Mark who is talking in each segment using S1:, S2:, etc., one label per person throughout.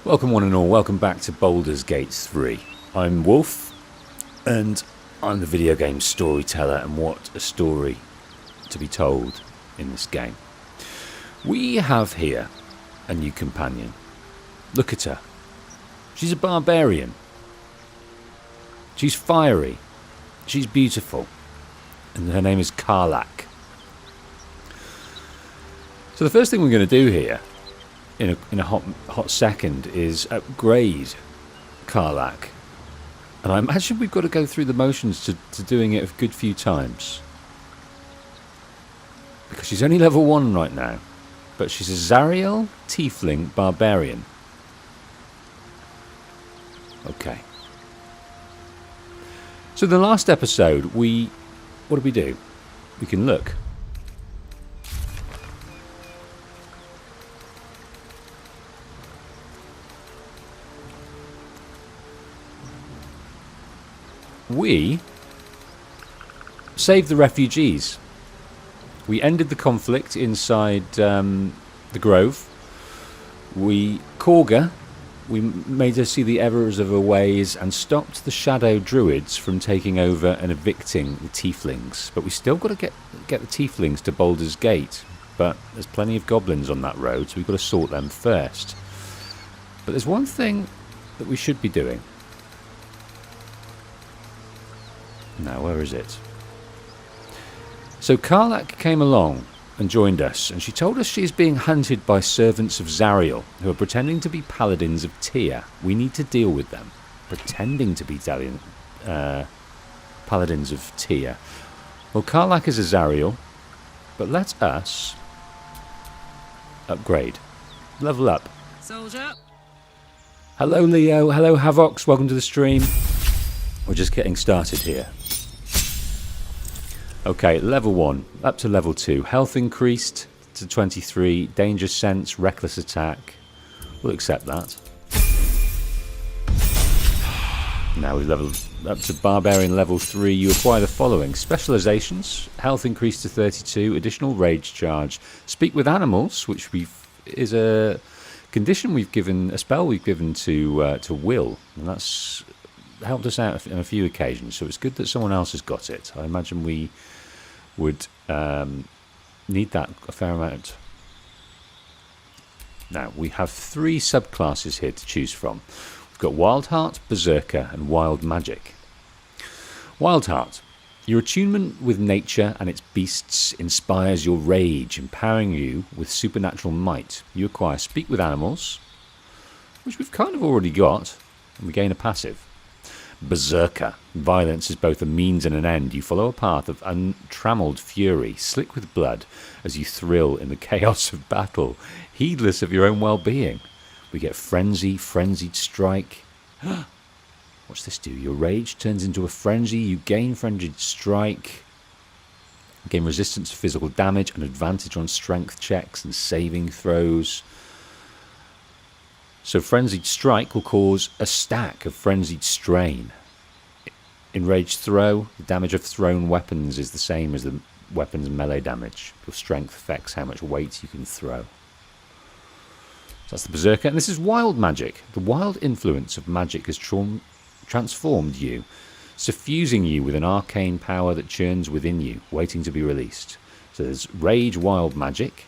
S1: Welcome one and all, welcome back to Baldurs Gate 3. I'm Wolf, and I'm the video game storyteller, and what a story to be told in this game. We have here a new companion. Look at her. She's a barbarian. She's fiery. She's beautiful. And her name is Karlach. So the first thing we're going to do here in a hot second is upgrade Karlach, and I imagine we've got to go through the motions to doing it a good few times, because she's only level 1 right now, but she's a Zariel Tiefling Barbarian. Okay, so the last episode what did we do? We can look. We saved the refugees. We ended the conflict inside the grove. We made her see the errors of her ways and stopped the shadow druids from taking over and evicting the tieflings. But we still got to get the tieflings to Baldurs Gate. But there's plenty of goblins on that road, so we've got to sort them first. But there's one thing that we should be doing. Now, where is it? So Karlach came along and joined us, and she told us she is being hunted by servants of Zariel, who are pretending to be paladins of Tyr. We need to deal with them. Pretending to be paladins of Tyr. Well, Karlach is a Zariel, but let us upgrade. Level up.
S2: Soldier.
S1: Hello, Leo. Hello, Havox. Welcome to the stream. We're just getting started here. Okay, level 1, up to level 2. Health increased to 23. Danger sense, reckless attack. We'll accept that. Now we've leveled up to Barbarian level 3. You acquire the following. Specializations. Health increased to 32. Additional rage charge. Speak with animals, which is a condition we've given, a spell we've given to Will. And that's helped us out on a few occasions, so it's good that someone else has got it. I imagine we would need that a fair amount. Now, we have 3 subclasses here to choose from. We've got Wild Heart, Berserker, and Wild Magic. Wild Heart. Your attunement with nature and its beasts inspires your rage, empowering you with supernatural might. You acquire Speak with Animals, which we've kind of already got, and we gain a passive. Berserker. Violence is both a means and an end. You follow a path of untrammeled fury, slick with blood, as you thrill in the chaos of battle, heedless of your own well-being. We get Frenzy, Frenzied Strike. What's this do? Your rage turns into a frenzy. You gain Frenzied Strike. Gain resistance to physical damage and advantage on strength checks and saving throws. So Frenzied Strike will cause a stack of Frenzied Strain. Enraged Throw, the damage of thrown weapons is the same as the weapon's melee damage. Your strength affects how much weight you can throw. So that's the Berserker. And this is Wild Magic. The wild influence of magic has transformed you, suffusing you with an arcane power that churns within you, waiting to be released. So there's Rage Wild Magic.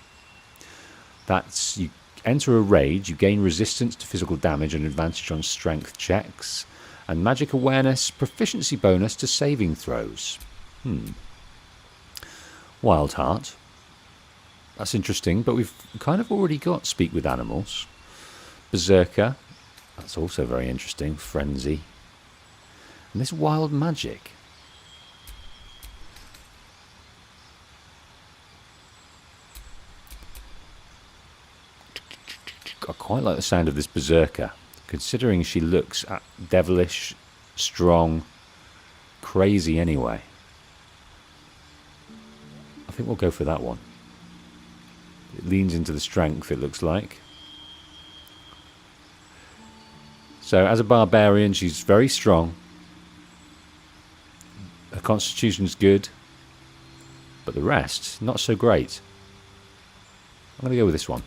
S1: That's you. Enter a rage, you gain resistance to physical damage and advantage on strength checks. And magic awareness, proficiency bonus to saving throws. Wild Heart. That's interesting, but we've kind of already got Speak with Animals. Berserker. That's also very interesting. Frenzy. And this Wild Magic. I quite like the sound of this Berserker, considering she looks devilish, strong, crazy anyway. I think we'll go for that one. It leans into the strength, it looks like. So as a barbarian, she's very strong. Her constitution's good, but the rest, not so great. I'm going to go with this one.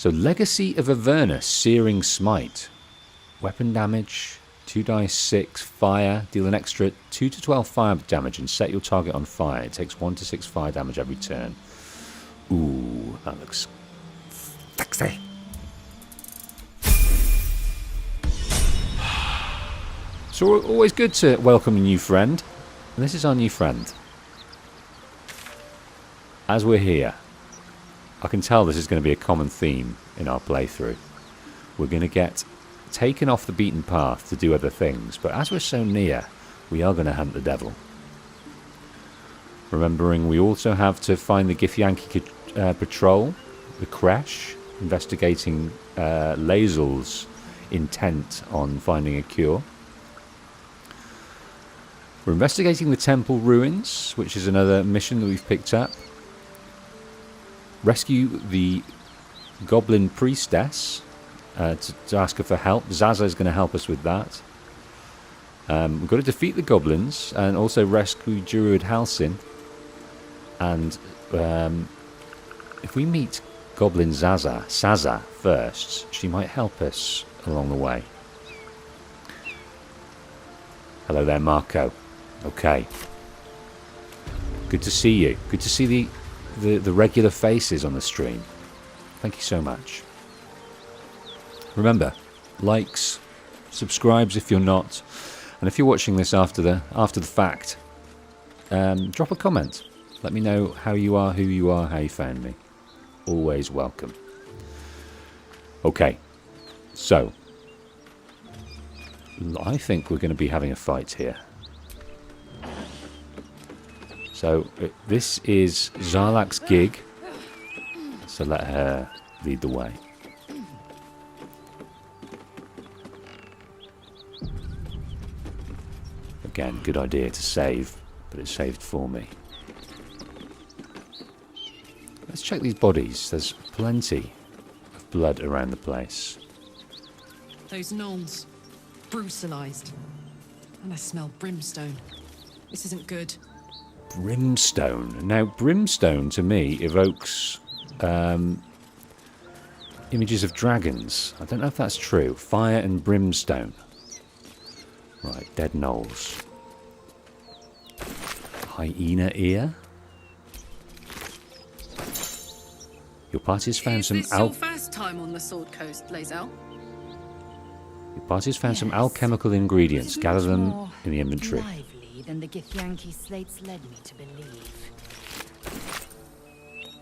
S1: So Legacy of Avernus, Searing Smite. Weapon damage, 2 dice 6, fire, deal an extra 2 to 12 fire damage and set your target on fire. It takes 1 to 6 fire damage every turn. Ooh, that looks sexy. So always good to welcome a new friend. And this is our new friend. As we're here, I can tell this is going to be a common theme in our playthrough. We're going to get taken off the beaten path to do other things, but as we're so near, we are going to hunt the devil. Remembering we also have to find the Githyanki patrol, the Kresh, investigating Lae'zel's intent on finding a cure. We're investigating the temple ruins, which is another mission that we've picked up. Rescue the goblin priestess to ask her for help. Zaza is going to help us with that. We've got to defeat the goblins and also rescue Druid Halsin. And if we meet Goblin Saza first, she might help us along the way. Hello there, Marco. Okay. Good to see you. Good to see the regular faces on the stream. Thank you so much. Remember, likes, subscribes if you're not, and if you're watching this after the fact, drop a comment. Let me know how you are, who you are, how you found me. Always welcome. Okay, so I think we're going to be having a fight here. So this is Zarlak's gig, so let her lead the way. Again, good idea to save, but it saved for me. Let's check these bodies. There's plenty of blood around the place.
S2: Those gnolls, brutalized. And I smell brimstone. This isn't good.
S1: Brimstone. Now, brimstone to me evokes images of dragons. I don't know if that's true. Fire and brimstone. Right, dead gnolls. Hyena ear. Your party has found some
S2: Is this your first time on the Sword Coast, Lae'zel?
S1: Your party has found some alchemical ingredients. Gather them in the inventory.
S3: Lively than the Githyanki slates led me to believe.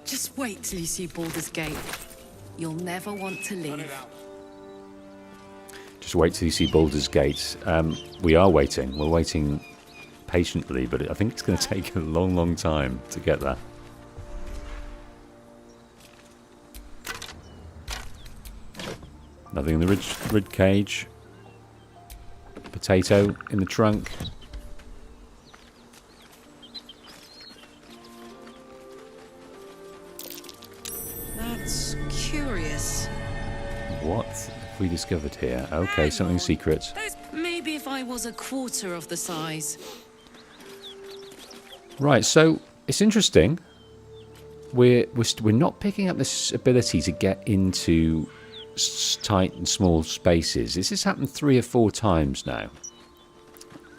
S2: Just wait till you see Baldurs Gate. You'll never want to leave.
S1: Just wait till you see Baldur's Gate. We are waiting. We're waiting patiently, but I think it's going to take a long, long time to get there. Nothing in the rib cage. Potato in the trunk.
S2: That's curious.
S1: What have we discovered here? Okay, something secret.
S2: Maybe if I was a quarter of the size.
S1: Right, so it's interesting. We're not picking up this ability to get into tight and small spaces. This has happened 3 or 4 times now.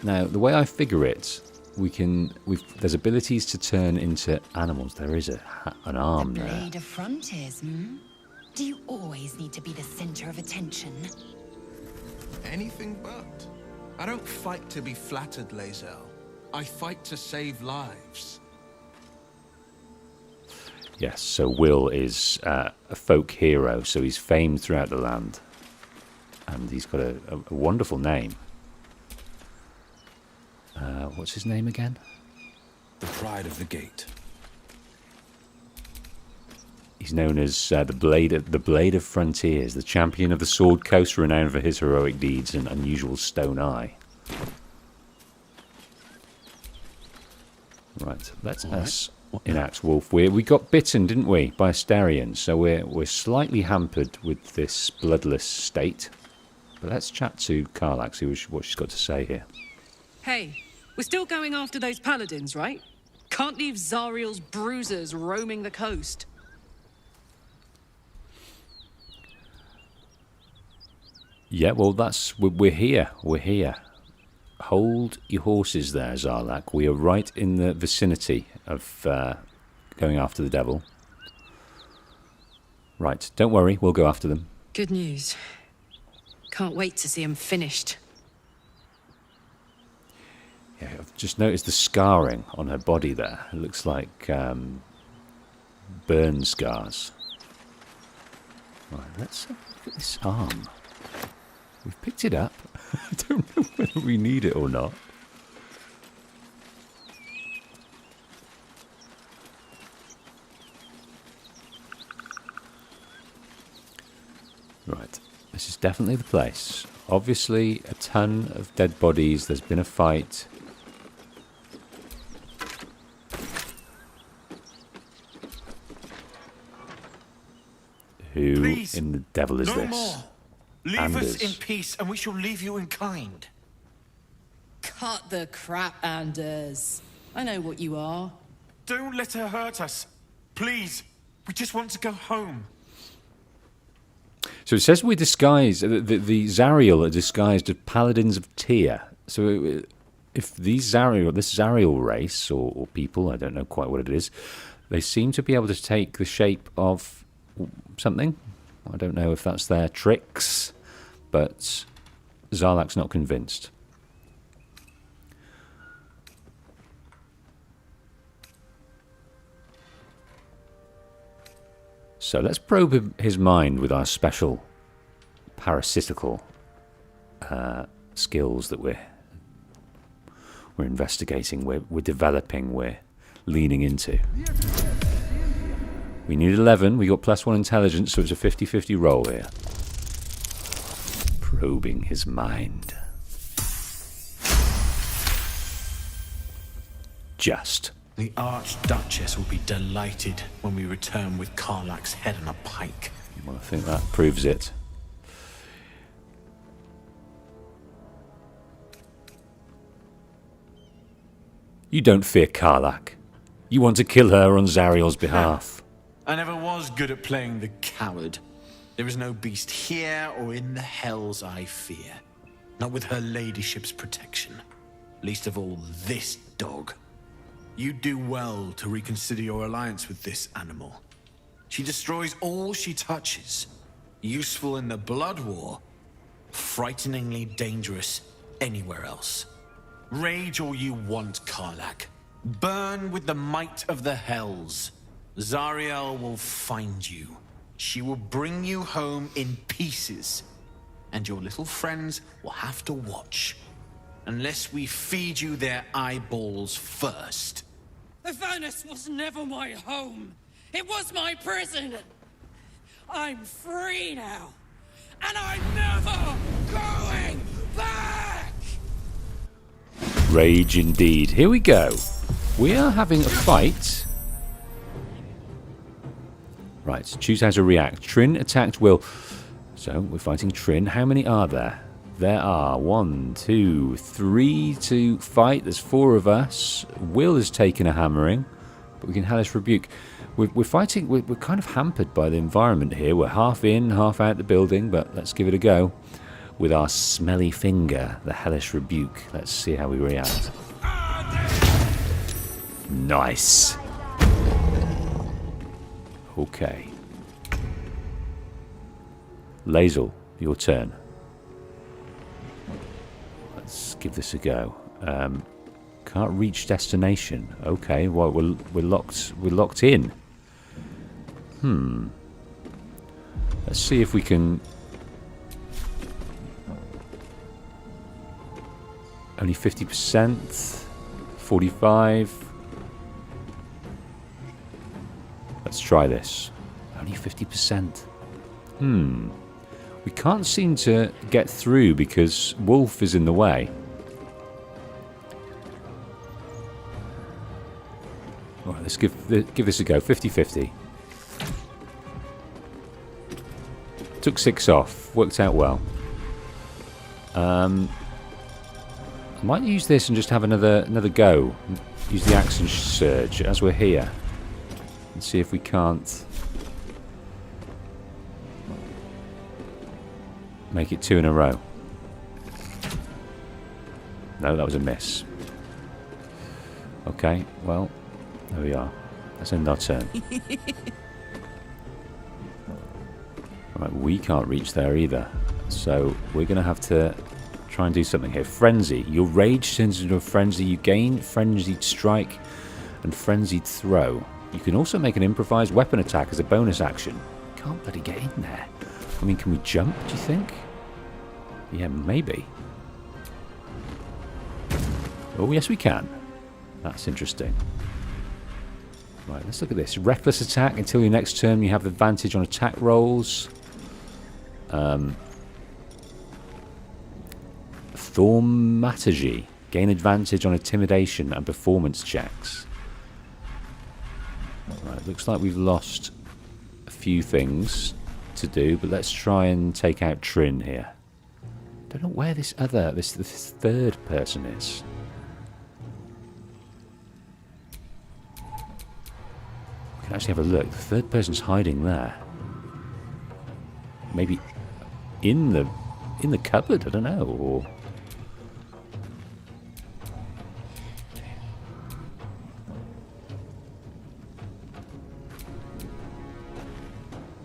S1: Now, the way I figure it, there's abilities to turn into animals. There is an arm there.
S3: Blade of frontiers, hmm? Do you always need to be the center of attention?
S4: Anything but. I don't fight to be flattered, Lae'zel. I fight to save lives.
S1: Yes, so Will is a folk hero, so he's famed throughout the land. And he's got a wonderful name. What's his name again?
S4: The pride of the gate.
S1: He's known as the Blade of Frontiers, the champion of the Sword Coast, renowned for his heroic deeds and unusual stone eye. Right, let's us enact Wolf. We got bitten, didn't we, by Asterion, so we're slightly hampered with this bloodless state. But let's chat to Karlak, see what she's got to say here.
S2: Hey, we're still going after those paladins, right? Can't leave Zariel's bruisers roaming the coast.
S1: Yeah, well, we're here. We're here. Hold your horses there, Zarlak. We are right in the vicinity of going after the devil. Right, don't worry, we'll go after them.
S2: Good news. Can't wait to see him finished.
S1: Yeah, I've just noticed the scarring on her body there. It looks like burn scars. Right, let's have a look at this arm. We've picked it up. I don't know whether we need it or not. Right, this is definitely the place. Obviously, a ton of dead bodies. There's been a fight. Who
S4: Please,
S1: in the devil is
S4: no
S1: this?
S4: more. Leave
S1: Anders.
S4: us in peace, and we shall leave you in kind.
S2: Cut the crap, Anders. I know what you are.
S4: Don't let her hurt us. Please, we just want to go home.
S1: So it says we disguise the Zariel are disguised as paladins of Tyr. So if these this Zariel race or people, I don't know quite what it is, they seem to be able to take the shape of something. I don't know if that's their tricks, but Zarlak's not convinced. So let's probe his mind with our special parasitical skills that we're investigating, we're developing, we're leaning into. We need 11. We got +1 intelligence, so it's a 50-50 roll here. Probing his mind. Just.
S4: The Archduchess will be delighted when we return with Karlach's head on a pike.
S1: Well, I think that proves it. You don't fear Karlach. You want to kill her on Zariel's behalf.
S4: I never was good at playing the coward. There is no beast here or in the hells I fear. Not with her ladyship's protection. Least of all this dog. You do well to reconsider your alliance with this animal. She destroys all she touches. Useful in the blood war. Frighteningly dangerous anywhere else. Rage all you want, Karlach. Burn with the might of the hells. Zariel will find you. She will bring you home in pieces. And your little friends will have to watch. Unless we feed you their eyeballs first.
S2: The furnace was never my home. It was my prison. I'm free now. And I'm never going back!
S1: Rage indeed. Here we go. We are having a fight. Right, choose how to react. Trin attacked Will. So, we're fighting Trin. How many are there? There are 1, 2, 3 to fight. There's 4 of us. Will has taken a hammering, but we can hellish rebuke. We're fighting. We're kind of hampered by the environment here. We're half in, half out the building, but let's give it a go. With our smelly finger, the hellish rebuke. Let's see how we react. Nice. Okay. Lae'zel, your turn. Let's give this a go. Can't reach destination. Okay, well we're locked in. Let's see if we can. Only 50%. 45. Let's try this. Only 50%. We can't seem to get through because Wolf is in the way. All right, let's give this a go. 50-50. Took 6 off. Worked out well. I might use this and just have another go. Use the action surge as we're here. And see if we can't. Make it 2 in a row. No, that was a miss. Okay, well, there we are. Let's end our turn. Right, we can't reach there either. So we're going to have to try and do something here. Frenzy. Your rage turns into a frenzy. You gain frenzied strike and frenzied throw. You can also make an improvised weapon attack as a bonus action. Can't bloody get in there. I mean, can we jump, do you think? Yeah, maybe. Oh, yes we can. That's interesting. Right, let's look at this. Reckless attack. Until your next turn, you have advantage on attack rolls. Thaumaturgy. Gain advantage on intimidation and performance checks. Right, looks like we've lost a few things to do, but let's try and take out Trin here. Don't know where this third person is. We can actually have a look. The third person's hiding there. Maybe in the cupboard, I don't know, or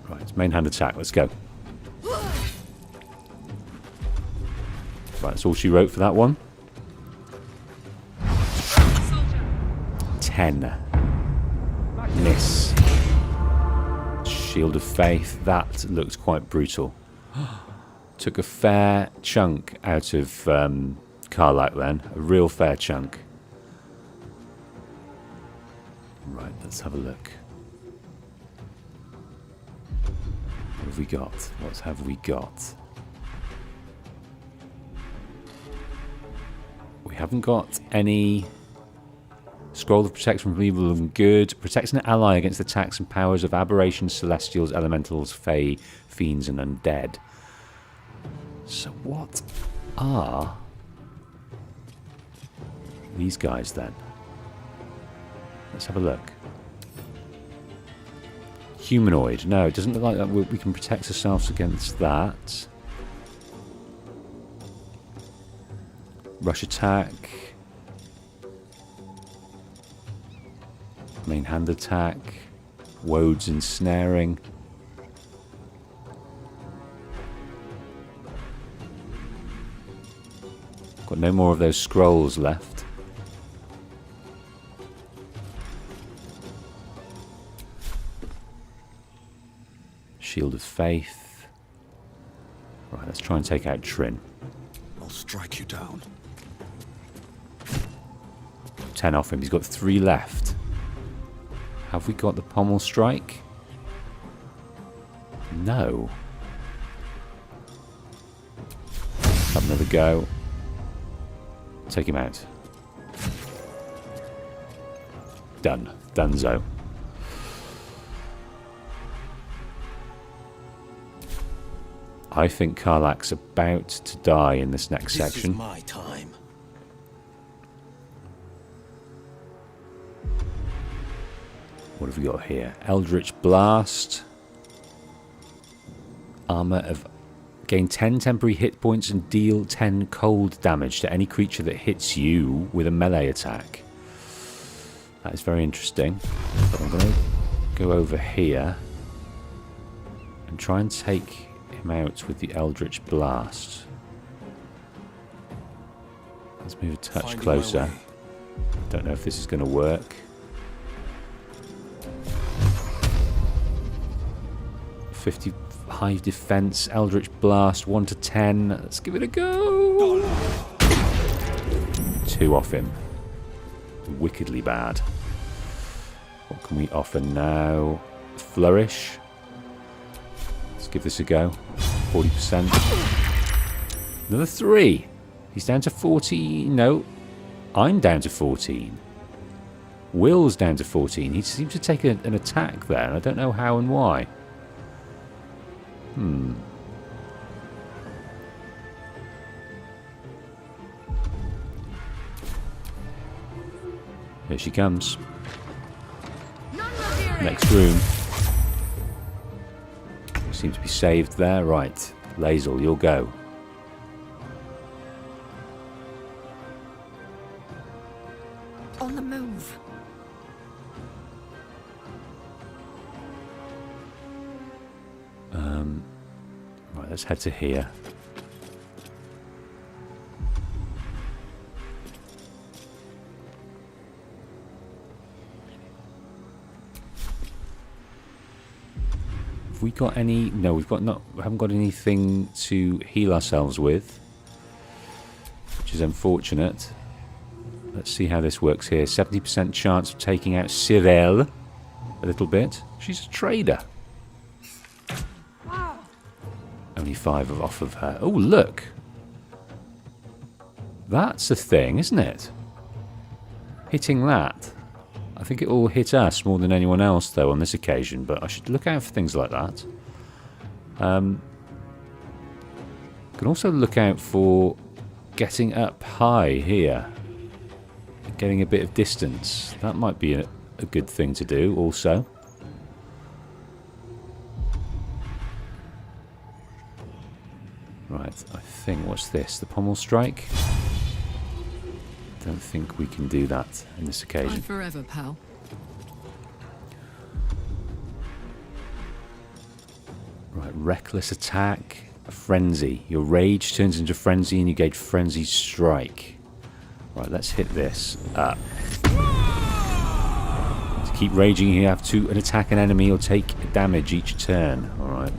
S1: right, it's main hand attack, let's go. Right, that's all she wrote for that one. 10. Miss. Shield of Faith. That looked quite brutal. Took a fair chunk out of Karlach then. A real fair chunk. Right, let's have a look. What have we got? What have we got? We haven't got any Scroll of Protection from Evil and Good. Protects an ally against the attacks and powers of aberrations, celestials, elementals, fae, fiends, and undead. So what are these guys then? Let's have a look. Humanoid. No, it doesn't look like that. We can protect ourselves against that. Rush attack. Main hand attack. Wode's ensnaring. Got no more of those scrolls left. Shield of Faith. Right, let's try and take out Trin.
S5: I'll strike you down.
S1: 10 off him. He's got 3 left. Have we got the pommel strike? No. Have another go. Take him out. Done. Dunzo. I think Karlach's about to die in this next section.
S5: This is my time.
S1: What have we got here? Eldritch Blast. Armor of... Gain 10 temporary hit points and deal 10 cold damage to any creature that hits you with a melee attack. That is very interesting. But I'm going to go over here and try and take him out with the Eldritch Blast. Let's move a touch closer. Don't know if this is going to work. 50 high defense, Eldritch Blast, 1 to 10. Let's give it a go. 2 off him. Wickedly bad. What can we offer now? Flourish. Let's give this a go. 40%. Another 3. He's down to 14. No, I'm down to 14. Will's down to 14. He seems to take an attack there, and I don't know how and why. Here she comes. Next room. Seems to be saved there. Right. Lae'zel, you'll go.
S3: On the move.
S1: Right, let's head to here. Have we got any? No, we haven't got anything to heal ourselves with, which is unfortunate. Let's see how this works here. 70% chance of taking out Cyril a little bit. She's a trader. Only 5 off of her. Oh, look. That's a thing, isn't it? Hitting that. I think it will hit us more than anyone else, though, on this occasion. But I should look out for things like that. Can also look out for getting up high here. Getting a bit of distance. That might be a good thing to do, also. Right, I think, what's this? The pommel strike? Don't think we can do that in this occasion.
S6: Bye forever, pal.
S1: Right, reckless attack, a frenzy. Your rage turns into frenzy and you get frenzied strike. Right, let's hit this up. To keep raging, you have to attack an enemy or take damage each turn. Alright.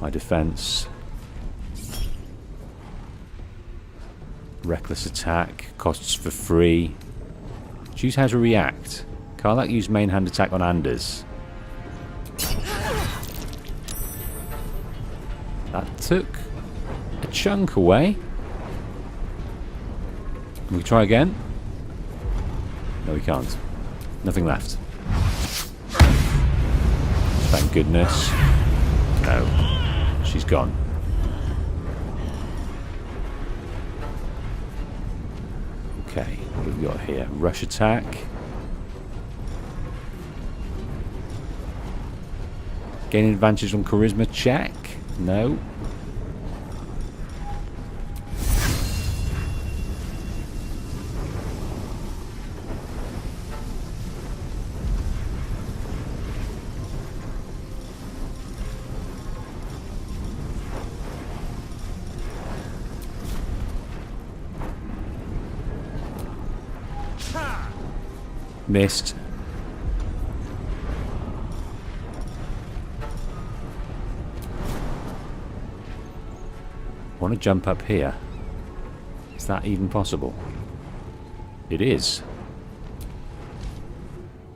S1: High defense. Reckless attack. Costs for free. Choose how to react. Karlach used main hand attack on Anders. That took a chunk away. Can we try again? No, we can't. Nothing left. Thank goodness. No. She's gone. Okay, what have we got here? Rush attack. Gain advantage on charisma check. No. Missed. I want to jump up here. Is that even possible? It is.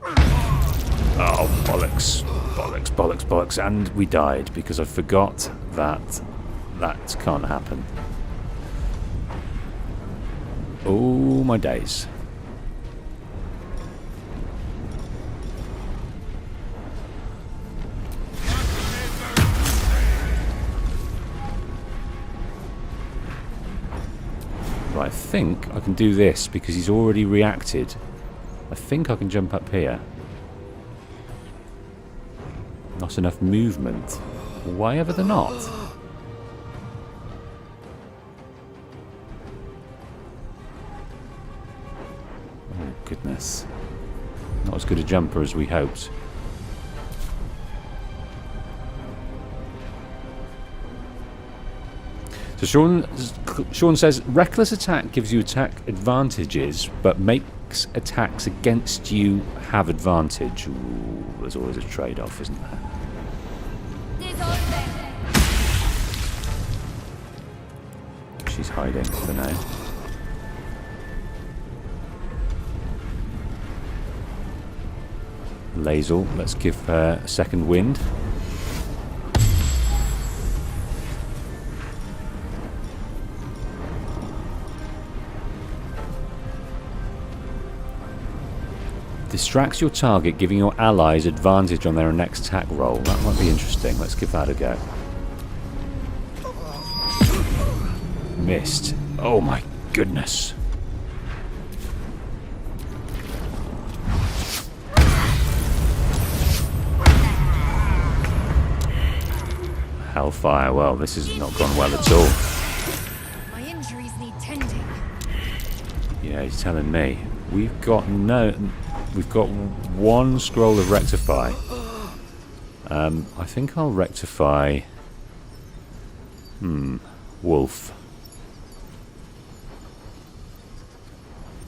S1: Oh, bollocks. Bollocks, bollocks, bollocks. And we died because I forgot that that can't happen. Oh, my days. Right, I think I can do this because he's already reacted. I think I can jump up here. Not enough movement. Why ever they're not? Oh, goodness. Not as good a jumper as we hoped. So Sean says, reckless attack gives you attack advantages, but makes attacks against you have advantage. Ooh, there's always a trade-off, isn't there? She's hiding for now. Lae'zel, let's give her a second wind. Distracts your target, giving your allies advantage on their next attack roll. That might be interesting. Let's give that a go. Missed. Oh my goodness. Hellfire. Well, this has not gone well at all.
S3: My injuries need tending.
S1: Yeah, he's telling me. We've got one scroll of rectify. I think I'll rectify... Wolf.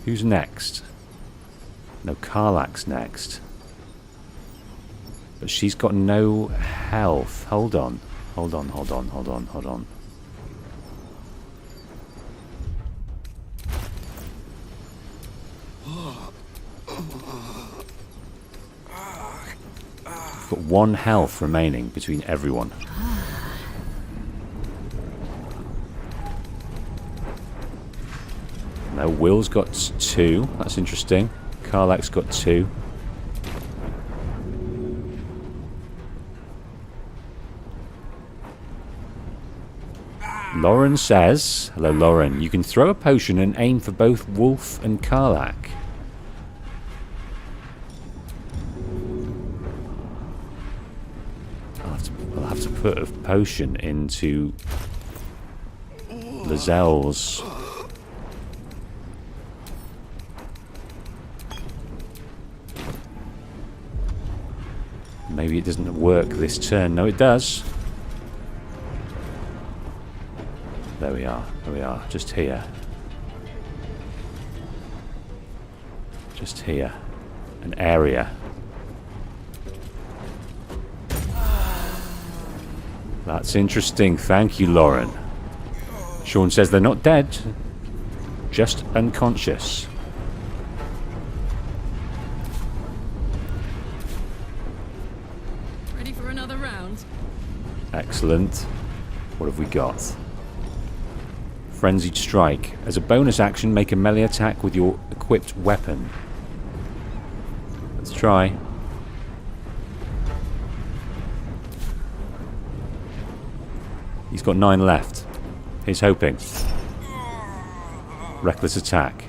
S1: Who's next? No, Karlak's next. But she's got no health. Hold on. Hold on. Got 1 health remaining between everyone. No, Will's got 2. That's interesting. Karlak's got 2. Lauren says, hello Lauren, you can throw a potion and aim for both Wolf and Karlak. I'll have to put a potion into Lazelle's. Maybe it doesn't work this turn. No, it does. There we are. There we are. Just here. Just here. An area. That's interesting. Thank you, Lauren. Sean says they're not dead. Just unconscious.
S2: Ready for another round?
S1: Excellent. What have we got? Frenzied Strike. As a bonus action, make a melee attack with your equipped weapon. Let's try. He's got 9 left. He's hoping. Reckless attack.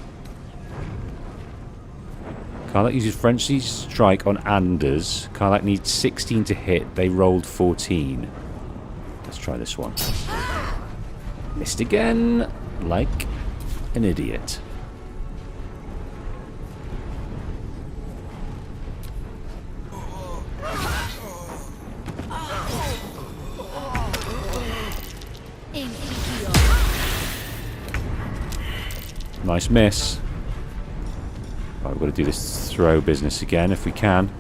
S1: Karlak uses Frenzied Strike on Anders. Karlak needs 16 to hit. They rolled 14. Let's try this one. Missed again, like an idiot. Nice miss. Right, we've got to do this throw business again if we can.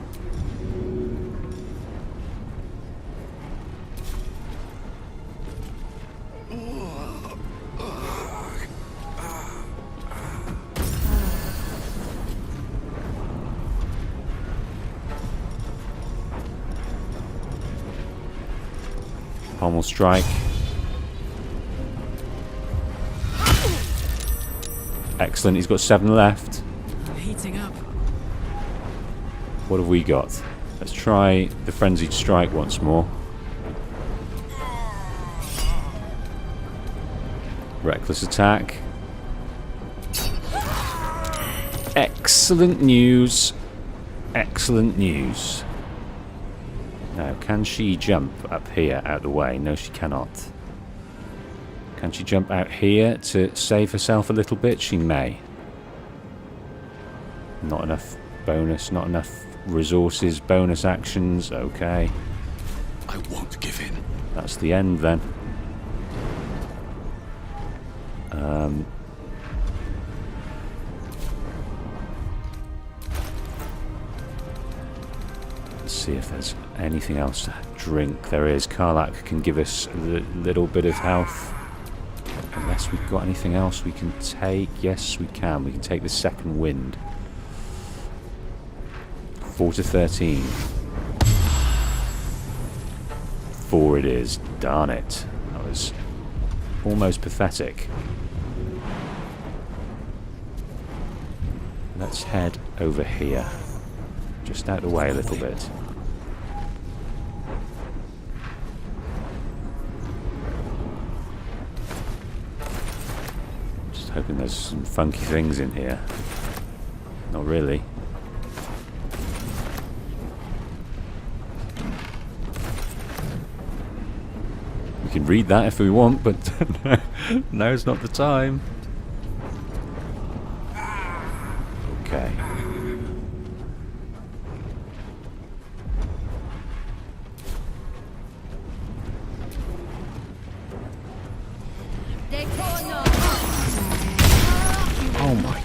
S1: Pommel strike. Excellent, he's got 7 left.
S2: I'm heating up.
S1: What have we got? Let's try the Frenzied Strike once more. Reckless attack. Excellent news. Excellent news. Now, can she jump up here out the way? No, she cannot. Can she jump out here to save herself a little bit? She may. Not enough bonus, not enough resources, bonus actions. Okay.
S5: I won't give in.
S1: That's the end then. Let's see if there's anything else to drink. There is. Karlak can give us a little bit of health. Unless we've got anything else we can take. Yes, we can. We can take the second wind. 4 to 13. 4 it is. Darn it. That was almost pathetic. Let's head over here. Just out of the way a little bit. Just hoping there's some funky things in here. Not really. can read that if we want, but now's not the time. Okay. Oh my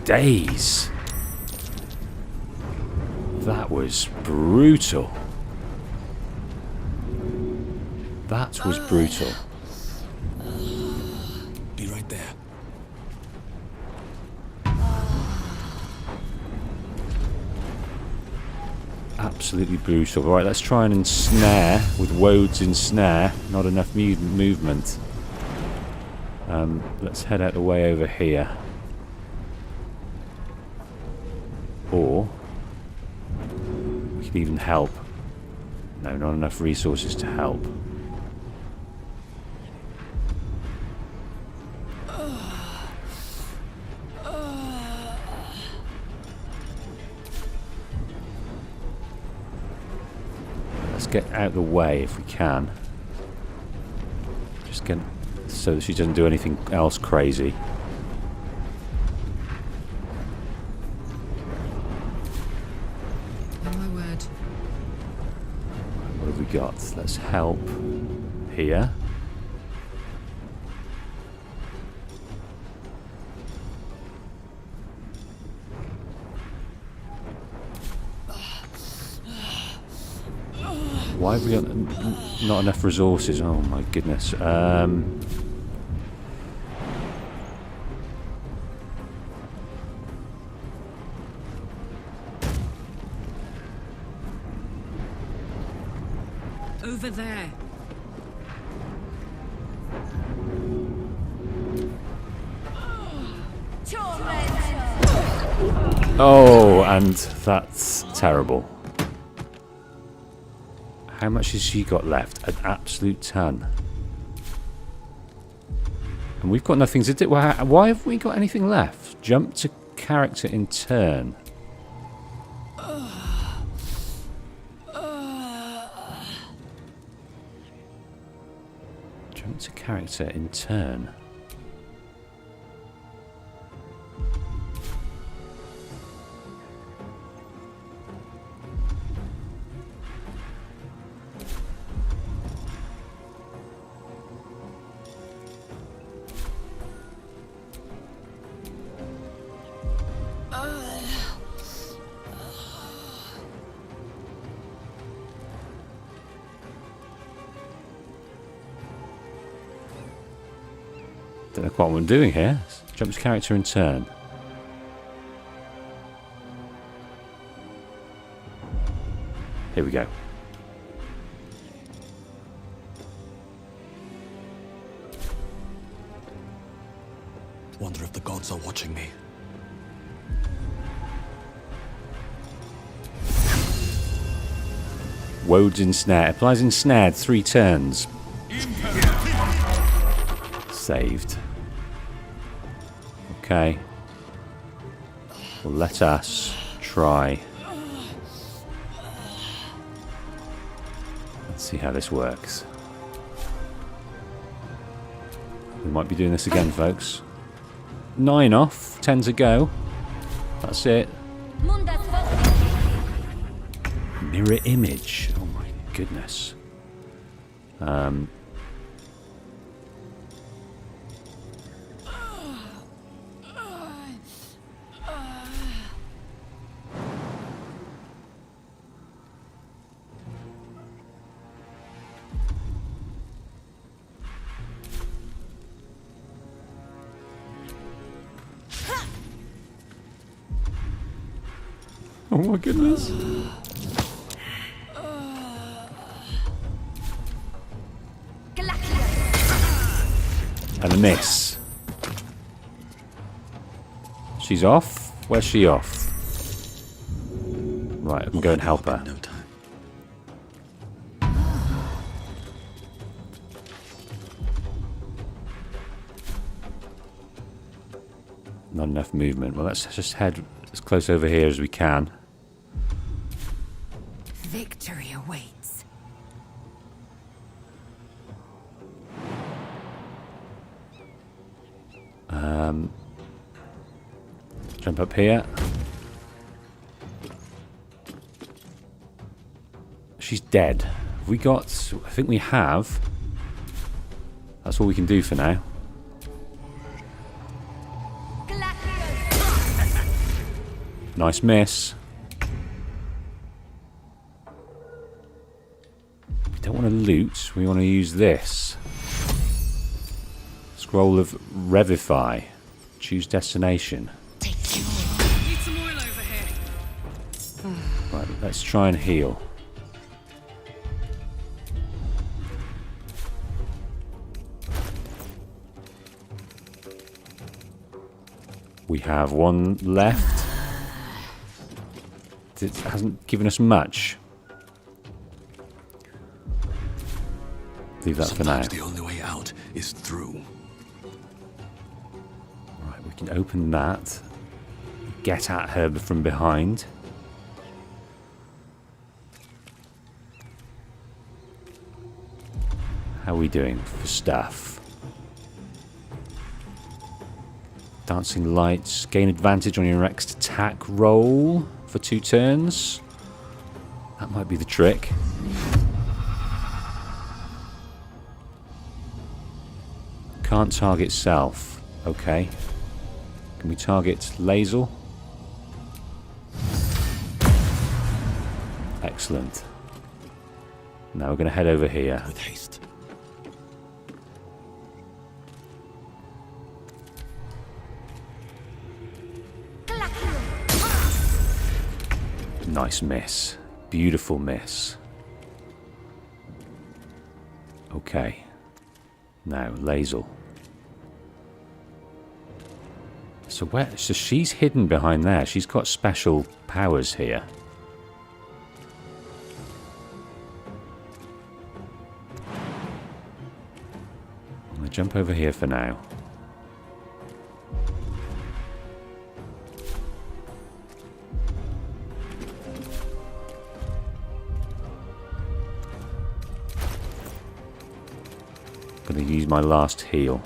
S1: days. That was brutal. That was brutal.
S5: Be right there.
S1: Absolutely brutal. Right, let's try and ensnare with Wode's ensnare. Not enough movement. Let's head out the way over here. Or we could even help. No, not enough resources to help. Let's get out the way if we can. Just get so that she doesn't do anything else crazy. What have we got? Let's help here. Why have we got not enough resources? Oh my goodness.
S2: Over there.
S1: Oh, and that's terrible. How much has she got left? An absolute ton. And we've got nothing to do. Why have we got anything left? Jump to character in turn. Jump to character in turn. Don't know quite what I'm doing here. Jump to character in turn. Here we go.
S5: Wonder if the gods are watching me.
S1: Wode's ensnare. Applies ensnared 3 turns. Saved. Okay. Well, let us try. Let's see how this works. We might be doing this again, folks. 9 off, 10 to go. That's it. Mirror image. Oh my goodness. Oh my goodness. And a miss. She's off? Where's she off? Right, I can go and help her.
S5: No time.
S1: Not enough movement. Well, let's just head as close over here as we can.
S3: Victory awaits.
S1: Jump up here. She's dead. Have we got... I think we have. That's all we can do for now. Nice miss. We don't want to loot. We want to use this. Scroll of Revivify. Choose destination.
S2: Need some oil over here.
S1: Right, let's try and heal. We have one left. It hasn't given us much. Leave that for now.
S5: Sometimes the only way out is through.
S1: Right, we can open that. Get at her from behind. How are we doing for stuff? Dancing lights. Gain advantage on your next attack roll for 2 turns. That might be the trick. Can't target self. Okay. Can we target Lazel? Excellent. Now we're going to head over here.
S5: With haste.
S1: Nice miss. Beautiful miss. Okay. Now, Lazel. So she's hidden behind there. She's got special powers here. I'm going to jump over here for now. Going to use my last heal.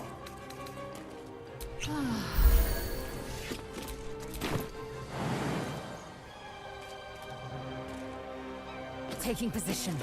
S3: Taking position.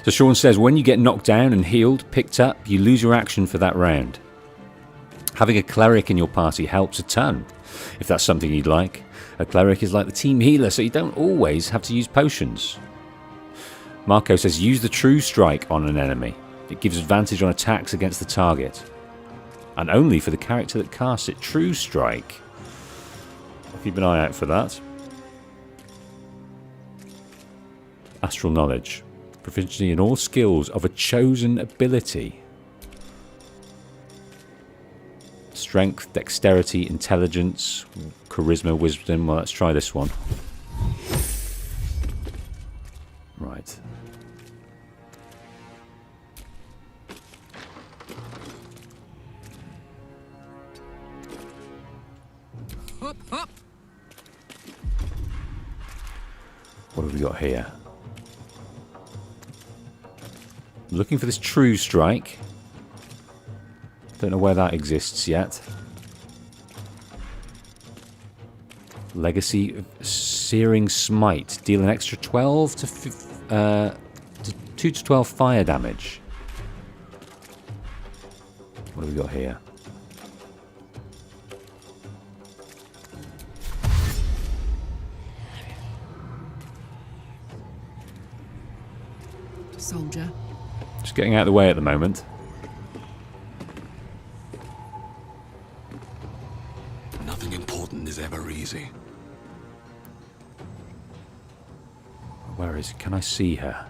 S1: So Sean says, when you get knocked down and healed, picked up, you lose your action for that round. Having a cleric in your party helps a ton, if that's something you'd like. A cleric is like the team healer, so you don't always have to use potions. Marco says, use the true strike on an enemy. It gives advantage on attacks against the target. And only for the character that casts it. True strike. I'll keep an eye out for that. Astral knowledge. Proficiency in all skills of a chosen ability. Strength, dexterity, intelligence, charisma, wisdom. Well, let's try this one. Right.
S2: Hop, hop.
S1: What have we got here? Looking for this true strike. Don't know where that exists yet. Legacy of Searing Smite. Deal an extra 12 to 2 to 12 fire damage. What have we got here?
S2: Soldier.
S1: Just getting out of the way at the moment.
S5: Nothing important is ever easy.
S1: Where is it? Can I see her?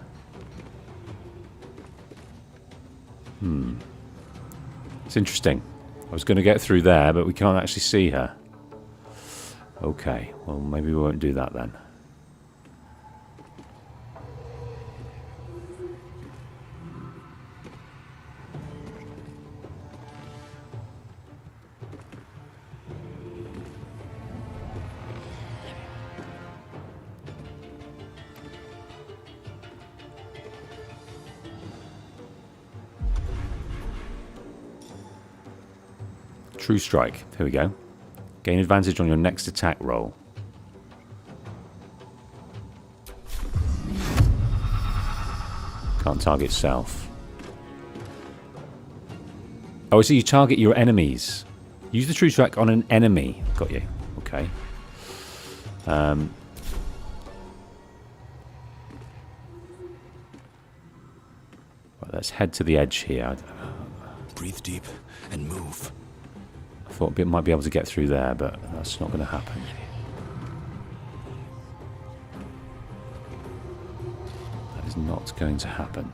S1: It's interesting. I was going to get through there, but we can't actually see her. Okay, well maybe we won't do that then. True strike. Here we go. Gain advantage on your next attack roll. Can't target self. Oh, I see. You target your enemies. Use the true strike on an enemy. Got you. Okay. Right, let's head to the edge here.
S5: Breathe deep and move.
S1: I thought it might be able to get through there, but that's not going to happen. That is not going to happen.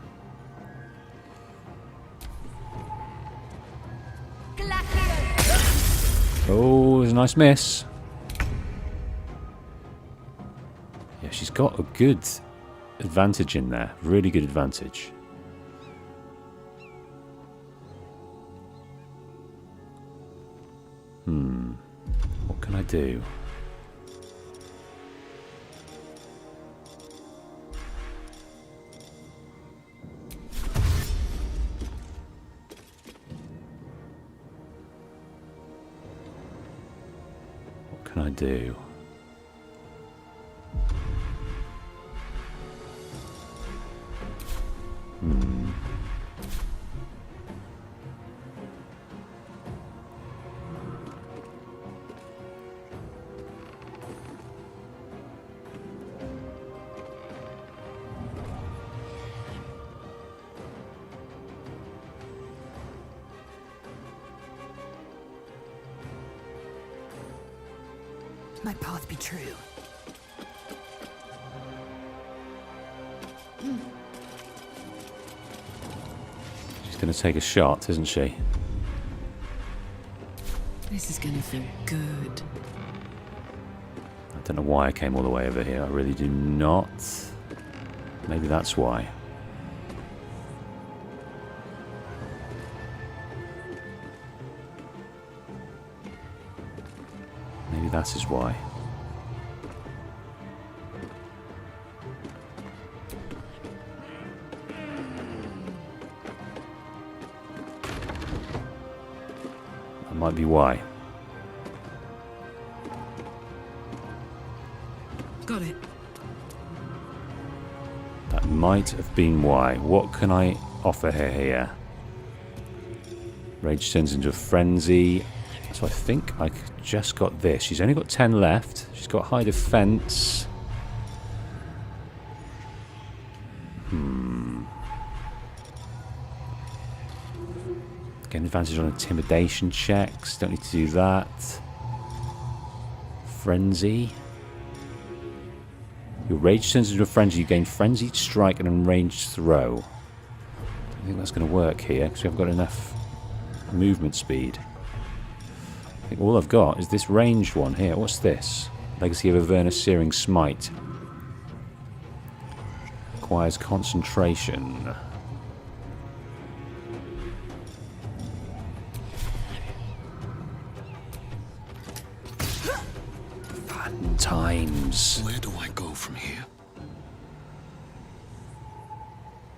S1: Oh, there's a nice miss. Yeah, she's got a good advantage in there. Really good advantage. What can I do? What can I do?
S3: My path be true.
S1: She's going to take a shot, isn't she?
S3: This is gonna feel good.
S1: I don't know why I came all the way over here. I really do not. Maybe that's why. Maybe that is why. That might be why.
S3: Got it.
S1: That might have been why. What can I offer her here? Rage turns into a frenzy. So I think I just got this. She's only got 10 left. She's got high defense. Gain advantage on intimidation checks. Don't need to do that. Frenzy. Your rage turns into a frenzy. You gain frenzied strike and unranged throw. I think that's going to work here because we haven't got enough movement speed. I think all I've got is this ranged one here. What's this? Legacy of Avernus Searing Smite. Requires concentration. Fun times.
S5: Where do I go from here?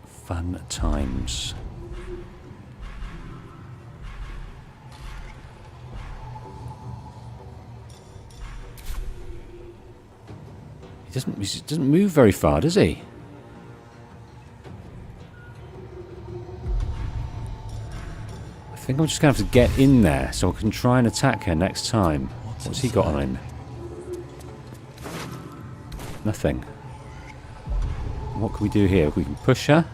S1: Fun times. He doesn't move very far, does he? I think I'm just going to have to get in there so I can try and attack her next time. What's he got on him? Nothing. What can we do here? We can push her.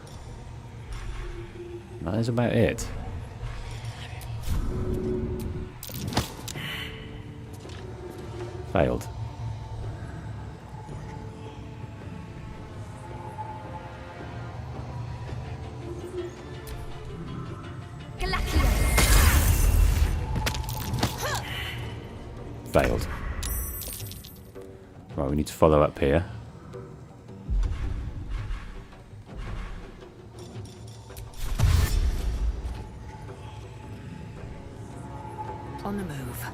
S1: That is about it. Failed. Failed. Right, we need to follow up here.
S3: On the move.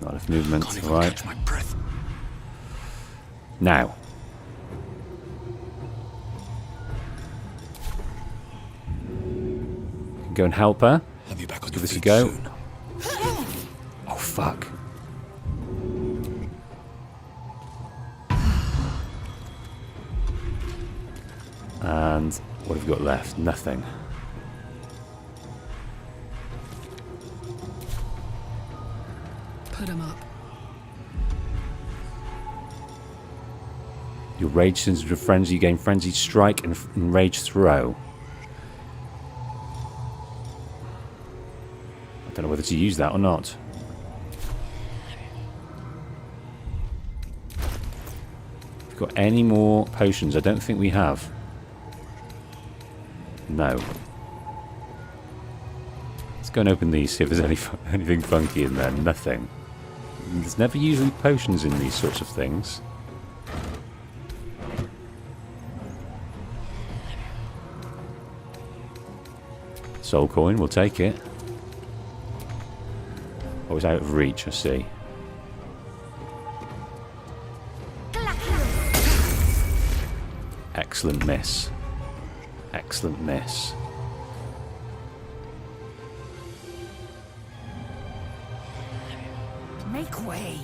S1: Not enough movement.
S5: Can't even
S1: Right.
S5: catch my breath.
S1: Now. Go and help her.
S5: Have you back on
S1: Give
S5: your
S1: this a
S5: feet
S1: go.
S5: soon?
S1: Oh, fuck. And what have we got left? Nothing.
S3: Put him up.
S1: Your rage turns into a frenzy. You gain frenzied strike and rage throw. I don't know whether to use that or not. Have we got any more potions? I don't think we have. No. Let's go and open these, see if there's anything funky in there. Nothing. There's never usually potions in these sorts of things. Soul coin, we'll take it. Oh, it's out of reach, I see. Excellent miss. Excellent miss.
S3: Make way.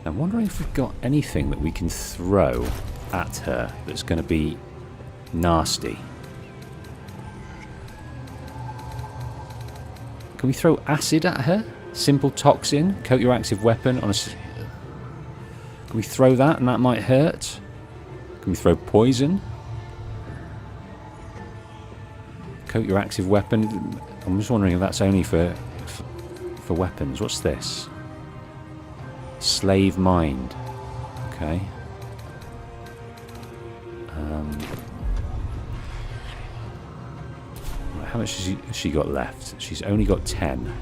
S1: I'm wondering if we've got anything that we can throw at her that's going to be nasty. Can we throw acid at her? Simple toxin, coat your active weapon on a... Can we throw that and that might hurt? Can we throw poison? Coat your active weapon. I'm just wondering if that's only for weapons. What's this? Slave mind. Okay. How much has she got left? She's only got 10.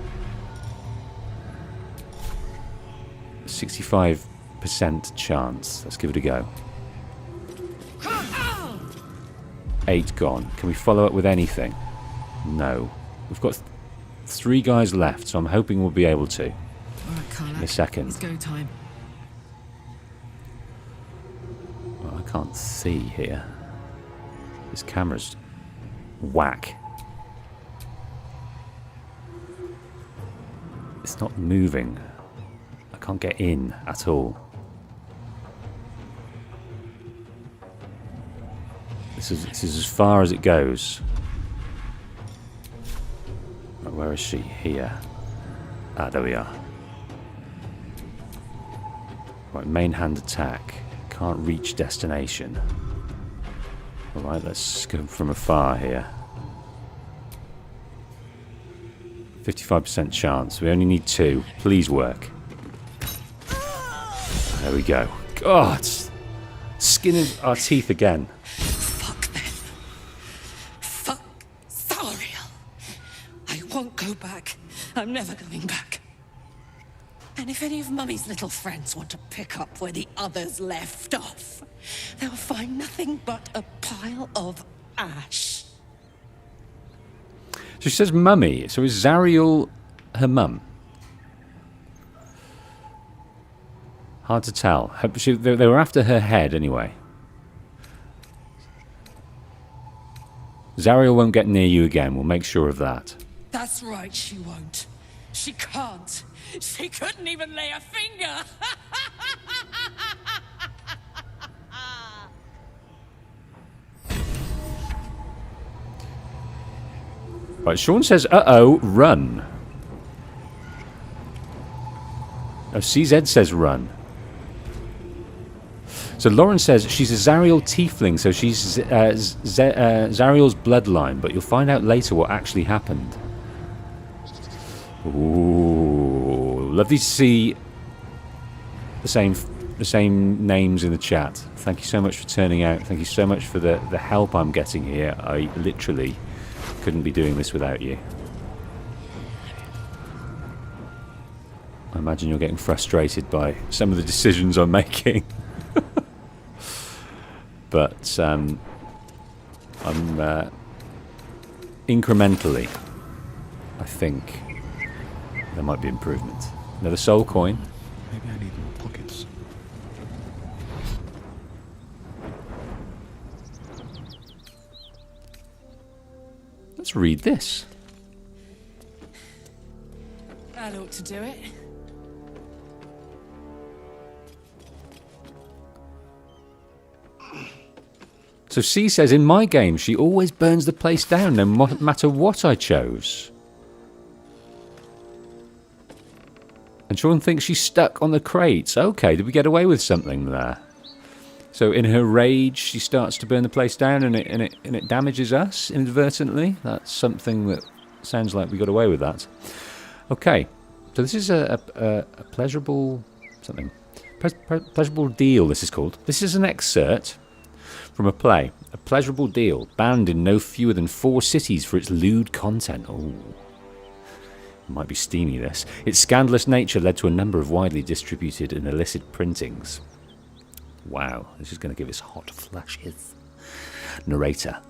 S1: 65% chance. Let's give it a go. 8 gone. Can we follow up with anything? No. We've got 3 guys left, so I'm hoping we'll be able to.
S3: All right, Carla.
S1: In a second.
S3: It's go time.
S1: Well, I can't see here. This camera's whack. It's not moving. I can't get in at all. This is as far as it goes. Right, where is she? Here. Ah, there we are. Right, main hand attack. Can't reach destination. Alright, let's go from afar here. 55% chance. We only need 2. Please work. There we go. God! Skin of our teeth again.
S2: Fuck them. Fuck Zariel. I won't go back. I'm never going back. And if any of Mummy's little friends want to pick up where the others left off, they'll find nothing but a pile of ash.
S1: So she says mummy. So is Zariel her mum? Hard to tell. They were after her head anyway. Zariel won't get near you again. We'll make sure of that.
S2: That's right, she won't. She can't. She couldn't even lay a finger.
S1: Right, Sean says, uh-oh, run. Oh, CZ says run. So Lauren says she's a Zariel tiefling, so she's Zariel's bloodline, but you'll find out later what actually happened. Ooh, lovely to see the same names in the chat. Thank you so much for turning out. Thank you so much for the help I'm getting here. I literally couldn't be doing this without you. I imagine you're getting frustrated by some of the decisions I'm making. But I'm incrementally, I think There might be improvement. Another soul coin.
S5: Maybe I need more pockets.
S1: Let's read this.
S2: That ought to do it.
S1: So C says, in my game, she always burns the place down no matter what I chose. And Sean thinks she's stuck on the crates. Okay, did we get away with something there? So in her rage, she starts to burn the place down, and it damages us inadvertently. That's something that sounds like we got away with that. Okay, so this is a pleasurable something. Pleasurable deal. This is called. This is an excerpt from a play. A pleasurable deal, banned in no fewer than 4 cities for its lewd content. Oh. Might be steamy, this. Its scandalous nature led to a number of widely distributed and illicit printings. Wow, this is going to give us hot flashes. Narrator.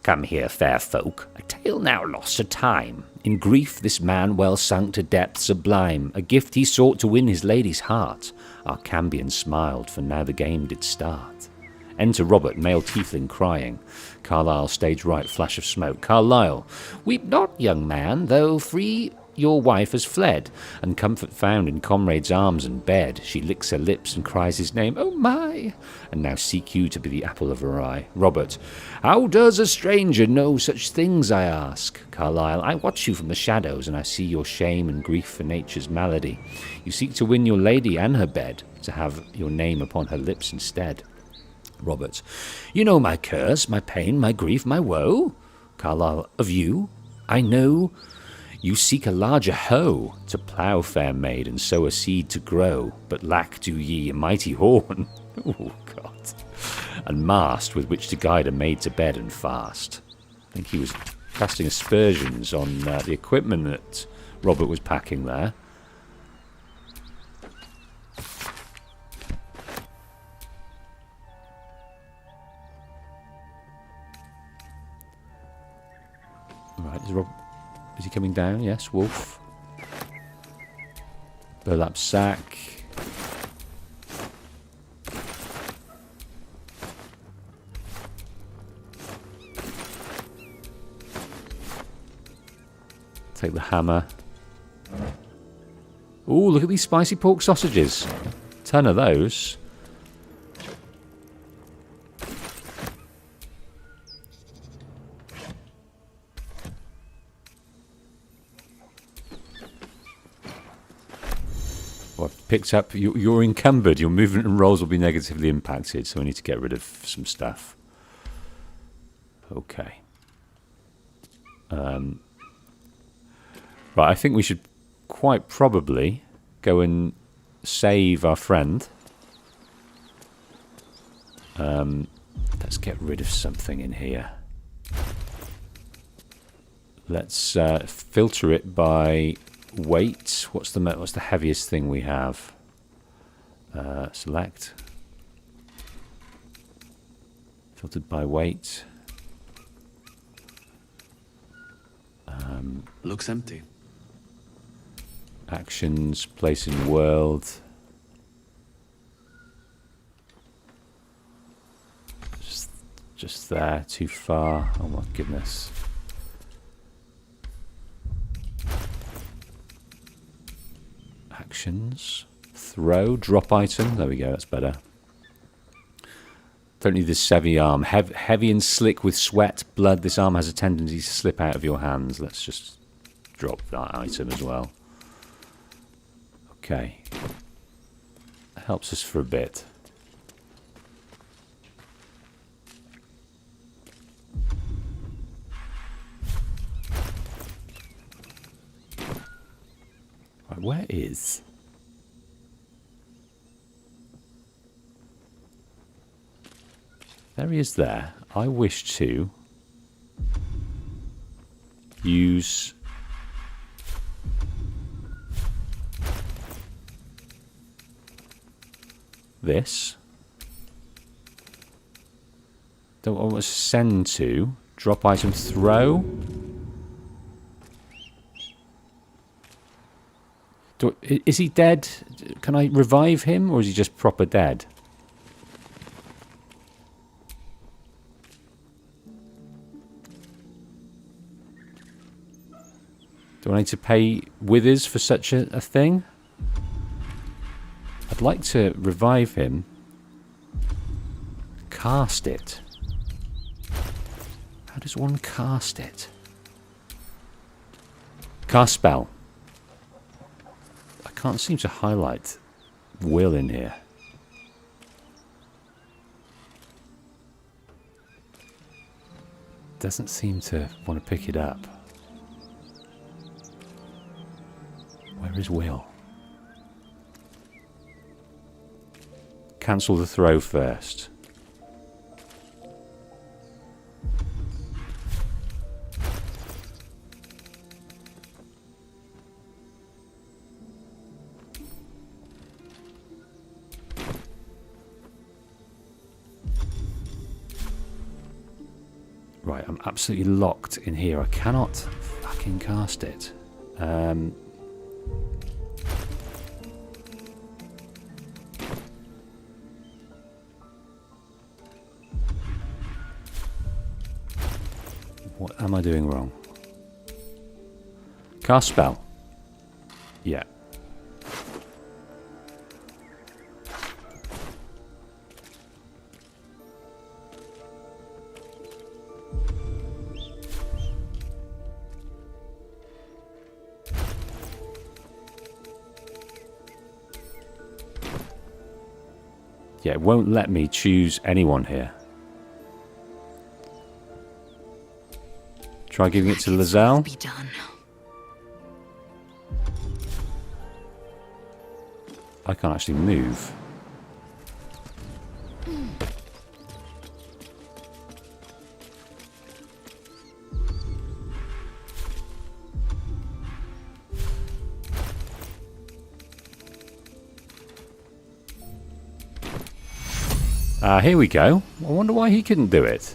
S1: Come here, fair folk, a tale now lost to time. In grief this man well sunk to depths sublime, a gift he sought to win his lady's heart. Our Cambion smiled, for now the game did start. Enter Robert, male tiefling, crying. Carlyle, stage right, flash of smoke. Carlyle. Weep not, young man, though free your wife has fled, and comfort found in comrade's arms and bed. She licks her lips and cries his name, oh my! And now seek you to be the apple of her eye. Robert. How does a stranger know such things, I ask? Carlyle. I watch you from the shadows, and I see your shame and grief for nature's malady. You seek to win your lady and her bed, to have your name upon her lips instead. Robert. You know my curse, my pain, my grief, my woe? Carlyle. Of you? I know you seek a larger hoe to plough, fair maid, and sow a seed to grow, but lack do ye a mighty horn. Oh, God. And mast with which to guide a maid to bed and fast. I think he was casting aspersions on the equipment that Robert was packing there. Right, is he coming down? Yes, wolf. Burlap sack. Take the hammer. Ooh, look at these spicy pork sausages. Ton of those. Picked up, you're encumbered, your movement and rolls will be negatively impacted, so we need to get rid of some stuff. Okay. Right, I think we should quite probably go and save our friend. Let's get rid of something in here. Let's filter it by weight. What's the heaviest thing we have? Select. Filtered by weight.
S5: Looks empty.
S1: Actions, place in world. Just there, too far. Oh my goodness. Actions. Throw. Drop item. There we go, that's better. Don't need this Sevi arm. Heavy and slick with sweat, blood. This arm has a tendency to slip out of your hands. Let's just drop that item as well. Okay. Helps us for a bit. Right, where is... There he is there. I wish to use this. Don't want to send to. Drop item, throw. Is he dead? Can I revive him, or is he just proper dead? Do I need to pay withers for such a thing? I'd like to revive him. Cast it. How does one cast it? Cast spell. I can't seem to highlight will in here. Doesn't seem to want to pick it up. Where is Will? Cancel the throw first. Right, I'm absolutely locked in here. I cannot fucking cast it. What am I doing wrong? Cast spell. Yeah. Yeah, it won't let me choose anyone here. Try giving it to Lazelle.
S3: Be done.
S1: I can't actually move. Here we go. I wonder why he couldn't do it.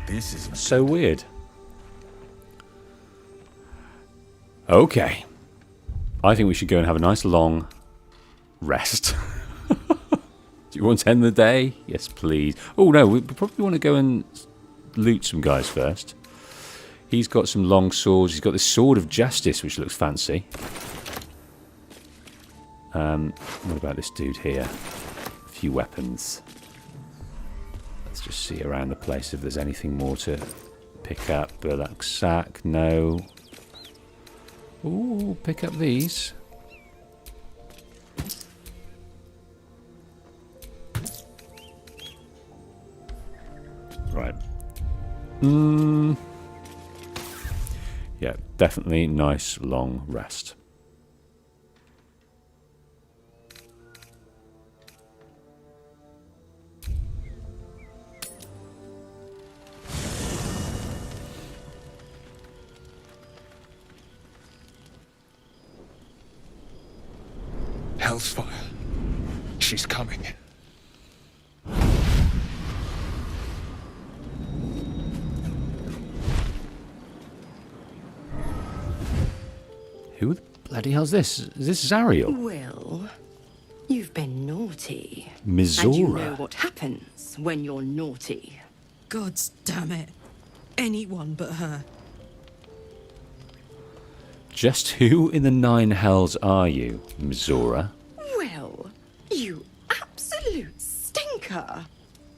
S5: This is
S1: So weird. Okay. I think we should go and have a nice long rest. Do you want to end the day? Yes, please. Oh, no, we probably want to go and loot some guys first. He's got some long swords. He's got this Sword of Justice, which looks fancy. What about this dude here? A few weapons. Let's just see around the place if there's anything more to pick up. Burlap sack, no. Ooh, pick up these. Right. Yeah, definitely nice long rest.
S6: Hellsfire. She's coming.
S1: Who the bloody hell's this? Is this Zariel?
S2: Will, you've been naughty.
S1: Mizora.
S2: And you know what happens when you're naughty.
S7: Gods damn it. Anyone but her.
S1: Just who in the nine hells are you, Mizora?
S2: Will, you absolute stinker.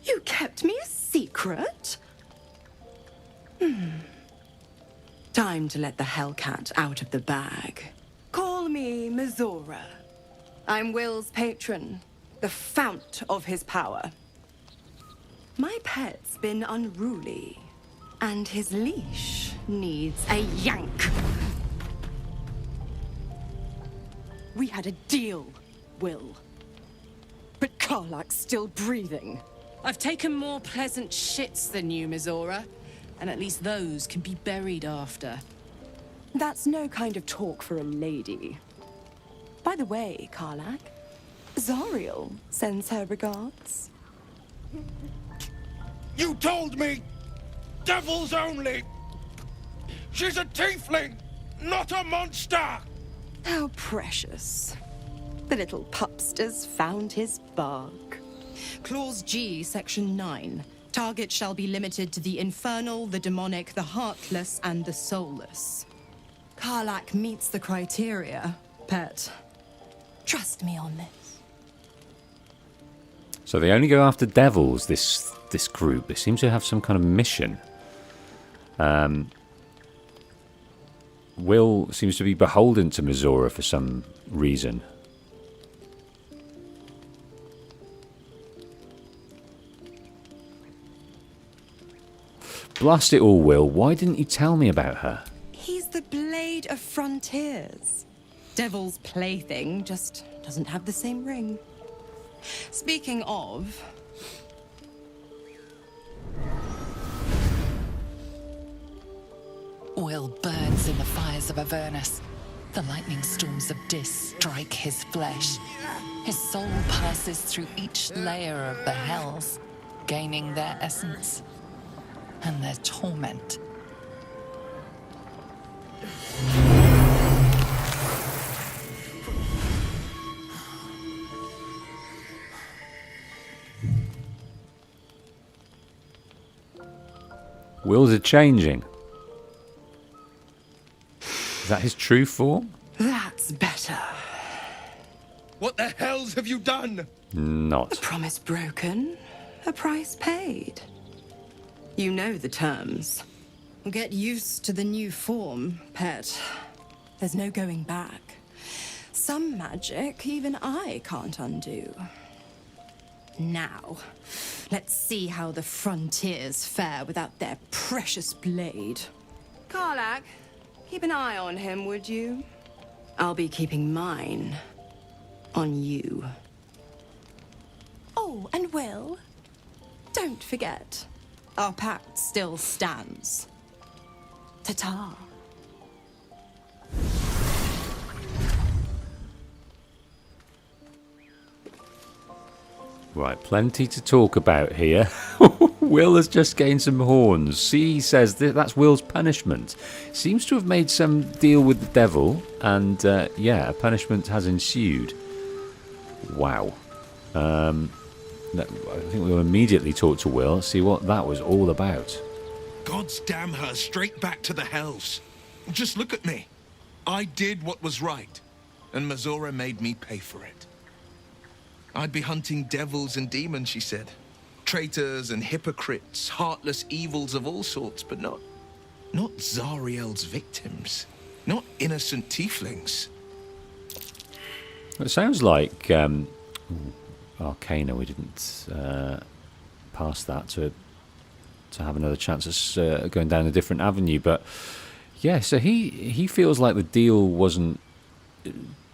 S2: You kept me a secret? Time to let the Hellcat out of the bag. Call me Mizora. I'm Will's patron, the fount of his power. My pet's been unruly, and his leash needs a yank. We had a deal, Will. But Karlak's still breathing.
S7: I've taken more pleasant shits than you, Mizora. And at least those can be buried after.
S2: That's no kind of talk for a lady. By the way, Karlak, Zariel sends her regards.
S6: You told me devils only! She's a tiefling, not a monster!
S2: How precious. The little pupster's found his bark.
S7: Clause G, Section 9. Target shall be limited to the infernal, the demonic, the heartless, and the soulless. Karlak meets the criteria, pet. Trust me on this.
S1: So they only go after devils, this group. They seem to have some kind of mission. Will seems to be beholden to Mizora for some reason. Blast it all, Will. Why didn't you tell me about her?
S2: He's the Blade of Frontiers.
S7: Devil's plaything just doesn't have the same ring. Speaking of...
S8: Will burns in the fires of Avernus. The lightning storms of Dis strike his flesh. His soul passes through each layer of the hells, gaining their essence and their torment.
S1: Wills are changing. Is that his true form?
S2: That's better.
S6: What the hells have you done?
S1: Not.
S2: A promise broken, a price paid. You know the terms.
S7: Get used to the new form, pet. There's no going back. Some magic even I can't undo. Now, let's see how the frontiers fare without their precious blade.
S2: Karlak, keep an eye on him, would you? I'll be keeping mine on you.
S7: Oh, and Will, don't forget, our pact still stands. Ta-ta.
S1: Right, plenty to talk about here. Will has just gained some horns. See, he says that's Will's punishment. Seems to have made some deal with the devil, and yeah, a punishment has ensued. Wow. I think we'll immediately talk to Will, see what that was all about.
S6: God's damn her straight back to the hells. Just look at me. I did what was right, and Mizora made me pay for it. I'd be hunting devils and demons, she said. Traitors and hypocrites, heartless evils of all sorts, but not Zariel's victims. Not innocent tieflings.
S1: It sounds like Arcana. We didn't pass that to have another chance at going down a different avenue, but yeah. So he feels like the deal wasn't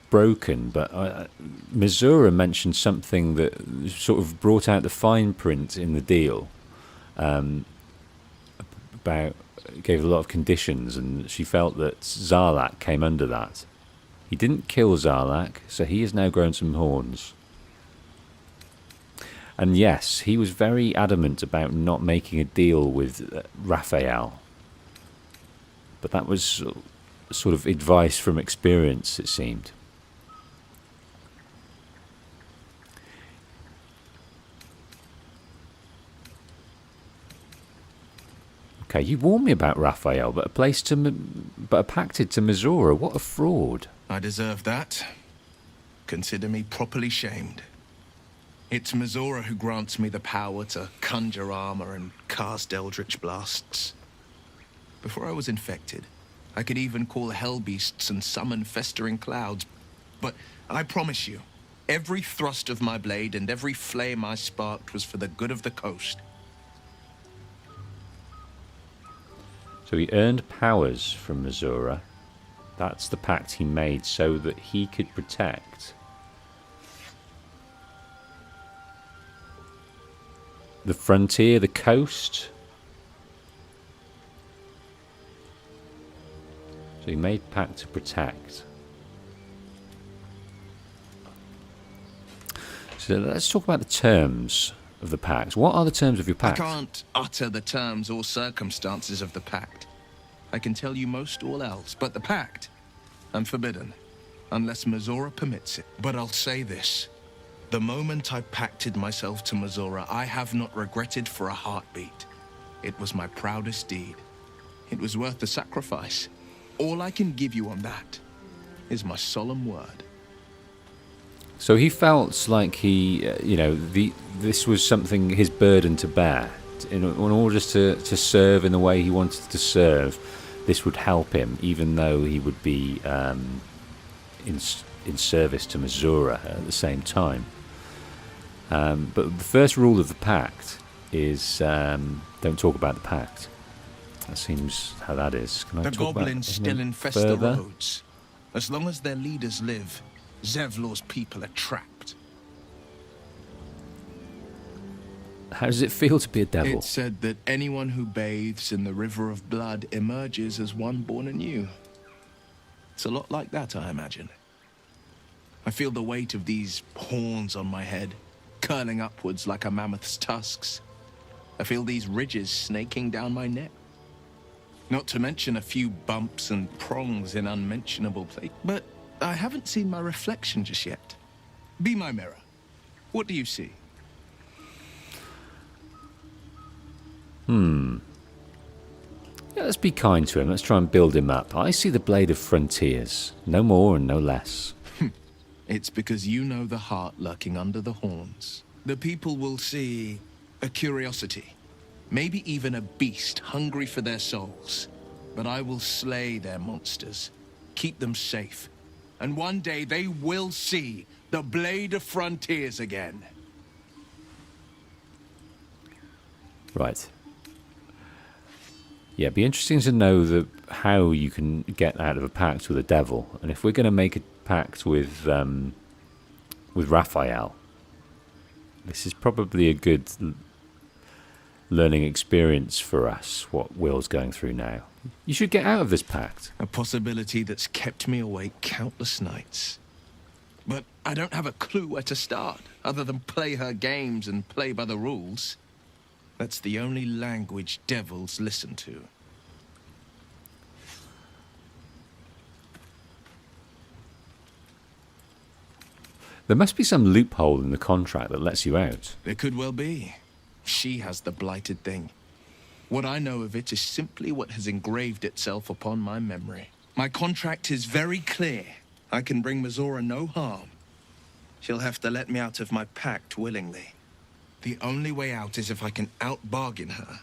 S1: broken, but Mizora mentioned something that sort of brought out the fine print in the deal. Gave a lot of conditions, and she felt that Zarlak came under that. He didn't kill Zarlak, so he has now grown some horns. And yes, he was very adamant about not making a deal with Raphael. But that was sort of advice from experience, it seemed. Okay, you warned me about Raphael, but pacted to Mizora. What a fraud!
S6: I deserve that. Consider me properly shamed. It's Mizora who grants me the power to conjure armor and cast eldritch blasts. Before I was infected, I could even call hell beasts and summon festering clouds. But I promise you, every thrust of my blade and every flame I sparked was for the good of the coast.
S1: So he earned powers from Mizora. That's the pact he made so that he could protect the frontier, the coast. So he made pact to protect. So let's talk about the terms. of the pact. What are the terms of your pact?
S6: I can't utter the terms or circumstances of the pact. I can tell you most all else, but the pact, I'm forbidden, unless Mizora permits it. But I'll say this. The moment I pacted myself to Mizora, I have not regretted for a heartbeat. It was my proudest deed. It was worth the sacrifice. All I can give you on that is my solemn word.
S1: So he felt like he, this was something, his burden to bear. In order to serve in the way he wanted to serve, this would help him, even though he would be in service to Mizora at the same time. But the first rule of the pact is don't talk about the pact. That seems how that is. Can I
S6: The
S1: talk
S6: goblins
S1: about
S6: still infest the
S1: further?
S6: roads. As long as their leaders live, Zevlor's people are trapped.
S1: How does it feel to be a devil?
S6: It's said that anyone who bathes in the river of blood emerges as one born anew. It's a lot like that, I imagine. I feel the weight of these horns on my head, curling upwards like a mammoth's tusks. I feel these ridges snaking down my neck. Not to mention a few bumps and prongs in unmentionable places. But I haven't seen my reflection just yet. Be my mirror. What do you see?
S1: Yeah, let's be kind to him. Let's try and build him up. I see the blade of frontiers. No more and no less.
S6: It's because you know the heart lurking under the horns. The people will see a curiosity. Maybe even a beast hungry for their souls. But I will slay their monsters. Keep them safe. And one day they will see the blade of frontiers again.
S1: Right. Yeah, it'd be interesting to know how you can get out of a pact with a devil. And if we're going to make a pact with Raphael, this is probably a good learning experience for us, what Will's going through now. You should get out of this pact.
S6: A possibility that's kept me awake countless nights. But I don't have a clue where to start, other than play her games and play by the rules. That's the only language devils listen to.
S1: There must be some loophole in the contract that lets you out.
S6: There could well be. She has the blighted thing. What I know of it is simply what has engraved itself upon my memory. My contract is very clear. I can bring Mizora no harm. She'll have to let me out of my pact willingly. The only way out is if I can out-bargain her.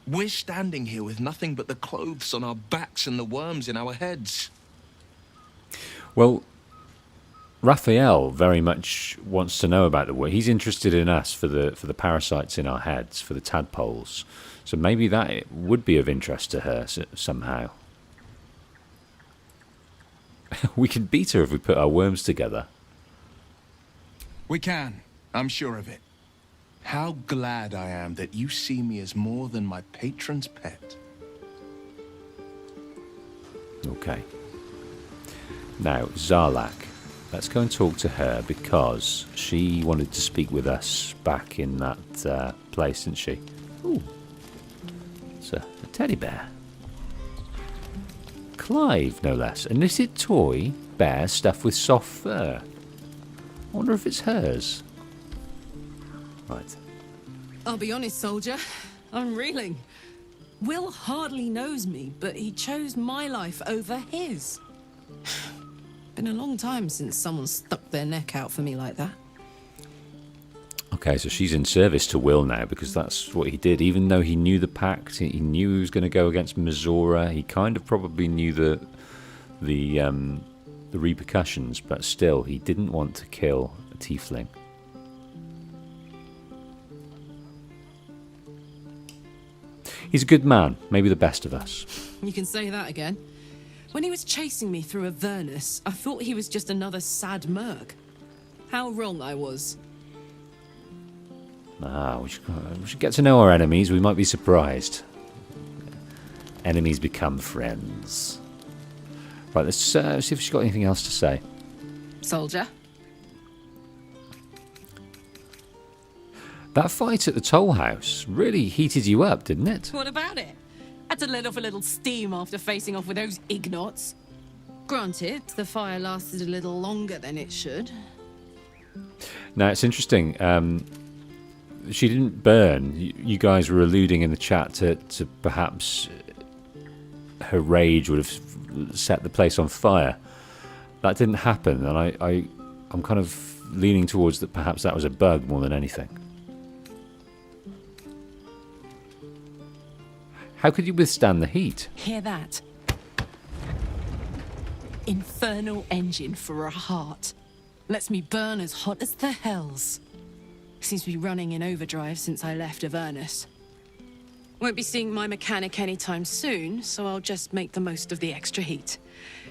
S6: We're standing here with nothing but the clothes on our backs and the worms in our heads.
S1: Well, Raphael very much wants to know about the war. He's interested in us for the parasites in our heads, for the tadpoles. So maybe that would be of interest to her somehow. We could beat her if we put our worms together.
S6: We can. I'm sure of it. How glad I am that you see me as more than my patron's pet.
S1: Okay. Now, Zarlak. Let's go and talk to her because she wanted to speak with us back in that place, didn't she? Ooh. It's a teddy bear. Clive, no less. A knitted toy bear stuffed with soft fur. I wonder if it's hers. Right.
S7: I'll be honest, soldier. I'm reeling. Will hardly knows me, but he chose my life over his. Been a long time since someone stuck their neck out for me like that.
S1: Okay, so she's in service to Will now because that's what he did. Even though he knew the pact, he knew he was going to go against Mizora. He kind of probably knew the repercussions, but still, he didn't want to kill a tiefling. He's a good man, maybe the best of us.
S7: You can say that again. When he was chasing me through Avernus, I thought he was just another sad merc. How wrong I was.
S1: We should get to know our enemies. We might be surprised. Enemies become friends. Right, let's see if she's got anything else to say.
S7: Soldier?
S1: That fight at the toll house really heated you up, didn't it?
S2: What about it? Had to let off a little steam after facing off with those ignots. Granted, the fire lasted a little longer than it should.
S1: Now, it's interesting. She didn't burn. You guys were alluding in the chat to perhaps her rage would have set the place on fire. That didn't happen, and I'm kind of leaning towards that perhaps that was a bug more than anything. How could you withstand the heat?
S2: Hear that? Infernal engine for a heart. Lets me burn as hot as the hells. Seems to be running in overdrive since I left Avernus. Won't be seeing my mechanic anytime soon, so I'll just make the most of the extra heat.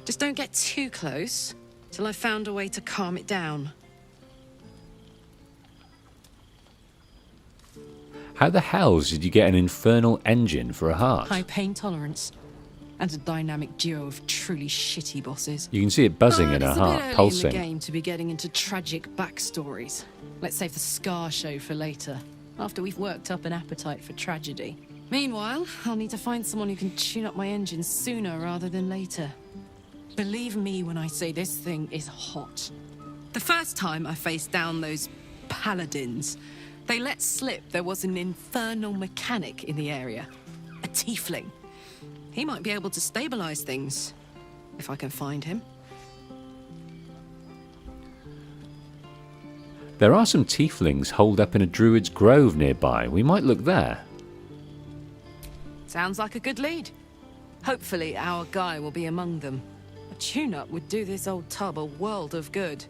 S2: Just don't get too close till I've found a way to calm it down.
S1: How the hells did you get an infernal engine for a heart?
S2: High pain tolerance. And a dynamic duo of truly shitty bosses.
S1: You can see it buzzing in her
S2: It's a
S1: heart,
S2: bit early
S1: pulsing.
S2: in the game to be getting into tragic backstories. Let's save the Scar show for later, after we've worked up an appetite for tragedy. Meanwhile, I'll need to find someone who can tune up my engine sooner rather than later. Believe me when I say this thing is hot. The first time I faced down those paladins, they let slip there was an infernal mechanic in the area. A tiefling. He might be able to stabilize things, if I can find him.
S1: There are some tieflings holed up in a druid's grove nearby. We might look there.
S2: Sounds like a good lead. Hopefully our guy will be among them. A tune-up would do this old tub a world of good.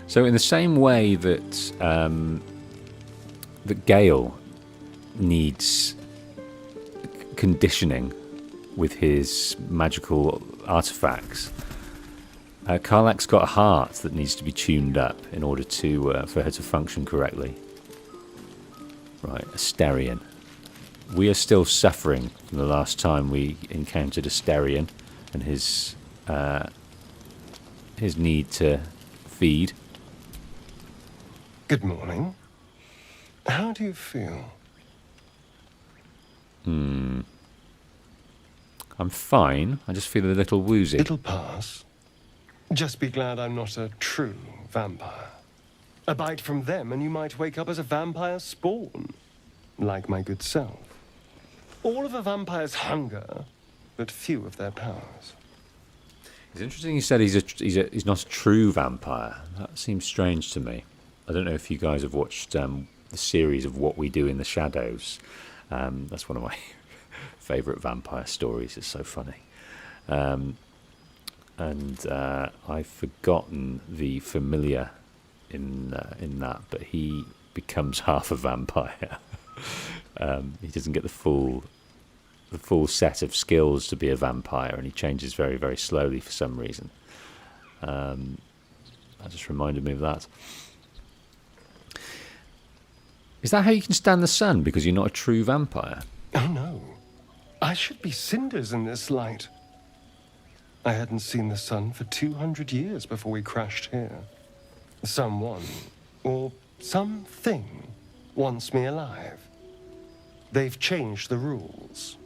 S1: So in the same way that that Gale needs conditioning with his magical artifacts, Karlach's got a heart that needs to be tuned up in order to for her to function correctly. Right, Asterion. We are still suffering from the last time we encountered Asterion and his need to feed.
S9: Good morning. How do you feel?
S1: I'm fine. I just feel a little woozy.
S9: It'll pass. Just be glad I'm not a true vampire. A bite from them and you might wake up as a vampire spawn, like my good self. All of a vampire's hunger, but few of their powers.
S1: It's interesting you said he's not a true vampire. That seems strange to me. I don't know if you guys have watched the series of What We Do in the Shadows. That's one of my favourite vampire stories. It's so funny. And I've forgotten the familiar in that, but he becomes half a vampire. He doesn't get the full set of skills to be a vampire, and he changes very, very slowly for some reason. That just reminded me of that. Is that how you can stand the sun, because you're not a true vampire?
S9: Oh no. I should be cinders in this light. I hadn't seen the sun for 200 years before we crashed here. Someone, or something, wants me alive. They've changed the rules.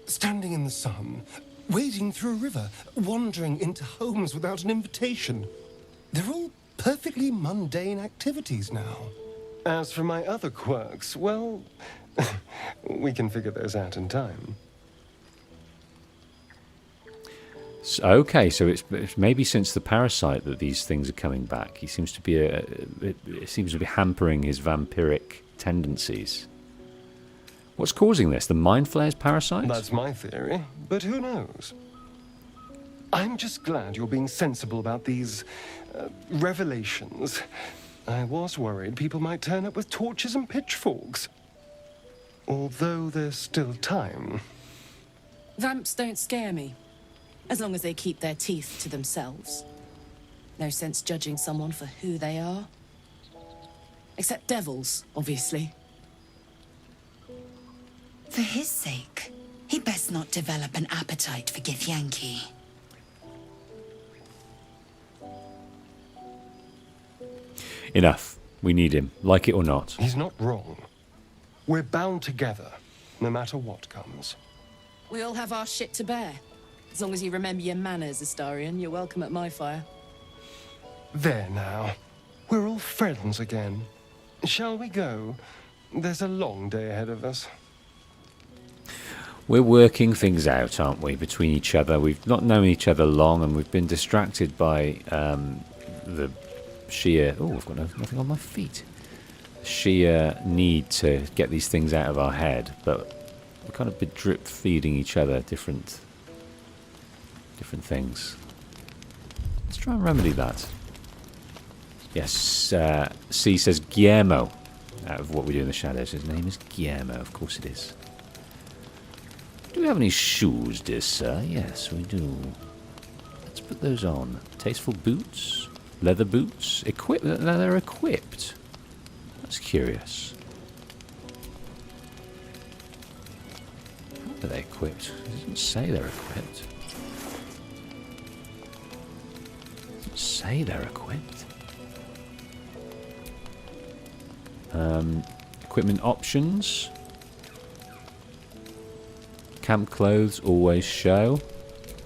S9: Standing in the sun, wading through a river, wandering into homes without an invitation. They're all perfectly mundane activities now. As for my other quirks, well, we can figure those out in time.
S1: Okay, so it's maybe since the parasite that these things are coming back. He seems to be it seems to be hampering his vampiric tendencies. What's causing this? The Mind Flayer's parasite?
S9: That's my theory, but who knows? I'm just glad you're being sensible about these revelations. I was worried people might turn up with torches and pitchforks. Although there's still time.
S2: Vamps don't scare me, as long as they keep their teeth to themselves. No sense judging someone for who they are. Except devils, obviously.
S3: For his sake, he best not develop an appetite for Githyanki.
S1: Enough. We need him, like it or not.
S9: He's not wrong. We're bound together, no matter what comes.
S7: We all have our shit to bear. As long as you remember your manners, Astarion, you're welcome at my fire.
S9: There now. We're all friends again. Shall we go? There's a long day ahead of us.
S1: We're working things out, aren't we, between each other. We've not known each other long, and we've been distracted by the sheer... Oh, I've got nothing on my feet. Sheer need to get these things out of our head, but we're kind of drip feeding each other different things. Let's try and remedy that. Yes, C says Guillermo. Out of what we do in the shadows, his name is Guillermo. Of course it is. Do we have any shoes, dear sir? Yes, we do. Let's put those on. Tasteful boots, leather boots, equipped. Now they're equipped. That's curious. How are they equipped? It doesn't say they're equipped. It doesn't say they're equipped. Equipment options. Camp clothes always show.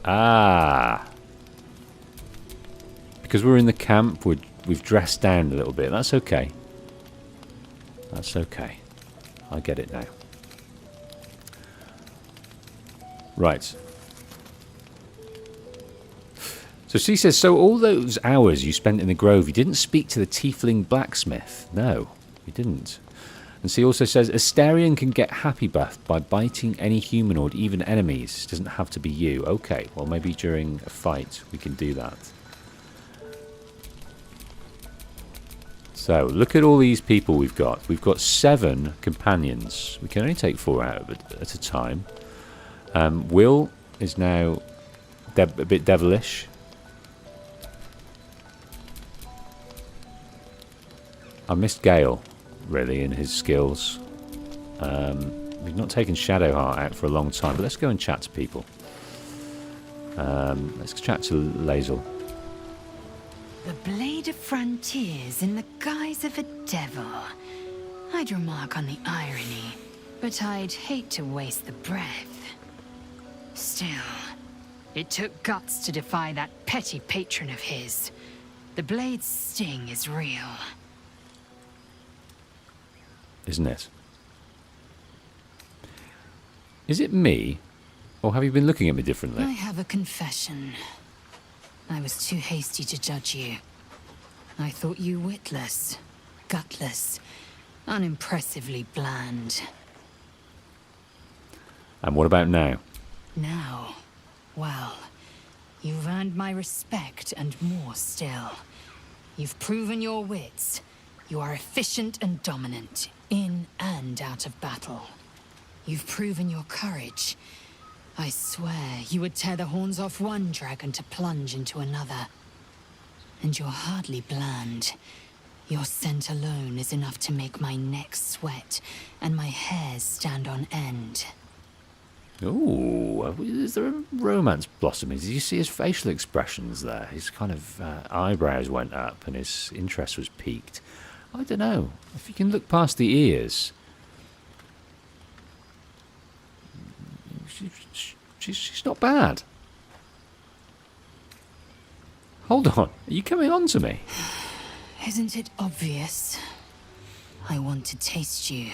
S1: Ah. Because we're in the camp, we've dressed down a little bit. That's okay. That's okay. I get it now. Right. So C says, so all those hours you spent in the grove, you didn't speak to the tiefling blacksmith? No, you didn't. And C also says, Astarion can get happy buffed by biting any humanoid, even enemies. It doesn't have to be you. Okay, well maybe during a fight we can do that. So, look at all these people we've got. We've got 7 companions. We can only take 4 out of it at a time. Will is now a bit devilish. I missed Gale, really, in his skills. We've not taken Shadowheart out for a long time, but let's go and chat to people. Let's chat to Lae'zel.
S3: The blade of frontiers in the guise of a devil. I'd remark on the irony, but I'd hate to waste the breath. Still, it took guts to defy that petty patron of his. The blade's sting is real.
S1: Isn't it? Is it me? Or have you been looking at me differently?
S3: I have a confession. I was too hasty to judge you. I thought you witless, gutless, unimpressively bland.
S1: And what about now?
S3: Now, well, you've earned my respect and more still. You've proven your wits. You are efficient and dominant, in and out of battle. You've proven your courage. I swear you would tear the horns off one dragon to plunge into another. And you're hardly bland. Your scent alone is enough to make my neck sweat and my hairs stand on end.
S1: Ooh, is there a romance blossoming? Did you see his facial expressions there? His kind of eyebrows went up and his interest was piqued. I don't know. If you can look past the ears... She's not bad. Hold on. Are you coming on to me?
S3: Isn't it obvious? I want to taste you.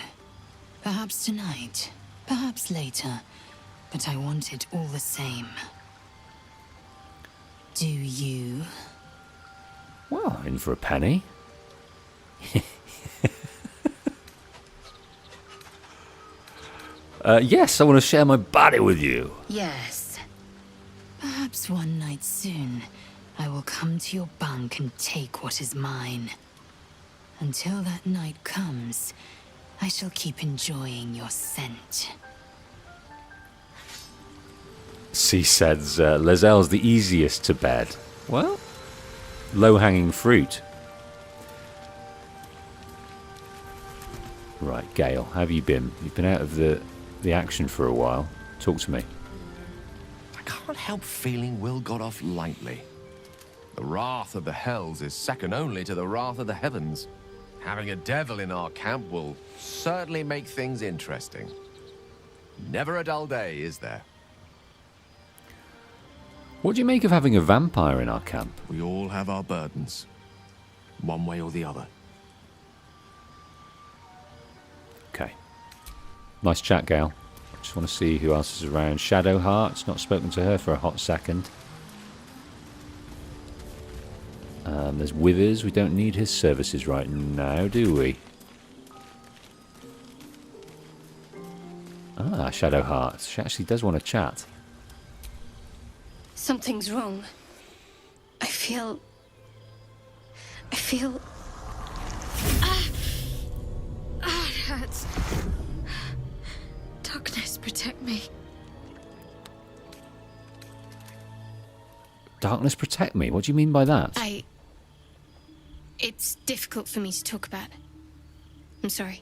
S3: Perhaps tonight, perhaps later, but I want it all the same. Do you?
S1: Well, in for a penny. Yes, I want to share my body with you.
S3: Yes. Perhaps one night soon, I will come to your bunk and take what is mine. Until that night comes, I shall keep enjoying your scent.
S1: C says Lae'zel's the easiest to bed. Well, low-hanging fruit. Right, Gale, how have you been? You've been out of the action for a while. Talk to me.
S10: I can't help feeling Will got off lightly. The wrath of the hells is second only to the wrath of the heavens. Having a devil in our camp will certainly make things interesting. Never a dull day, is there?
S1: What do you make of having a vampire in our camp?
S5: We all have our burdens, one way or the other.
S1: Okay. Nice chat, Gale. Just want to see who else is around. Shadowheart's not spoken to her for a hot second. There's Withers. We don't need his services right now, do we? Ah, Shadowheart. She actually does want to chat.
S11: Something's wrong. I feel... it hurts. Darkness, protect me.
S1: Darkness protect me? What do you mean by that?
S11: It's difficult for me to talk about. I'm sorry.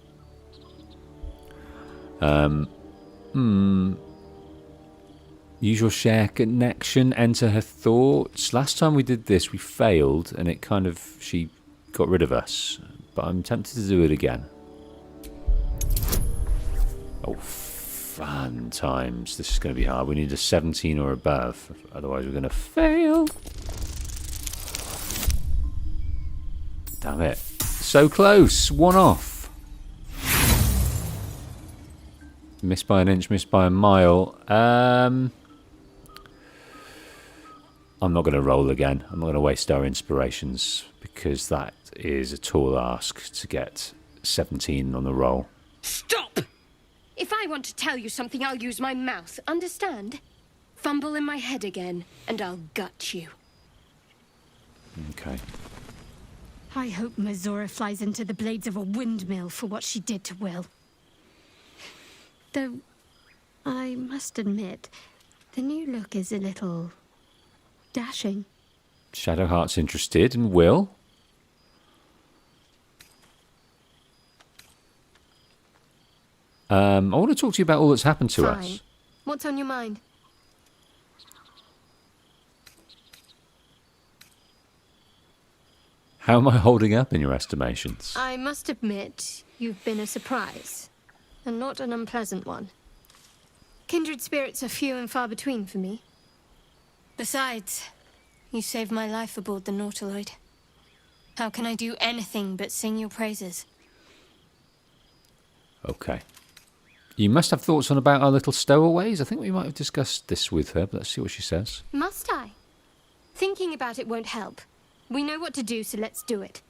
S1: Use your share connection, enter her thoughts. Last time we did this, we failed, and it kind of... she got rid of us. But I'm tempted to do it again. Oh, fun times. This is going to be hard. We need a 17 or above. Otherwise, we're going to fail. Damn it. So close. One off. Missed by an inch, missed by a mile. I'm not going to roll again. I'm not going to waste our inspirations because that is a tall ask to get 17 on the roll.
S11: Stop! If I want to tell you something, I'll use my mouth. Understand? Fumble in my head again, and I'll gut you.
S1: Okay.
S12: I hope Mazora flies into the blades of a windmill for what she did to Will. Though, I must admit, the new look is a little... dashing.
S1: Shadowheart's interested and Will. I want to talk to you about all that's happened to
S12: Fine.
S1: us.
S12: What's on your mind?
S1: How am I holding up in your estimations?
S12: I must admit, you've been a surprise. And not an unpleasant one. Kindred spirits are few and far between for me.
S11: Besides, you saved my life aboard the Nautiloid. How can I do anything but sing your praises?
S1: Okay. You must have thoughts on about our little stowaways. I think we might have discussed this with her, but let's see what she says.
S12: Must I? Thinking about it won't help. We know what to do, so let's do it.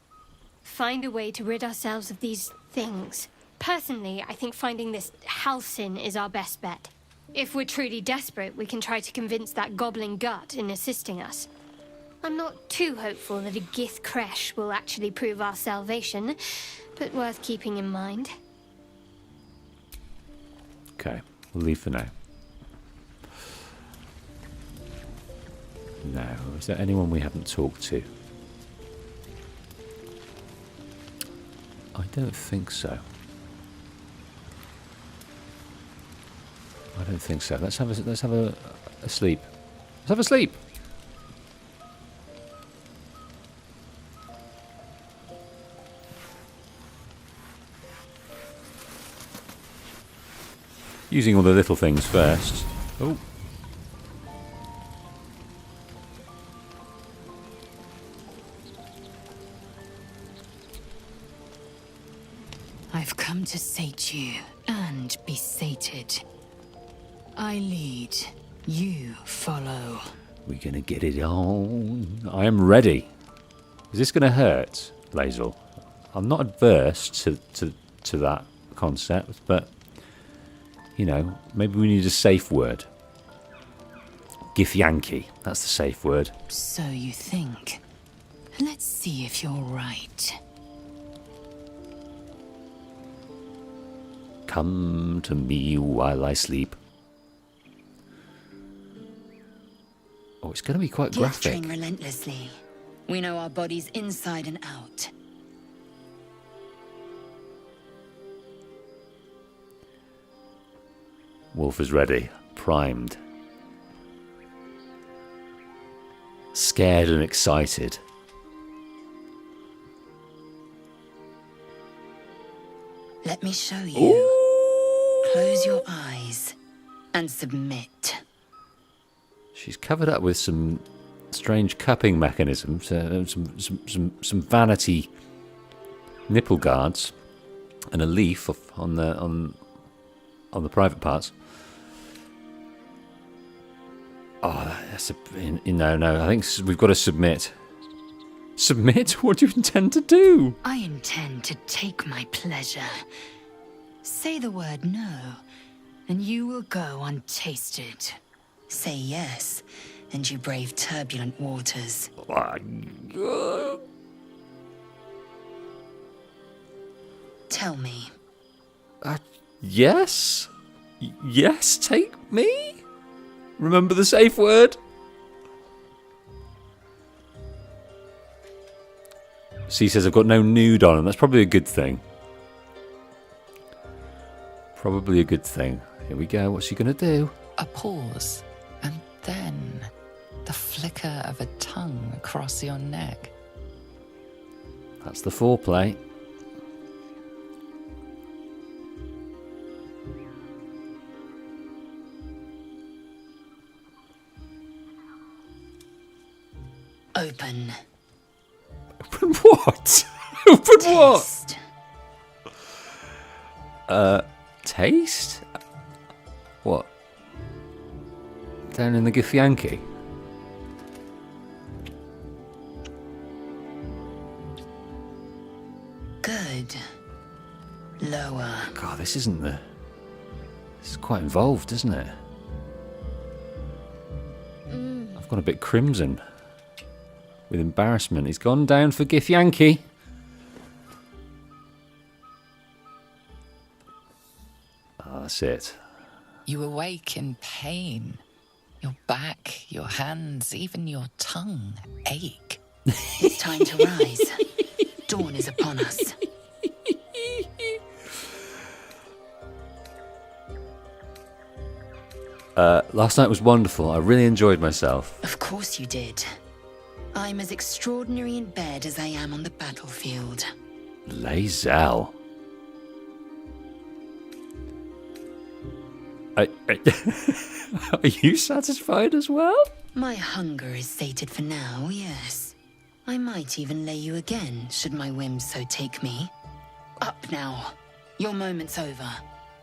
S11: Find a way to rid ourselves of these things. Personally, I think finding this Halcyon is our best bet. If we're truly desperate, we can try to convince that goblin gut in assisting us. I'm not too hopeful that a Gith Kresh will actually prove our salvation, but worth keeping in mind.
S1: Okay, we'll leave for now. Now, is there anyone we haven't talked to? I don't think so. I don't think so. Let's have a sleep. Let's have a sleep. Using all the little things first. Oh.
S3: I've come to sate you and be sated. I lead, you follow.
S1: We're gonna get it on. I am ready. Is this gonna hurt, Lae'zel? I'm not adverse to that concept, but you know, maybe we need a safe word. Githyanki, that's the safe word.
S3: So you think. Let's see if you're right.
S1: Come to me while I sleep. Oh, it's going to be quite graphic.
S3: Train relentlessly. We know our bodies inside and out.
S1: Wolf is ready, primed. Scared and excited.
S3: me show you. Close your eyes and submit.
S1: She's covered up with some strange cupping mechanisms, some vanity nipple guards, and a leaf on the private parts. Oh, that's no. I think we've got to submit. Submit? What do you intend to do?
S3: I intend to take my pleasure. Say the word no, and you will go untasted. Say yes, and you brave turbulent waters. Tell me.
S1: Yes? Yes, take me? Remember the safe word? C says I've got no nude on, and that's probably a good thing. Probably a good thing. Here we go. What's she going to do?
S8: A pause, and then the flicker of a tongue across your neck.
S1: That's the foreplay.
S3: Open.
S1: Open what? Open
S3: Taste.
S1: what? Taste? What? Down in the Githyanki?
S3: Good. Lower.
S1: God, this isn't the... This is quite involved, isn't it? I've gone a bit crimson. With embarrassment. He's gone down for Githyanki. Oh, that's it.
S8: You awake in pain. Your back, your hands, even your tongue ache.
S3: It's time to rise. Dawn is upon us.
S1: Last night was wonderful. I really enjoyed myself.
S3: Of course you did. I'm as extraordinary in bed as I am on the battlefield.
S1: Lae'zel. Are you satisfied as well?
S3: My hunger is sated for now, yes. I might even lay you again, should my whims so take me. Up now. Your moment's over.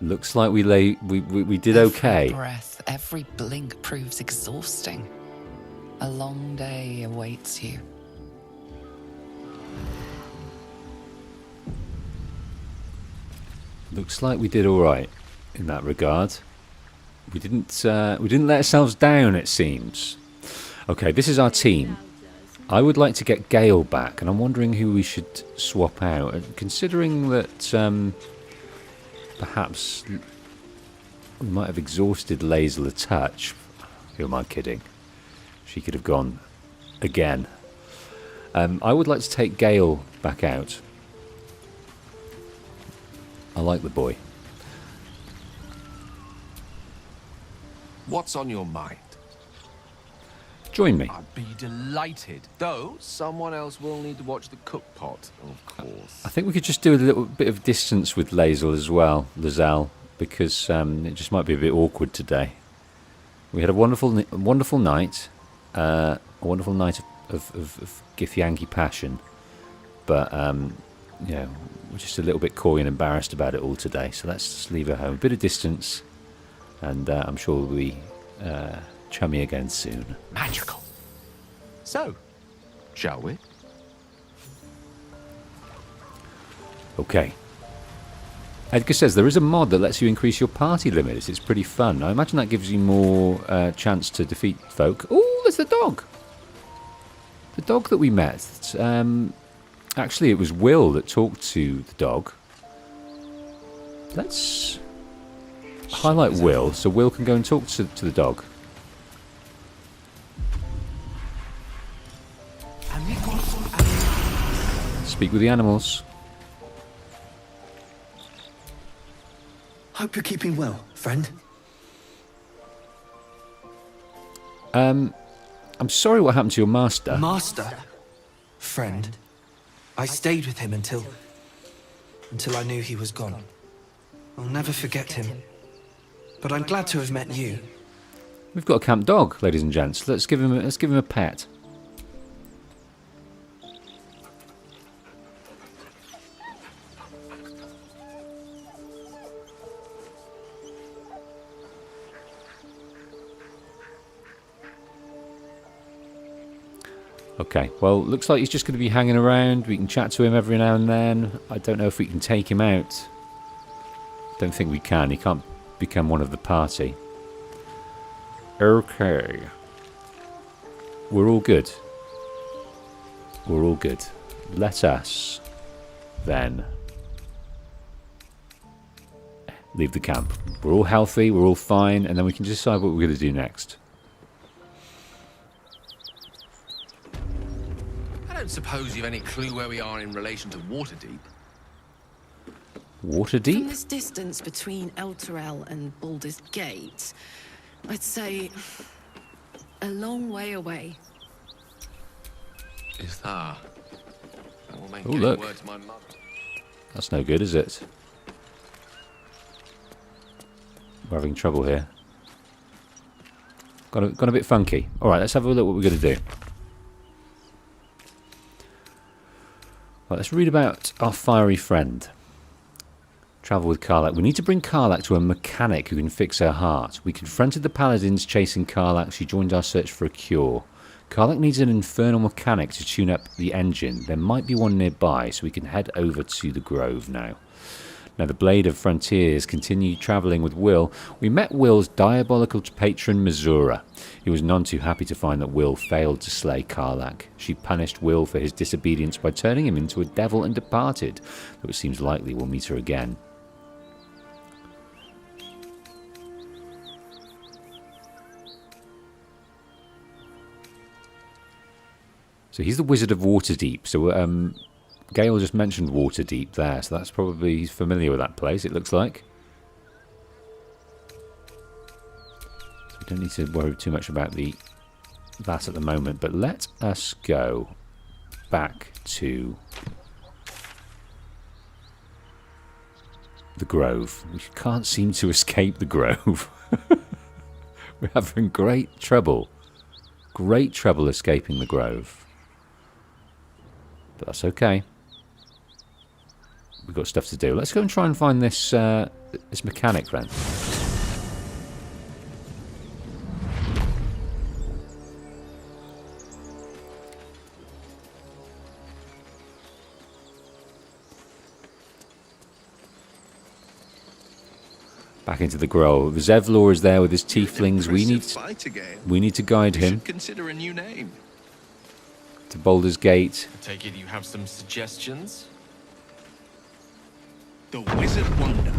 S1: Looks like we did okay.
S8: Every breath, every blink proves exhausting. A long day awaits you.
S1: Looks like we did all right in that regard. We didn't let ourselves down, it seems. Okay, this is our team. I would like to get Gale back, and I'm wondering who we should swap out. Considering that perhaps we might have exhausted Lae'zel a touch. Who am I kidding? She could have gone again. I would like to take Gale back out. I like the boy.
S10: What's on your mind?
S1: Join me.
S10: I'd be delighted. Though, someone else will need to watch the cook pot, of course.
S1: I think we could just do a little bit of distance with Lae'zel as well, because it just might be a bit awkward today. We had a wonderful night, a wonderful night of Githyanki passion, but we're just a little bit coy and embarrassed about it all today. So let's just leave her home, a bit of distance, and I'm sure we'll be chummy again soon.
S10: Magical. So, shall we?
S1: Okay. Edgar says there is a mod that lets you increase your party limits. It's pretty fun. I imagine that gives you more chance to defeat folk. Oh, there's the dog. The dog that we met. Actually, it was Will that talked to the dog. Let's highlight Will so Will can go and talk to the dog. Speak with the animals.
S13: Hope you're keeping well, friend.
S1: I'm sorry what happened to your master.
S13: Master? Friend. I stayed with him until I knew he was gone. I'll never forget him. But I'm glad to have met you.
S1: We've got a camp dog, ladies and gents. Let's give him a pet. Okay, well, looks like he's just going to be hanging around. We can chat to him every now and then. I don't know if we can take him out. Don't think we can. He can't become one of the party. Okay. We're all good. We're all good. Let us then leave the camp. We're all healthy, we're all fine, and then we can decide what we're going to do next.
S10: I don't suppose you've any clue where we are in relation to Waterdeep.
S1: Waterdeep?
S2: From this distance between Elturel and Baldur's Gate, I'd say a long way away.
S10: Is that? That will make
S1: Oh, look.
S10: word to my mother.
S1: That's no good, is it? We're having trouble here. Gone a bit funky. Alright, let's have a look what we're going to do. Right, let's read about our fiery friend. Travel with Karlach. We need to bring Karlach to a mechanic who can fix her heart. We confronted the paladins chasing Karlach. She joined our search for a cure. Karlach needs an infernal mechanic to tune up the engine. There might be one nearby, so we can head over to the Grove now. Now, the Blade of Frontiers continued travelling with Will. We met Will's diabolical patron, Missoura. He was none too happy to find that Will failed to slay Karlach. She punished Will for his disobedience by turning him into a devil and departed, though it seems likely we'll meet her again. So he's the Wizard of Waterdeep. So Gale just mentioned Waterdeep there, so that's probably, he's familiar with that place, it looks like. So we don't need to worry too much about that at the moment, but let us go back to the Grove. We can't seem to escape the Grove. We're having great trouble escaping the Grove. But that's okay. We've got stuff to do. Let's go and try and find this this mechanic then. Back into the grove. Zevlor is there with his tieflings. We need to guide him.
S6: Consider a new name.
S1: To Baldurs Gate.
S10: I take it you have some suggestions?
S6: The Wizard Wonder.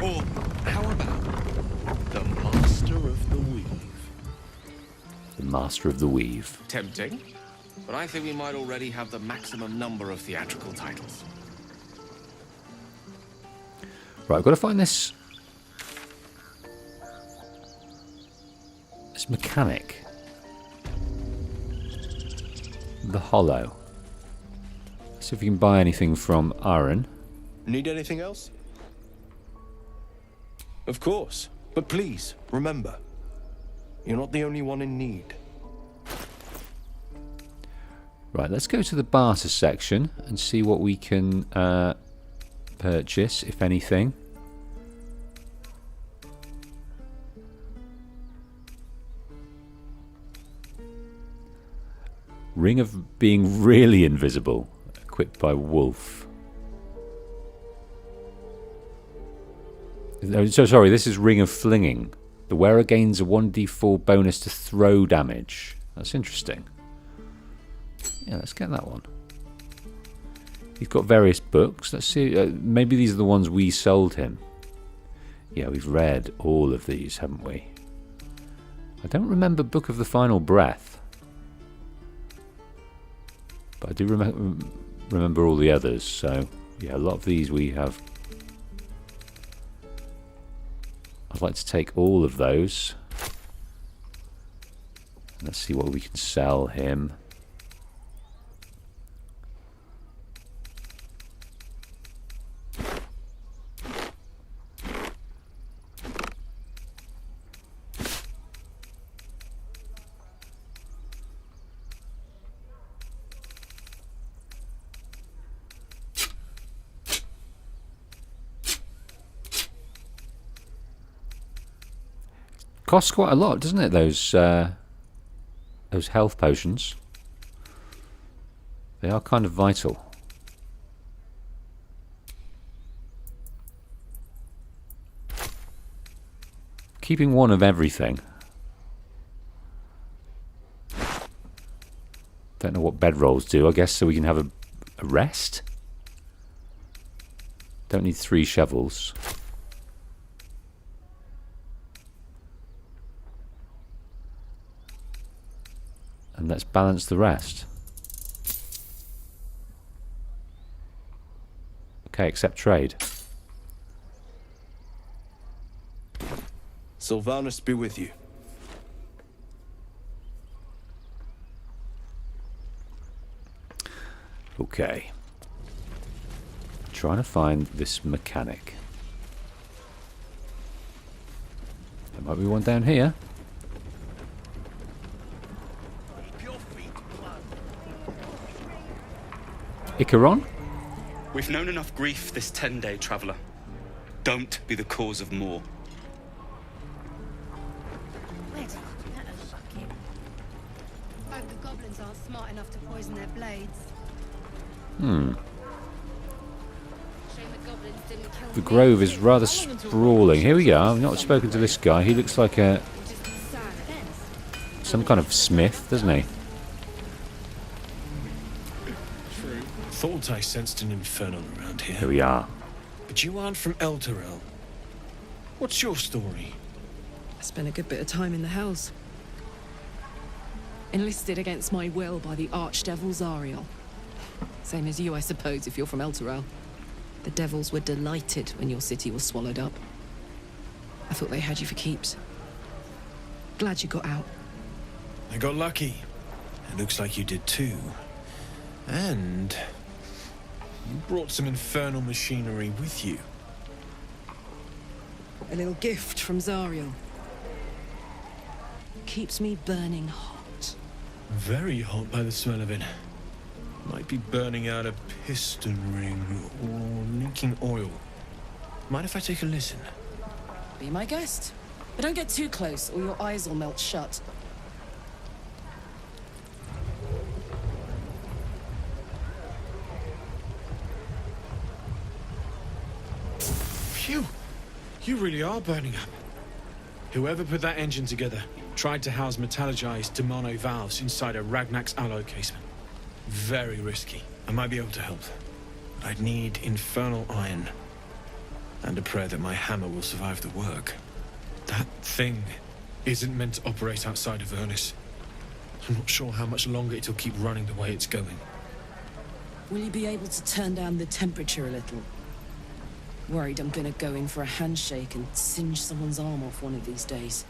S6: Or how about the Master of the Weave?
S1: The Master of the Weave.
S10: Tempting. But I think we might already have the maximum number of theatrical titles.
S1: Right, I've got to find this mechanic. The Hollow. Let's see if we can buy anything from Aaron.
S5: Need anything else? Of course. But please, remember, you're not the only one in need.
S1: Right, let's go to the barter section and see what we can purchase, if anything. Ring of being really invisible, equipped by Wolf. So sorry, this is Ring of Flinging. The wearer gains a 1d4 bonus to throw damage. That's interesting. Yeah, let's get that one. He's got various books. Let's see. Maybe these are the ones we sold him. Yeah, we've read all of these, haven't we? I don't remember Book of the Final Breath. But I do remember all the others. So, yeah, a lot of these we have. I'd like to take all of those. Let's see what we can sell him. costs quite a lot, doesn't it? Those health potions. They are kind of vital. Keeping one of everything. Don't know what bedrolls do, I guess, so we can have a rest. Don't need 3 shovels. And let's balance the rest. Okay, accept trade.
S5: Sylvanus be with you.
S1: Okay. Trying to find this mechanic. There might be one down here. Icaron?
S14: We've known enough grief this 10-day traveler. Don't be the cause of more.
S3: Hope the goblins aren't smart enough to poison their blades.
S1: The grove is rather sprawling. Here we go. I've not spoken to this guy. He looks like some kind of smith, doesn't he?
S5: Thought I sensed an infernal around here.
S1: Here we are.
S5: But you aren't from Elturel. What's your story?
S7: I spent a good bit of time in the Hells. Enlisted against my will by the Archdevil Zariel. Same as you, I suppose, if you're from Elturel. The devils were delighted when your city was swallowed up. I thought they had you for keeps. Glad you got out.
S5: I got lucky. It looks like you did too. And you brought some infernal machinery with you.
S7: A little gift from Zariel. Keeps me burning hot.
S5: Very hot by the smell of it. Might be burning out a piston ring or leaking oil. Mind if I take a listen?
S7: Be my guest. But don't get too close or your eyes will melt shut.
S5: Phew! You really are burning up. Whoever put that engine together tried to house metallurgized Demano valves inside a Ragnak's alloy casement. Very risky. I might be able to help. But I'd need infernal iron. And a prayer that my hammer will survive the work. That thing isn't meant to operate outside of Avernus. I'm not sure how much longer it'll keep running the way it's going.
S7: Will you be able to turn down the temperature a little? Worried I'm gonna go in for a handshake and singe someone's arm off one of these days.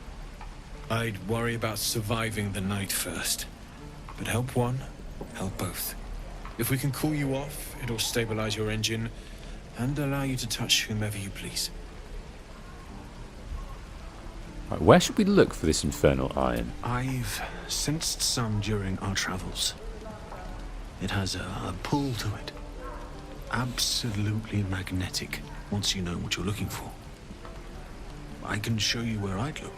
S5: I'd worry about surviving the night first. But help one, help both. If we can cool you off, it'll stabilize your engine and allow you to touch whomever you please.
S1: Right, where should we look for this infernal iron?
S5: I've sensed some during our travels. It has a pull to it. Absolutely magnetic, once you know what you're looking for. I can show you where I'd look.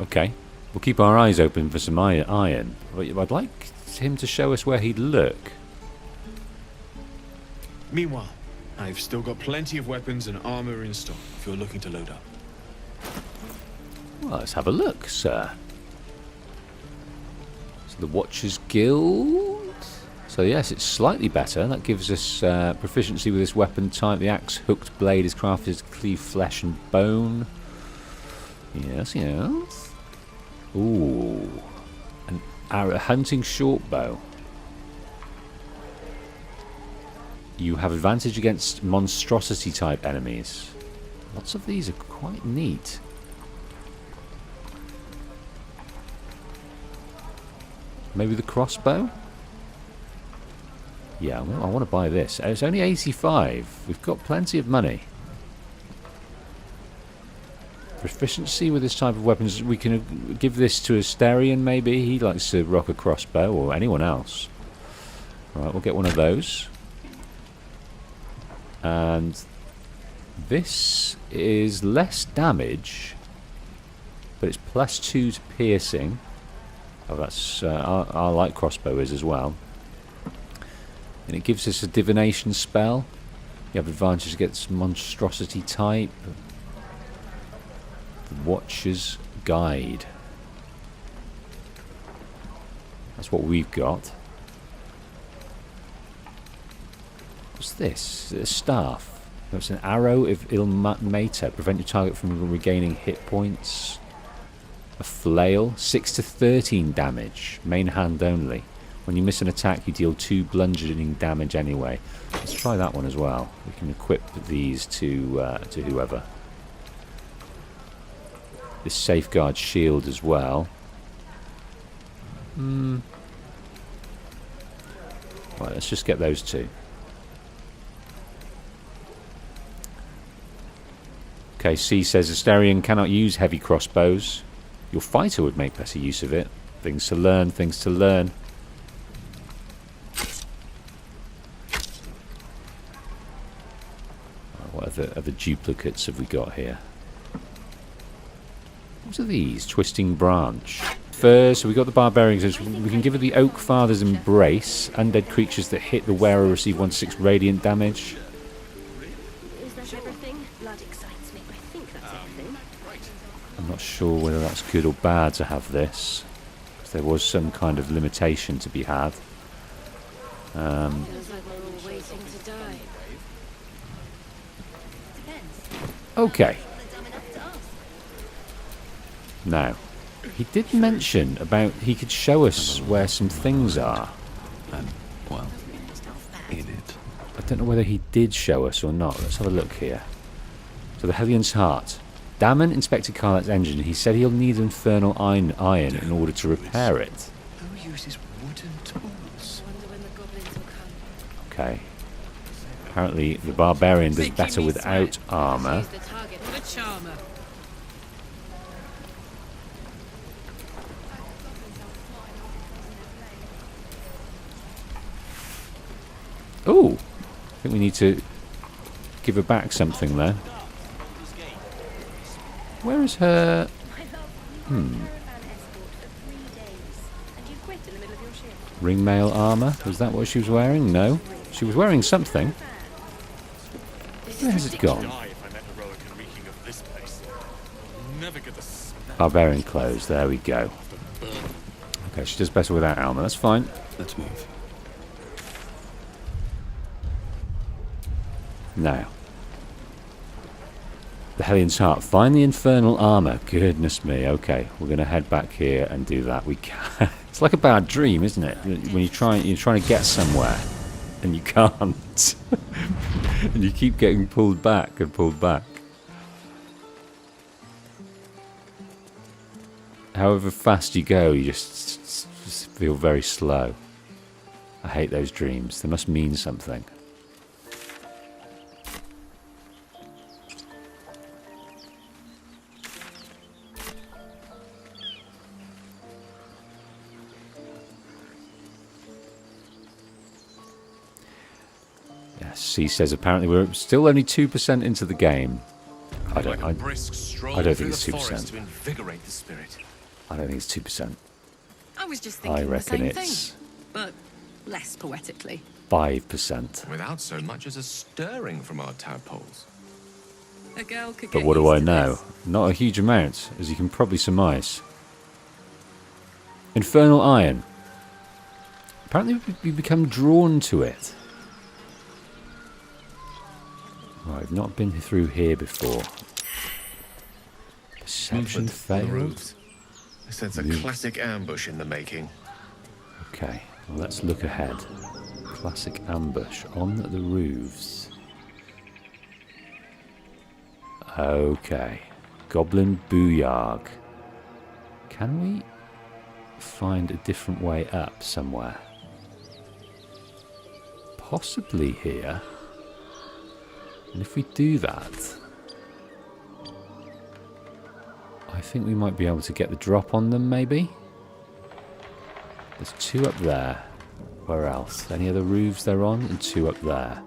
S1: Okay, we'll keep our eyes open for some iron. I'd like him to show us where he'd look.
S5: Meanwhile, I've still got plenty of weapons and armor in stock if you're looking to load up.
S1: Well, let's have a look, sir. So the Watchers Guild. So yes, it's slightly better. That gives us proficiency with this weapon type. The axe hooked blade is crafted to cleave flesh and bone. Yes, yes. Ooh, an arrow hunting short bow. You have advantage against monstrosity type enemies. Lots of these are quite neat. Maybe the crossbow? Yeah, I want to buy this. It's only 85. We've got plenty of money. Proficiency with this type of weapons. We can give this to Asterion, maybe. He likes to rock a crossbow, or anyone else. Right, we'll get one of those. And this is less damage, but it's +2 to piercing. Oh, that's I like crossbowers as well. And it gives us a divination spell. You have advantage against monstrosity type. The Watcher's Guide. That's what we've got. What's this? A staff. It's an arrow of Ilmata. Prevent your target from regaining hit points. A flail. 6 to 13 damage. Main hand only. When you miss an attack, you deal 2 bludgeoning damage anyway. Let's try that one as well. We can equip these to whoever. This safeguard shield as well. Right, let's just get those 2. Okay, C says Astarion cannot use heavy crossbows. Your fighter would make better use of it. Things to learn, things to learn. What other duplicates have we got here? What are these? Twisting Branch. First, so we got the Barbarians. We can give her the Oak Father's Embrace. Undead creatures that hit the wearer receive 1/6 radiant damage.
S12: Is that everything? Blood excites me. I think that's everything.
S1: I'm not sure whether that's good or bad to have this. If there was some kind of limitation to be had.
S12: Feels like we're all waiting to die.
S1: Okay. Now, he did mention about he could show us where some things are.
S6: Well, in it.
S1: I don't know whether he did show us or not. Let's have a look here. So the Hellion's Heart. Damon inspected Karlak's engine. He said he'll need infernal iron in order to repair it.
S6: Who uses wooden tools?
S1: Okay. Apparently the Barbarian does better without armour. Oh, I think we need to give her back something there. Where is her? Ringmail armour? Was that what she was wearing? No. She was wearing something. Where has it gone? Barbarian clothes. There we go. Okay, she does better without armour. That's fine.
S6: Let's move. Now.
S1: The Hellion's Heart. Find the infernal armour. Goodness me. Okay, we're going to head back here and do that. We can. It's like a bad dream, isn't it? When you're trying to get somewhere and you can't, and you keep getting pulled back and pulled back. However fast you go, you just feel very slow. I hate those dreams. They must mean something. He says apparently we're still only 2% into the game. I don't think it's 2%. I don't think it's 2%.
S7: I was just thinking
S1: the same
S7: thing, but less poetically.
S1: 5%.
S10: Without so much as a stirring from our tadpoles.
S7: A girl could
S1: But
S7: get
S1: what do
S7: used
S1: I
S7: to
S1: know?
S7: this.
S1: Not a huge amount, as you can probably surmise. Infernal Iron. Apparently we become drawn to it. Right, I've not been through here before. Perception failed.
S10: I sense a classic ambush in the making.
S1: Okay, well, let's look ahead. Classic ambush on the roofs. Okay, Goblin Booyarg. Can we find a different way up somewhere? Possibly here. And if we do that, I think we might be able to get the drop on them, maybe? There's 2 up there. Where else? Any other roofs they're on? And 2 up there.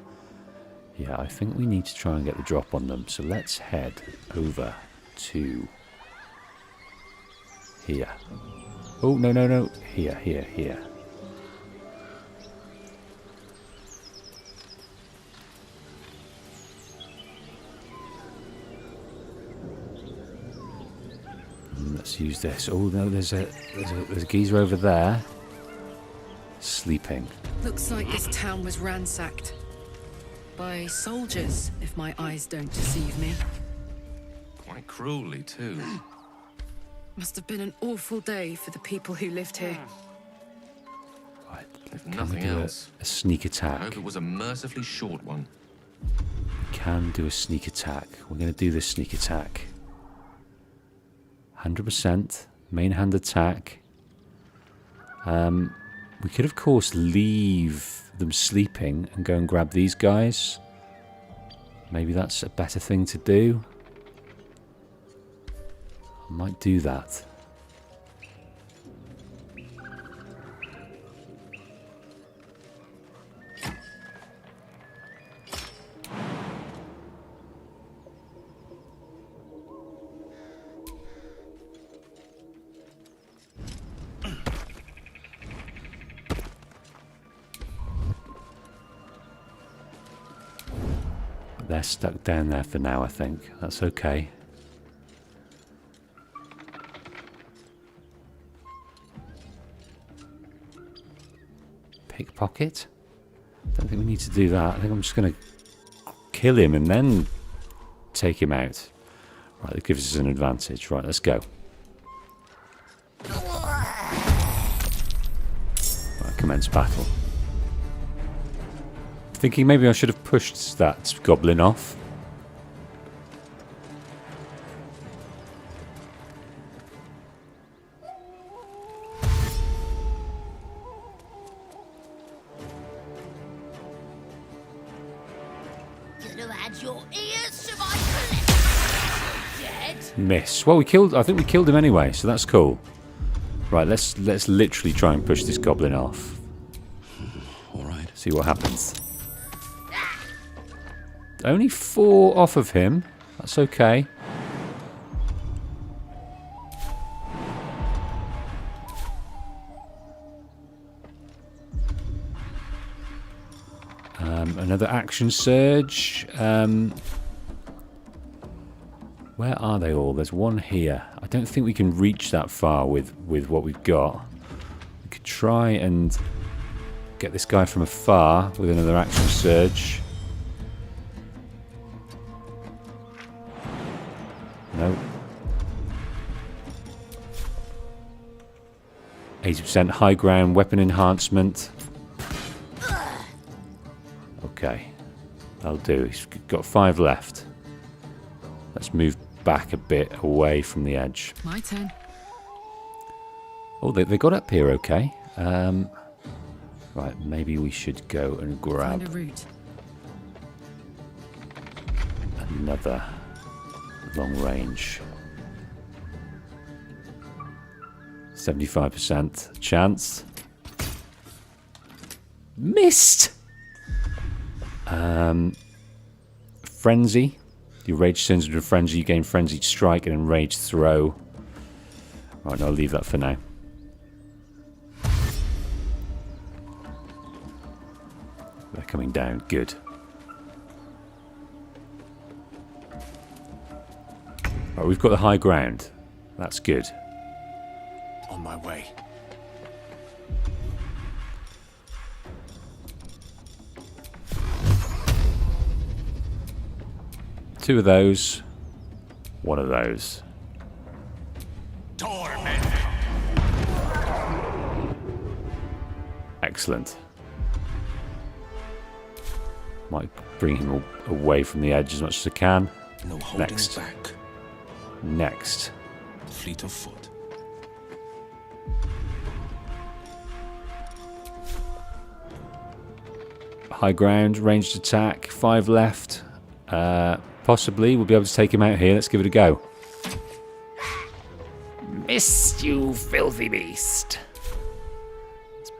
S1: Yeah, I think we need to try and get the drop on them. So let's head over to here. Oh, no, no, no. Here, here, here. Let's use this. Oh no, there's a geezer over there, sleeping.
S7: Looks like this town was ransacked by soldiers, if my eyes don't deceive me.
S10: Quite cruelly, too.
S7: Must have been an awful day for the people who lived here.
S1: Right,
S10: If
S1: can we
S10: nothing
S1: do
S10: else,
S1: a sneak
S10: I
S1: attack?
S10: hope it was a mercifully short one.
S1: Can do a sneak attack. We're going to do this sneak attack. 100% main hand attack. We could, of course, leave them sleeping and go and grab these guys. Maybe that's a better thing to do. I might do that. They're stuck down there for now, I think. That's okay. Pickpocket? Don't think we need to do that. I think I'm just going to kill him and then take him out. Right, that gives us an advantage. Right, let's go. Right, commence battle. Thinking maybe I should have pushed that goblin off. Miss. Well, we killed. I think we killed him anyway, so that's cool. Right, let's literally try and push this goblin off.
S14: All right.
S1: See what happens. Only 4 off of him. That's okay. Another action surge. Where are they all? There's one here. I don't think we can reach that far with what we've got. We could try and get this guy from afar with another action surge. No. 80% high ground weapon enhancement. Okay. That'll do. He's got 5 left. Let's move back a bit away from the edge.
S7: My turn.
S1: Oh, they got up here okay. Right, maybe we should go and grab
S7: Find a route.
S1: another long range. 75% chance. Missed! Frenzy. Your rage turns into a frenzy. You gain frenzied strike and enraged throw. Right, I'll leave that for now. They're coming down. Good. Right, we've got the high ground. That's good.
S4: On my way.
S1: Two of those. One of those. Excellent. Might bring him away from the edge as much as I can.
S5: No holding
S1: Next.
S5: back.
S1: Next.
S5: Fleet of foot.
S1: High ground, ranged attack, 5 left. Possibly we'll be able to take him out here. Let's give it a go. Missed, you filthy beast. Let's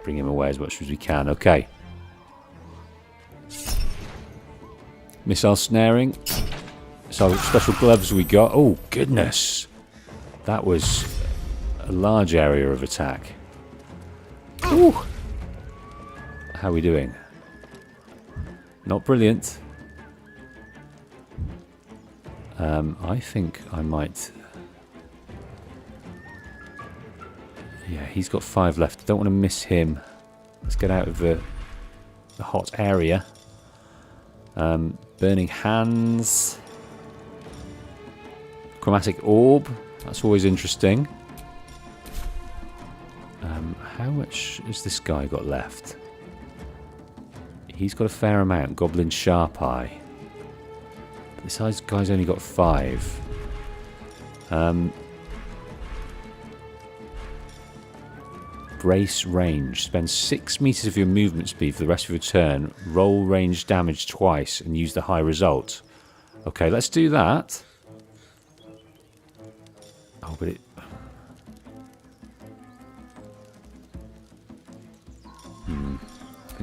S1: bring him away as much as we can. Okay. Missile snaring. So special gloves we got. Oh, goodness. That was a large area of attack. Ooh. How are we doing? Not brilliant. I think I might... Yeah, he's got 5 left. Don't want to miss him. Let's get out of the hot area. Burning hands. Chromatic orb. That's always interesting. How much has this guy got left? He's got a fair amount. Goblin Sharp Eye. This guy's only got 5. Brace range. Spend 6 meters of your movement speed for the rest of your turn. Roll range damage twice and use the high result. Okay, let's do that. Oh, but it... I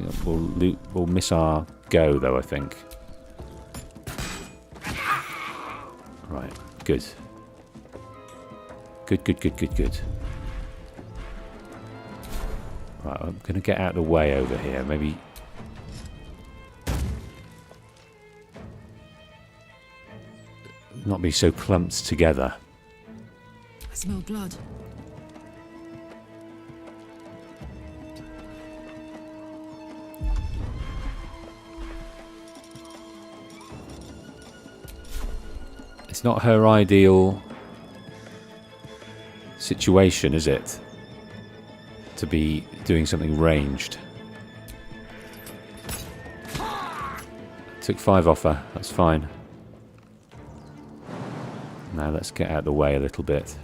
S1: think we'll miss our go, though, I think. Right, good. Good. Right, I'm going to get out of the way over here. Maybe... not be so clumped together.
S7: I smell blood.
S1: It's not her ideal situation, is it? To be doing something ranged. Took 5 off her, that's fine. Now let's get out of the way a little bit.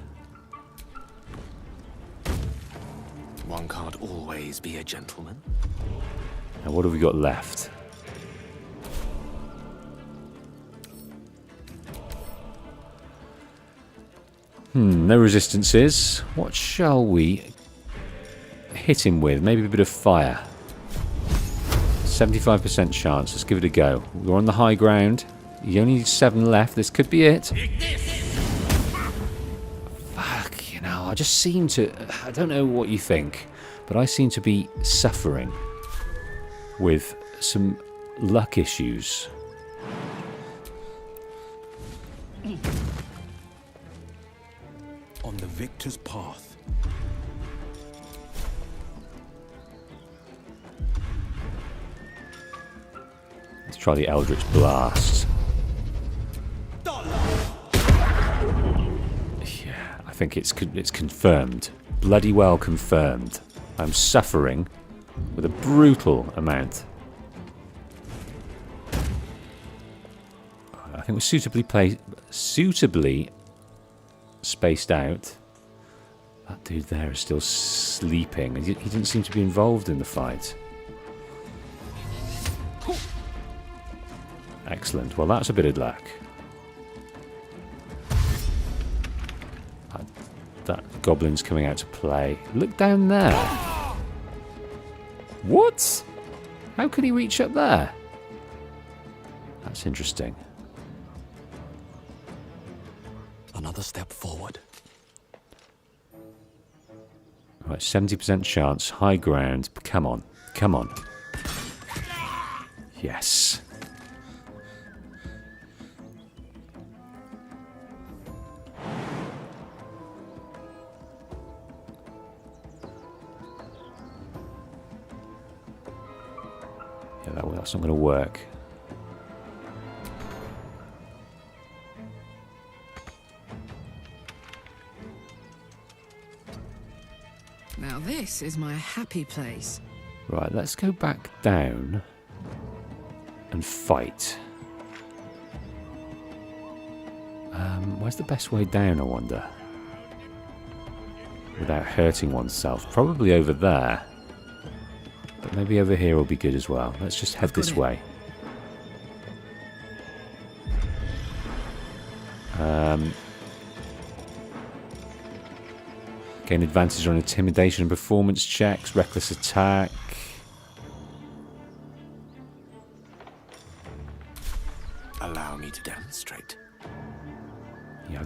S15: One can't always be a gentleman.
S1: Now what have we got left? No resistances. What shall we hit him with? Maybe a bit of fire. 75% chance. Let's give it a go. We're on the high ground. You only need 7 left. This could be it. Fuck, you know, I just seem to... I don't know what you think, but I seem to be suffering with some luck issues.
S16: On the victor's path.
S1: Let's try the Eldritch Blast. Yeah, I think it's confirmed. Bloody well confirmed. I'm suffering with a brutal amount. I think we're suitably spaced out. That dude there is still sleeping. He didn't seem to be involved in the fight. Excellent. Well, that's a bit of luck. That goblin's coming out to play. Look down there. What? How can he reach up there? That's interesting.
S15: Another step forward.
S1: Right, 70% chance. High ground. Come on. Come on. Yes. Yeah, that's not going to work.
S7: Now this is my happy place.
S1: Right, let's go back down and fight. Where's the best way down, I wonder? Without hurting oneself. Probably over there. But maybe over here will be good as well. Let's just head this way. Gain advantage on intimidation and performance checks. Reckless attack.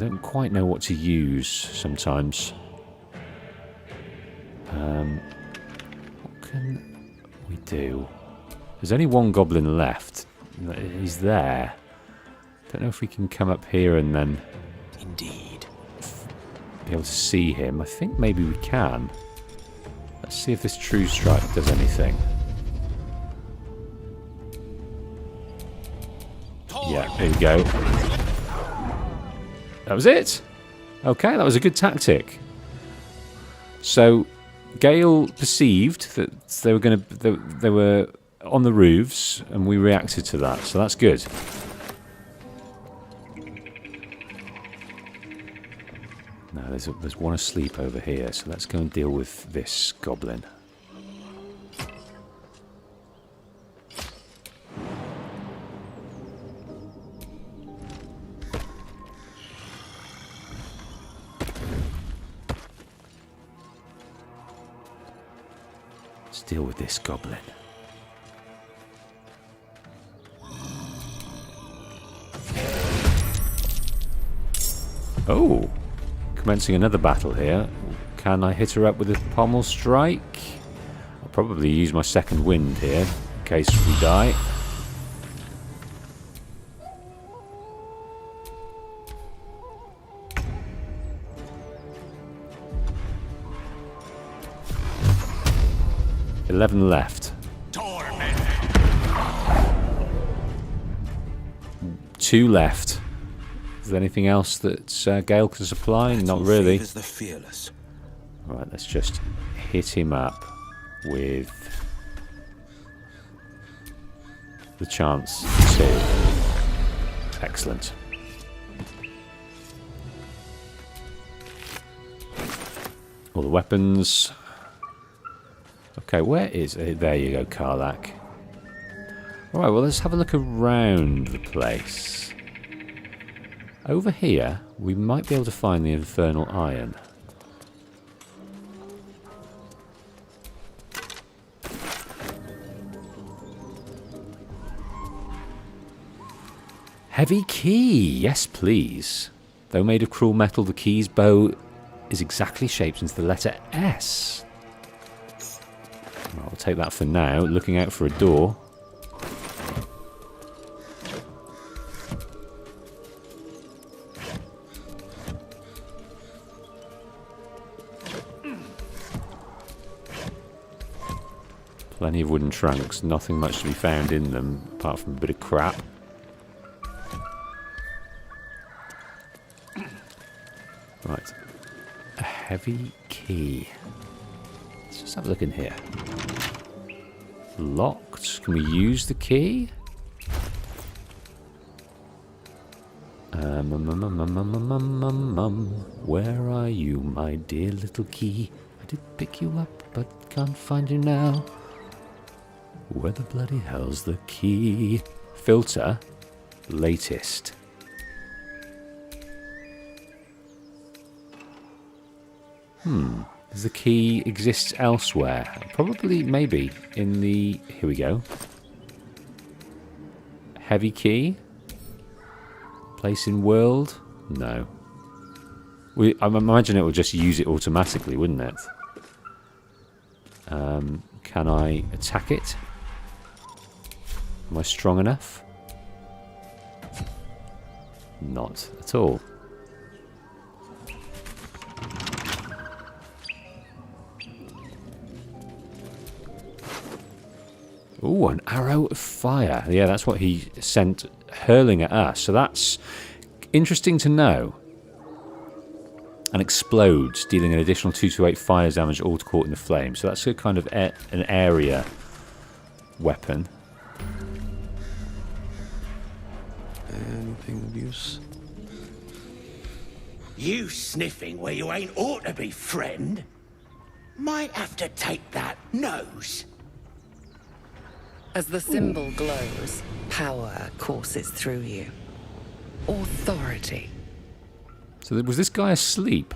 S1: don't quite know what to use sometimes. What can we do? There's only one goblin left. He's there. Don't know if we can come up here and then
S15: Indeed.
S1: be able to see him. I think maybe we can. Let's see if this True Strike does anything. Yeah, here we go. That was it. Okay, that was a good tactic. So Gale perceived that they were on the roofs, and we reacted to that. So that's good. No, there's one asleep over here. So let's go and deal with this goblin. Deal with this goblin. Oh, commencing another battle here. Can I hit her up with a pommel strike? I'll probably use my second wind here in case we die. $11 left. 2 left. Is there anything else that Gale can supply? Not really.
S15: The fearless.
S1: Right, let's just hit him up with the chance to. Excellent. All the weapons. Okay, where is it? There you go, Karlach. Alright, well, let's have a look around the place. Over here, we might be able to find the infernal iron. Heavy key! Yes, please. Though made of cruel metal, the key's bow is exactly shaped into the letter S. I'll take that for now. Looking out for a door. Plenty of wooden trunks. Nothing much to be found in them, apart from a bit of crap. Right. A heavy key. Let's just have a look in here. Locked. Can we use the key? Where are you, my dear little key? I did pick you up, but can't find you now. Where the bloody hell's the key? Filter. Latest. Does the key exist elsewhere? Probably, maybe, in the... Here we go. Heavy key? Place in world? No. I imagine it will just use it automatically, wouldn't it? Can I attack it? Am I strong enough? Not at all. Ooh, an arrow of fire. Yeah, that's what he sent hurling at us. So that's interesting to know. And explodes, dealing an additional 2 to 8 fire damage, all caught in the flame. So that's a kind of an area weapon.
S15: Anything of use?
S16: You sniffing where you ain't ought to be, friend? Might have to take that nose.
S8: As the symbol glows, power courses through you. Authority.
S1: So was this guy asleep?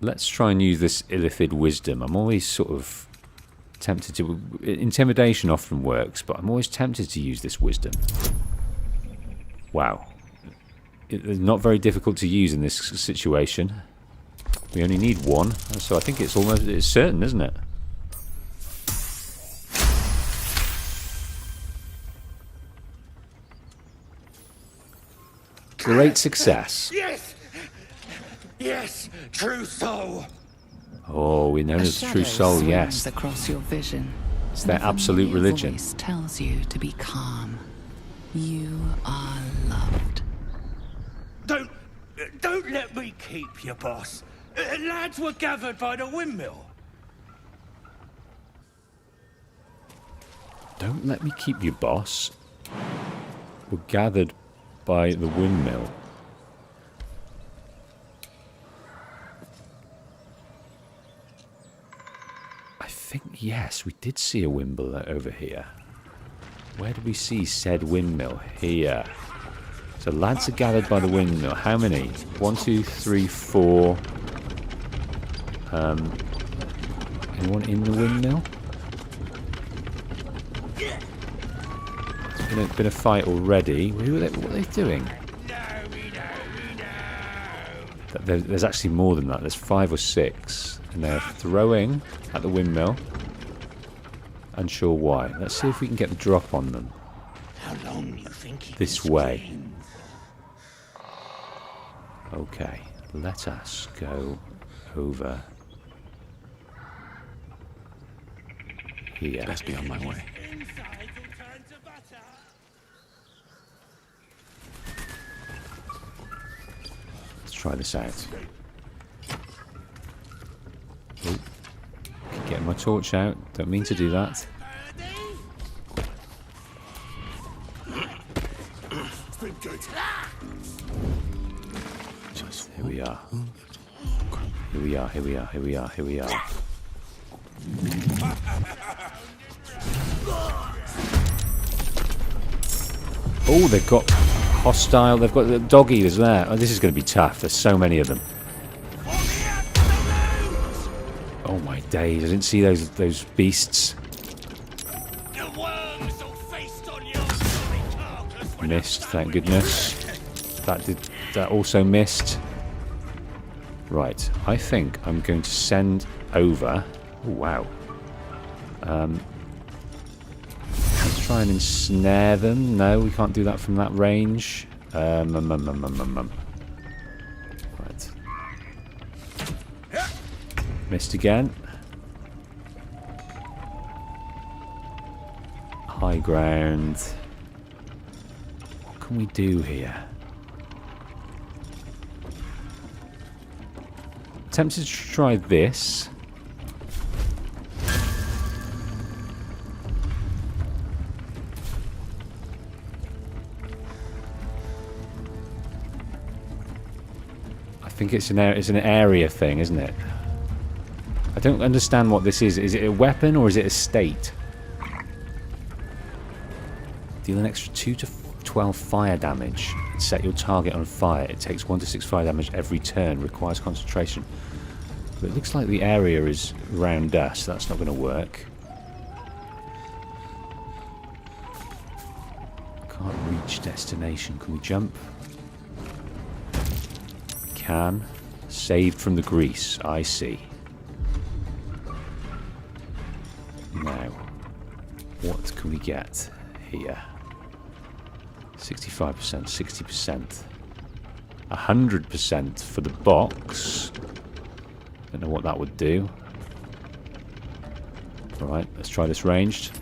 S1: Let's try and use this illithid wisdom. I'm always sort of tempted to... Intimidation often works, but I'm always tempted to use this wisdom. Wow. It's not very difficult to use in this situation. We only need one, so I think it's certain, isn't it? Great success.
S16: Yes! Yes! True soul!
S1: Oh, we know as true soul, yes.
S8: Across your vision.
S1: It's their absolute religion.
S8: Voice tells you to be calm. You are loved.
S16: Don't let me keep you, boss. Lads were gathered by the windmill.
S1: Don't let me keep you, boss. We're gathered by the windmill. I think, yes, we did see a windmill over here. Where did we see said windmill? Here. So lads are gathered by the windmill. How many? 1, 2, 3, 4. Anyone in the windmill? It's been a fight already. What are they doing? There's actually more than that. There's 5 or 6. And they're throwing at the windmill. Unsure why. Let's see if we can get the drop on them.
S16: How long you think
S1: This way. Okay. Let us go over here.
S15: Best be on my way.
S1: Let's try this out. Oh. Getting my torch out. Don't mean to do that. Here we are. Here we are, here we are, here we are, here we are. Oh, they've got hostile. They've got the dog eaters there. Oh, this is going to be tough. There's so many of them. Oh my days! I didn't see those beasts. Missed, thank goodness. That also missed. Right, I think I'm going to send over. Oh, wow. Let's try and ensnare them. No, we can't do that from that range. Right. Missed again. High ground. What can we do here? Tempted to try this. I think it's an area thing, isn't it? I don't understand what this is. Is it a weapon or is it a state? Deal an extra 2 to 12 fire damage. Set your target on fire. It takes 1 to 6 fire damage every turn. Requires concentration. But it looks like the area is around us. That's not going to work. Can't reach destination. Can we jump? We can. Saved from the grease. I see. Now, what can we get here? 65%, 60%, 100% for the box. Don't know what that would do. Alright, let's try this ranged.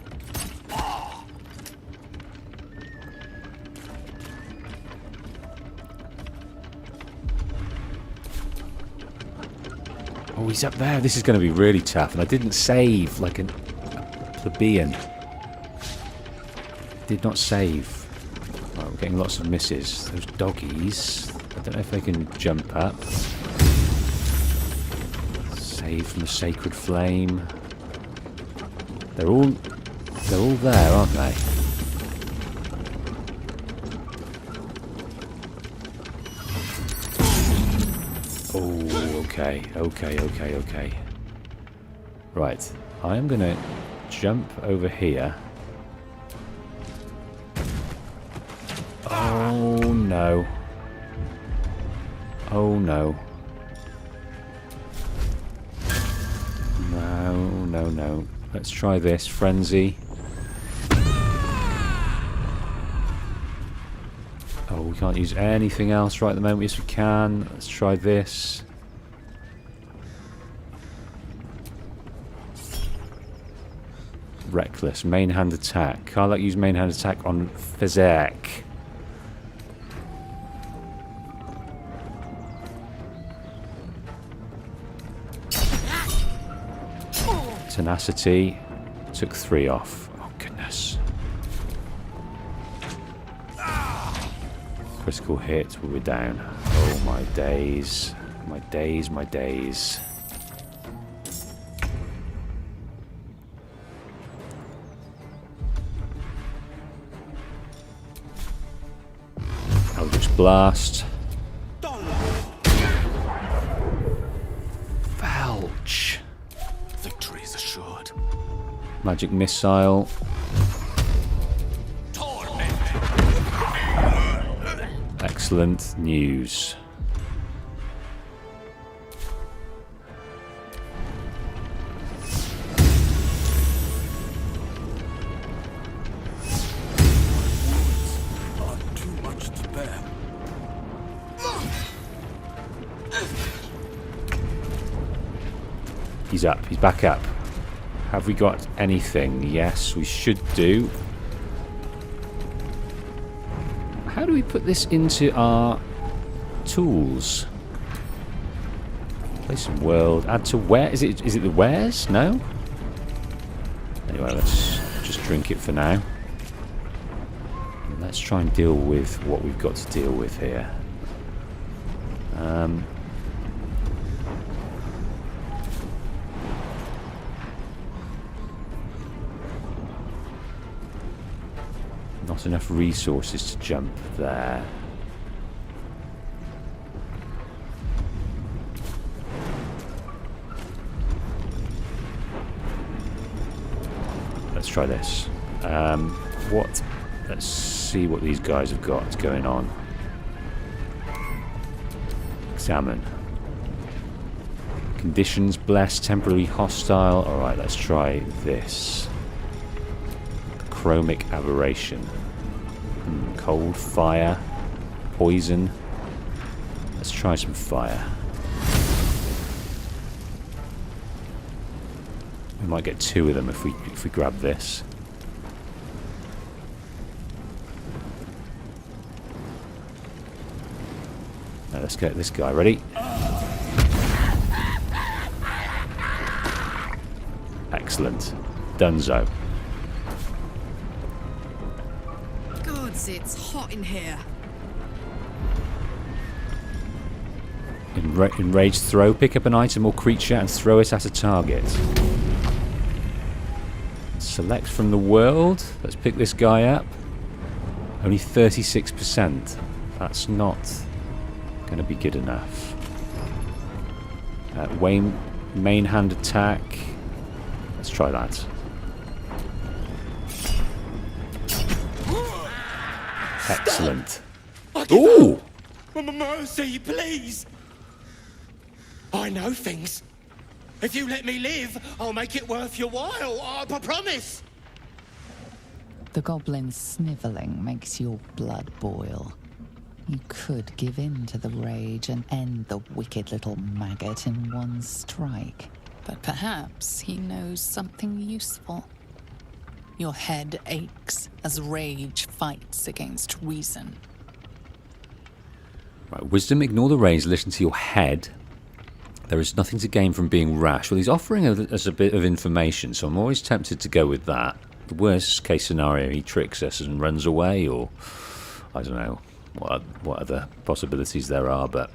S1: Oh, he's up there. This is going to be really tough. And I didn't save like a plebeian. Did not save. Right, we're getting lots of misses. Those doggies. I don't know if they can jump up. Save from the sacred flame. They're all there, aren't they? Oh, okay. Right, I am gonna jump over here. Oh no. Oh no. No. Let's try this. Frenzy. Oh, we can't use anything else right at the moment. Yes, we can. Let's try this. Reckless. Main hand attack. Can't like use main hand attack on Fezek. Tenacity. Took 3 off. Oh, goodness. Critical hit. We're down. Oh, my days. My days, my days. Eldritch Blast. Felch.
S15: Victory is assured.
S1: Magic Missile. Excellent news.
S16: Too much to bear.
S1: He's up. He's back up. Have we got anything? Yes, we should do. How do we put this into our tools? Play some world. Add to where? Is it the wares? No? Anyway, let's just drink it for now. Let's try and deal with what we've got to deal with here. Not enough resources to jump there. Let's try this. What? Let's see what these guys have got going on. Examine. Conditions blessed, temporarily hostile. Alright, let's try this. Chromic aberration. Cold, fire, poison. Let's try some fire. We might get 2 of them if we grab this. Now let's get this guy ready. Excellent. Dunzo.
S7: Gods, it's hot in here.
S1: Enraged throw. Pick up an item or creature and throw it at a target. Select from the world. Let's pick this guy up. Only 36%. That's not going to be good enough. Main hand attack. Let's try that. Excellent. Ooh!
S16: Mercy, please! I know things. If you let me live, I'll make it worth your while. I promise.
S8: The goblin's snivelling makes your blood boil. You could give in to the rage and end the wicked little maggot in one strike. But perhaps he knows something useful. Your head aches as rage fights against reason.
S1: Right, wisdom, ignore the rage, listen to your head. There is nothing to gain from being rash. Well, he's offering us a bit of information, so I'm always tempted to go with that. The worst case scenario, he tricks us and runs away, or I don't know what other possibilities there are, but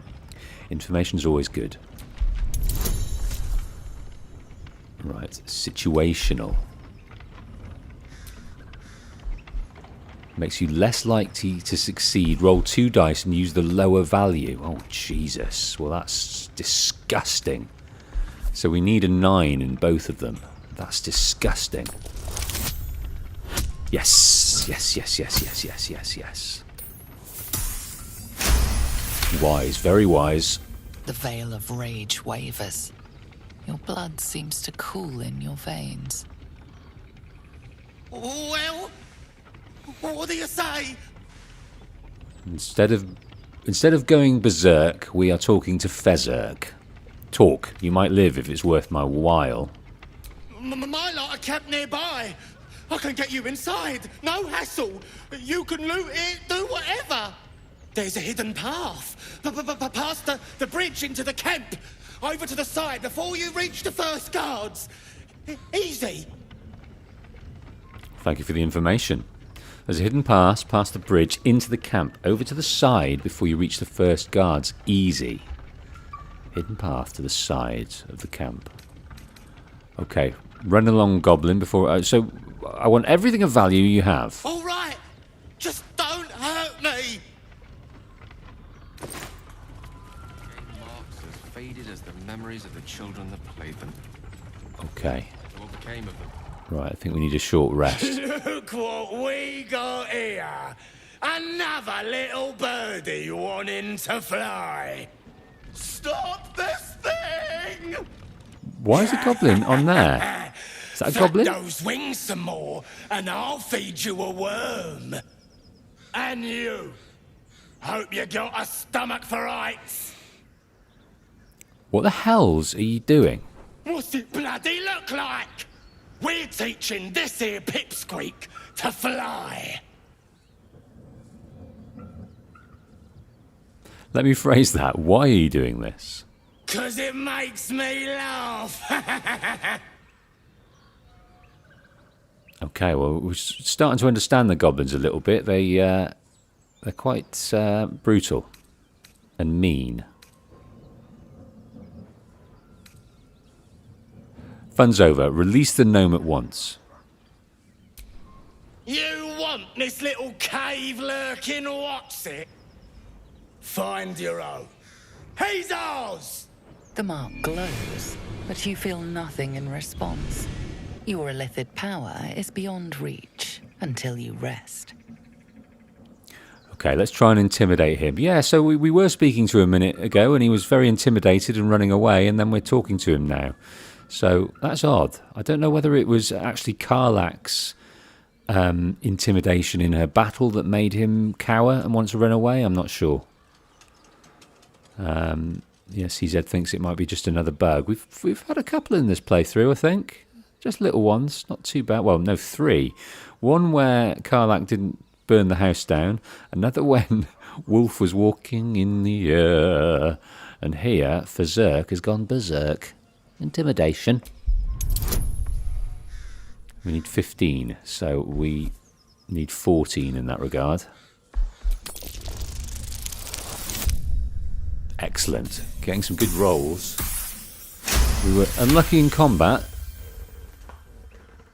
S1: information's always good. Right, situational. Makes you less likely to succeed. Roll 2 dice and use the lower value. Oh, Jesus. Well, that's disgusting. So we need a 9 in both of them. That's disgusting. Yes. Yes, yes, yes, yes, yes, yes, yes. Wise, very wise.
S8: The veil of rage wavers. Your blood seems to cool in your veins.
S16: Well, what do you say?
S1: Instead of going berserk, we are talking to Fezerk. Talk. You might live if it's worth my while.
S16: My lot are kept nearby. I can get you inside. No hassle. You can loot it, do whatever. There's a hidden path. Past the bridge into the camp. Over to the side before you reach the first guards. Easy.
S1: Thank you for the information. There's a hidden path past the bridge into the camp. Over to the side before you reach the first guards. Easy. Hidden path to the side of the camp. Okay. Run along, Goblin, before... so, I want everything of value you have.
S16: All right. Just don't hurt me.
S10: Marks as faded as the memories of the children that played them.
S1: Okay.
S10: What became of them?
S1: Right, I think we need a short rest.
S16: Look what we got here. Another little birdie wanting to fly. Stop this thing!
S1: Why is a goblin on there? Is that a goblin?
S16: Flap those wings some more, and I'll feed you a worm. And you. Hope you got a stomach for heights.
S1: What the hells are you doing?
S16: What's it bloody look like? We're teaching this here pipsqueak to fly.
S1: Let me phrase that. Why are you doing this?
S16: 'Cause it makes me laugh.
S1: Okay, well, we're starting to understand the goblins a little bit. They're quite brutal and mean. Fun's over. Release the gnome at once.
S16: You want this little cave lurking, what's it? Find your own. He's ours!
S8: The mark glows, but you feel nothing in response. Your illithid power is beyond reach until you rest.
S1: Okay, let's try and intimidate him. Yeah, so we were speaking to him a minute ago, and he was very intimidated and running away, and then we're talking to him now. So that's odd. I don't know whether it was actually Karlach's intimidation in her battle that made him cower and want to run away. I'm not sure. Yes, CZ thinks it might be just another bug. We've had a couple in this playthrough, I think. Just little ones, not too bad. Well, no, 3. One where Karlach didn't burn the house down. Another when Wolf was walking in the air. And here, Fezerk has gone berserk. Intimidation. We need 15, so we need 14 in that regard. Excellent. Getting some good rolls. We were unlucky in combat.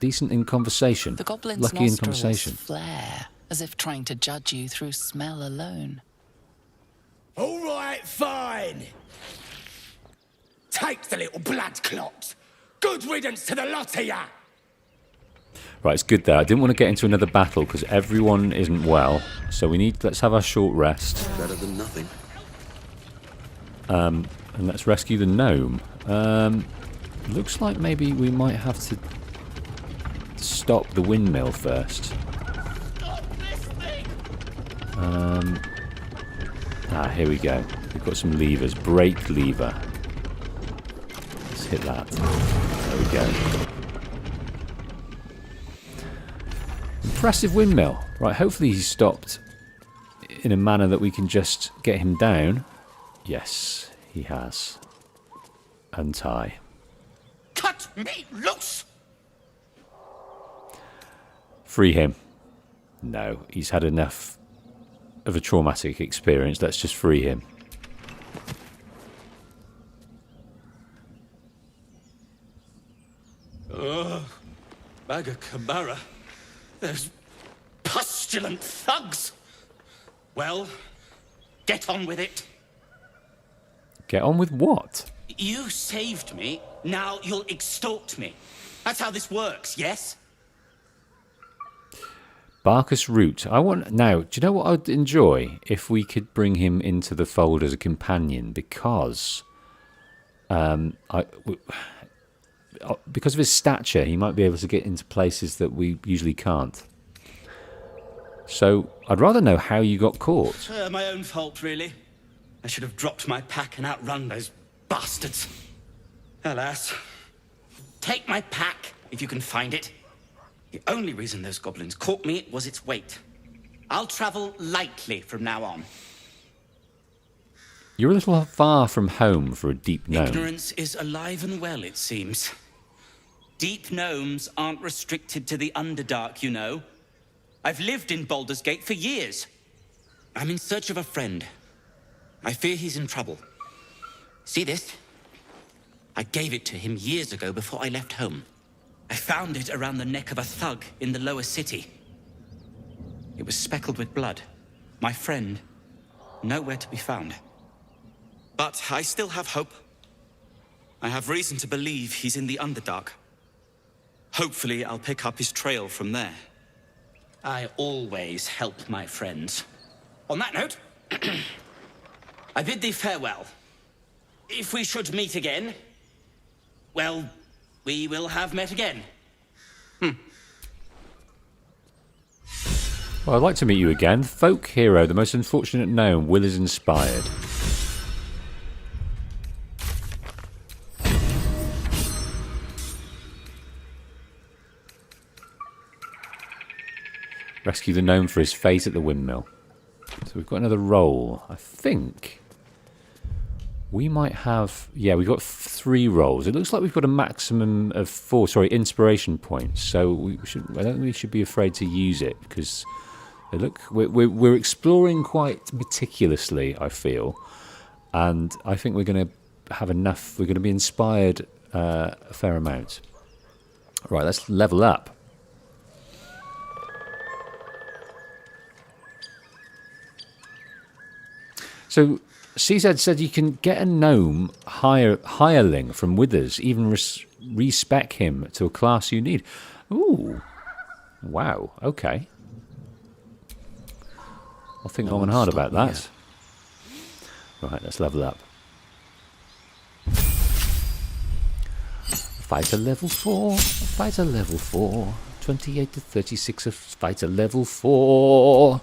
S1: Decent in conversation.
S8: The goblin's
S1: Lucky in
S8: nostrils
S1: conversation.
S8: flare, as if trying to judge you through smell alone.
S16: All right, fine. Take the little blood clot. Good riddance to the lot of ya.
S1: Right, it's good there. I didn't want to get into another battle because everyone isn't well. So let's have our short rest.
S15: Better than nothing.
S1: And let's rescue the gnome. Looks like maybe we might have to stop the windmill first. Here we go. We've got some levers. Brake lever. Let's hit that. There we go. Impressive windmill. Right, hopefully he's stopped in a manner that we can just get him down. Yes, he has. Untie.
S16: Cut me loose!
S1: Free him. No, he's had enough of a traumatic experience. Let's just free him.
S16: Bag of Camara. Those pustulant thugs. Well, get on with it.
S1: Get on with what?
S16: You saved me, now you'll extort me. That's how this works, yes?
S1: Barkus Root. I want now. Do you know what I'd enjoy if we could bring him into the fold as a companion? Because, because of his stature, he might be able to get into places that we usually can't. So I'd rather know how you got caught.
S14: My own fault, really. I should have dropped my pack and outrun those bastards. Alas. Take my pack, if you can find it. The only reason those goblins caught me was its weight. I'll travel lightly from now on.
S1: You're a little far from home for a deep gnome.
S14: Ignorance is alive and well, it seems. Deep gnomes aren't restricted to the Underdark, you know. I've lived in Baldurs Gate for years. I'm in search of a friend. I fear he's in trouble. See this? I gave it to him years ago before I left home. I found it around the neck of a thug in the lower city. It was speckled with blood. My friend, nowhere to be found. But I still have hope. I have reason to believe he's in the Underdark. Hopefully, I'll pick up his trail from there. I always help my friends. On that note, I bid thee farewell. If we should meet again, well, we will have met again.
S1: Well, I'd like to meet you again. Folk hero, the most unfortunate gnome. Will is inspired. Rescue the gnome for his fate at the windmill. So we've got another roll. I think we might have... Yeah, we've got 3 rolls. It looks like we've got a maximum of 4, inspiration points. So I don't think we should be afraid to use it, because they look, we're exploring quite meticulously, I feel. And I think we're going to have enough. We're going to be inspired a fair amount. Right, let's level up. So, CZ said you can get a gnome hireling from Withers, even respec him to a class you need. Ooh. Wow, okay. I'll think long and hard about that. Right, let's level up. Fighter level 4, fighter level 4. 28 to 36 of fighter level 4.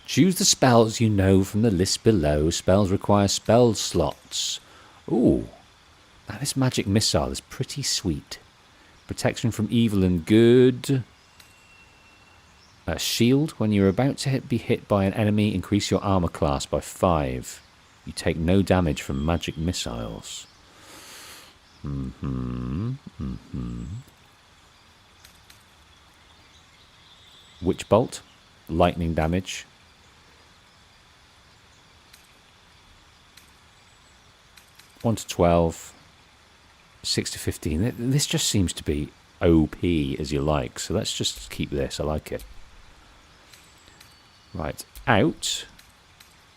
S1: Choose the spells you know from the list below. Spells require spell slots. Ooh, now this magic missile is pretty sweet. Protection from evil and good. A shield. When you're about to be hit by an enemy, increase your armor class by 5. You take no damage from magic missiles. Witch bolt. Lightning damage. 1 to 12, 6 to 15. This just seems to be OP as you like. So let's just keep this. I like it. Right. Out.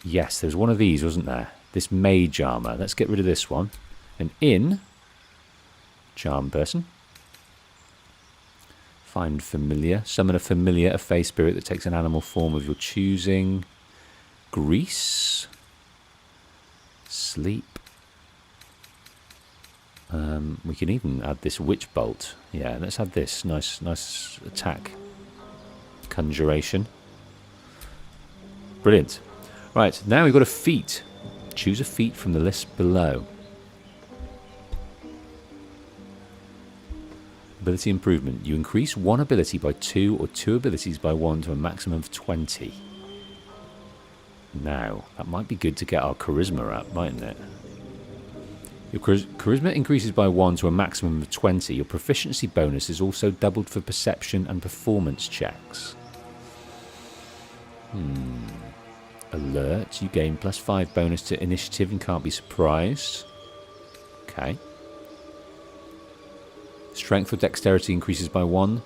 S1: Yes, there's one of these, wasn't there? This mage armor. Let's get rid of this one. And in. Charm person. Find familiar. Summon a familiar, a fey spirit that takes an animal form of your choosing. Grease. Sleep. We can even add this witch bolt. Yeah, let's add this. Nice attack. Conjuration. Brilliant. Right, now we've got a feat. Choose a feat from the list below. Ability improvement. You increase one ability by 2 or 2 abilities by 1 to a maximum of 20. Now, that might be good to get our charisma up, mightn't it? Your charisma increases by 1 to a maximum of 20. Your proficiency bonus is also doubled for perception and performance checks. Alert. You gain +5 bonus to initiative and can't be surprised. Okay. Strength or dexterity increases by 1.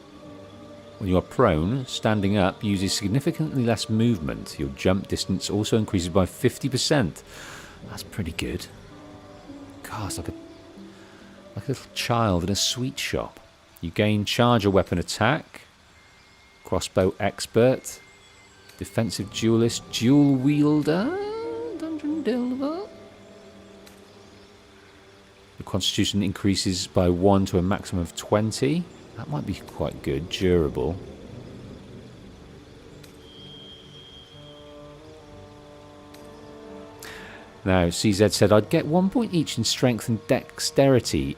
S1: When you are prone, standing up uses significantly less movement. Your jump distance also increases by 50%. That's pretty good. God, it's like a little child in a sweet shop. You gain charge or weapon attack. Crossbow expert. Defensive duelist. Dual wielder. Dungeon delver. The constitution increases by 1 to a maximum of 20. That might be quite good. Durable. Now, CZ said, I'd get 1 point each in strength and dexterity,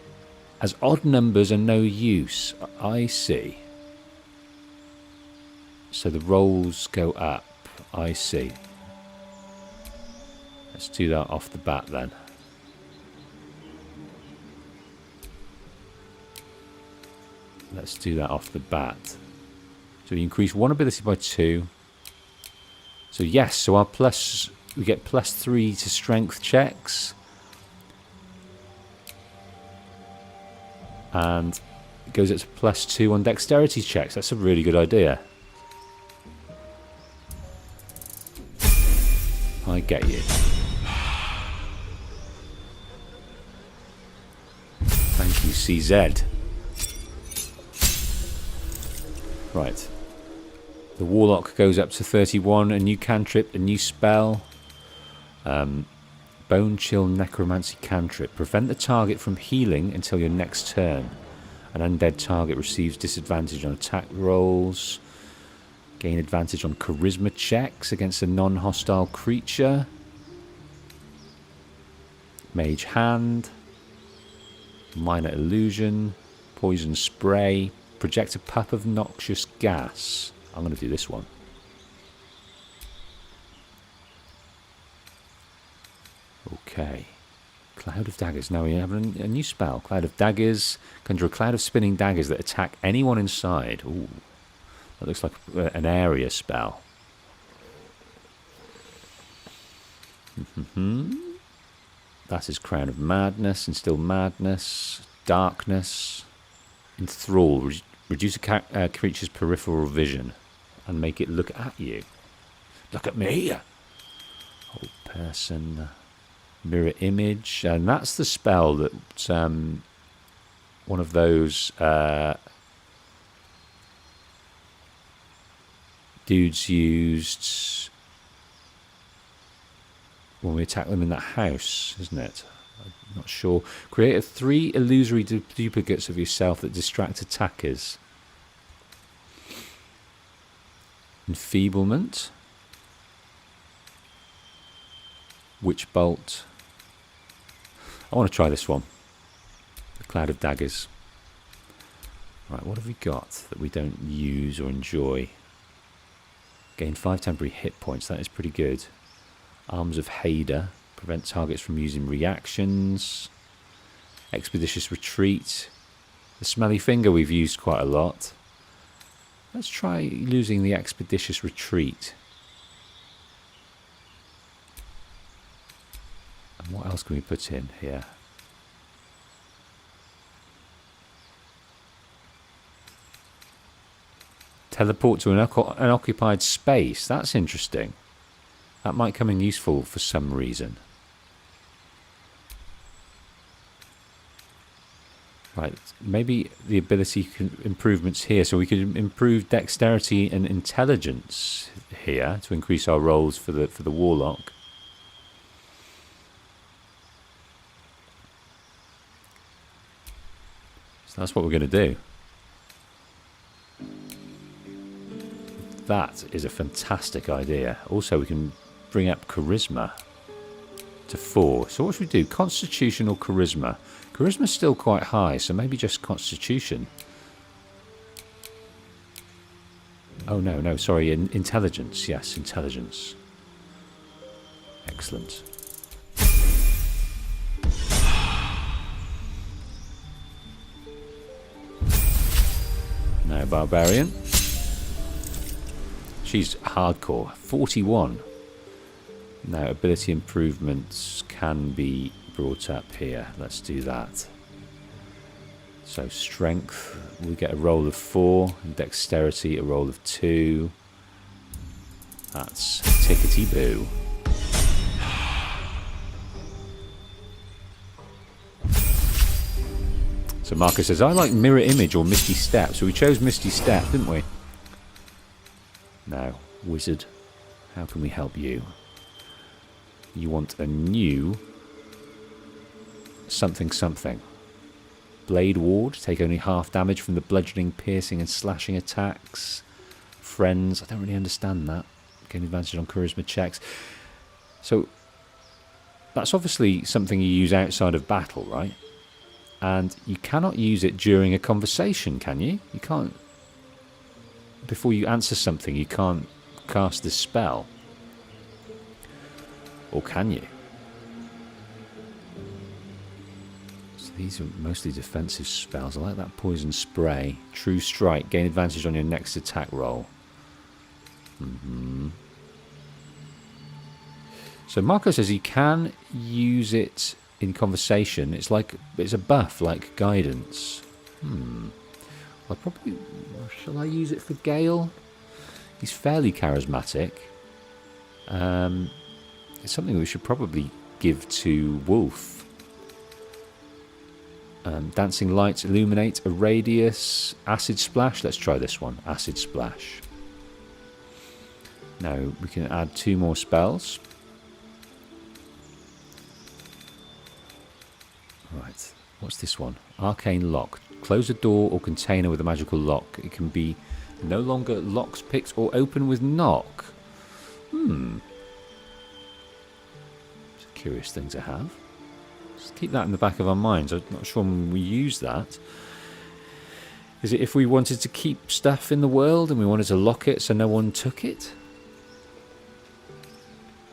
S1: as odd numbers are no use. I see. So the rolls go up. I see. Let's do that off the bat then. Let's do that off the bat. So we increase one ability by 2. So yes, so our plus... We get +3 to strength checks. And it goes up to +2 on dexterity checks. That's a really good idea. I get you. Thank you, CZ. Right. The Warlock goes up to 31. A new cantrip, a new spell. Bone Chill Necromancy cantrip. Prevent the target from healing until your next turn. An undead target receives disadvantage on attack rolls. Gain advantage on charisma checks against a non-hostile creature. Mage Hand. Minor Illusion. Poison Spray. Project a puff of noxious gas. I'm going to do this one. Okay. Cloud of Daggers. Now we have a new spell. Cloud of Daggers. Conjure a cloud of spinning daggers that attack anyone inside. Ooh. That looks like an area spell. That is Crown of Madness. Instill Madness. Darkness. Enthrall. Reduce a creature's peripheral vision and make it look at you. Look at me! Hold person. Mirror Image. And that's the spell that one of those dudes used when we attack them in that house, isn't it? I'm not sure. Create 3 illusory duplicates of yourself that distract attackers. Enfeeblement. Witch Bolt. I want to try this one. The Cloud of Daggers. Right, what have we got that we don't use or enjoy? Gain 5 temporary hit points. That is pretty good. Arms of Hader. Prevent targets from using reactions. Expeditious Retreat. The Smelly Finger we've used quite a lot. Let's try using the Expeditious Retreat. And what else can we put in here? Teleport to an unoccupied space. That's interesting. That might come in useful for some reason. Right, maybe the ability improvements here. So we could improve dexterity and intelligence here to increase our rolls for the Warlock. So that's what we're going to do. That is a fantastic idea. Also, we can bring up Charisma to 4. So what should we do? Constitution or Charisma? Charisma's still quite high, so maybe just Constitution. Oh, no, sorry. Intelligence. Yes, Intelligence. Excellent. Now, Barbarian. She's hardcore. 41. Now, ability improvements can be brought up here. Let's do that. So, strength, we get a roll of 4. And dexterity, a roll of 2. That's tickety-boo. So, Marcus says, I like Mirror Image or Misty Step. So, we chose Misty Step, didn't we? Now, wizard, how can we help you? You want a new something something. Blade ward, take only half damage from the bludgeoning, piercing and slashing attacks. Friends, I don't really understand that. Gain advantage on charisma checks. So, that's obviously something you use outside of battle, right? And you cannot use it during a conversation, can you? You can't... Before you answer something, you can't cast this spell. Or can you? So these are mostly defensive spells. I like that poison spray. True strike. Gain advantage on your next attack roll. So Marco says he can use it in conversation. It's a buff, like guidance. Shall I use it for Gale? He's fairly charismatic. It's something we should probably give to Wolf. Dancing lights, illuminate a radius, acid splash. Let's try this one, acid splash. Now we can add 2 more spells. Right, what's this one? Arcane lock. Close a door or container with a magical lock. It can be no longer locked, picked, or open with knock. It's a curious thing to have. Just keep that in the back of our minds. I'm not sure when we use that. Is it if we wanted to keep stuff in the world and we wanted to lock it so no one took it?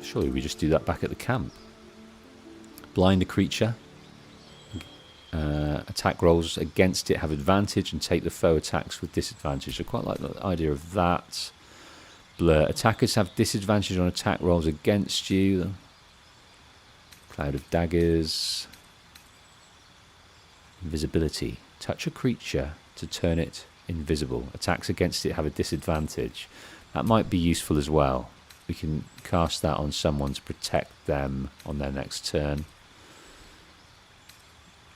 S1: Surely we just do that back at the camp. Blind a creature. Attack rolls against it have advantage and take the foe attacks with disadvantage. I quite like the idea of that. Blur. Attackers have disadvantage on attack rolls against you. Cloud of daggers. Invisibility. Touch a creature to turn it invisible. Attacks against it have a disadvantage. That might be useful as well. We can cast that on someone to protect them on their next turn.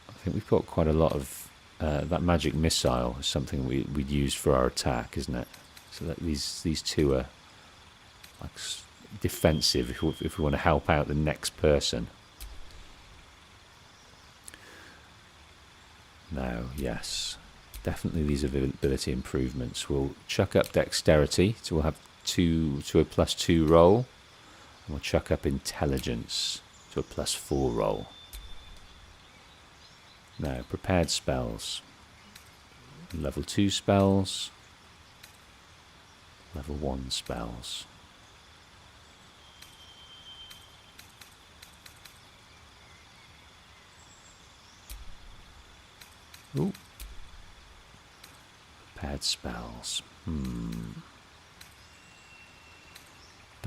S1: I think we've got quite a lot of that magic missile is something we'd use for our attack, isn't it? So that these 2 are like defensive if we want to help out the next person. Now, yes, definitely these ability improvements. We'll chuck up dexterity, so we'll have to a +2 roll, and we'll chuck up intelligence to a +4 roll. Now, prepared spells. Level 2 spells. Level 1 spells. Ooh. Prepared spells. Don't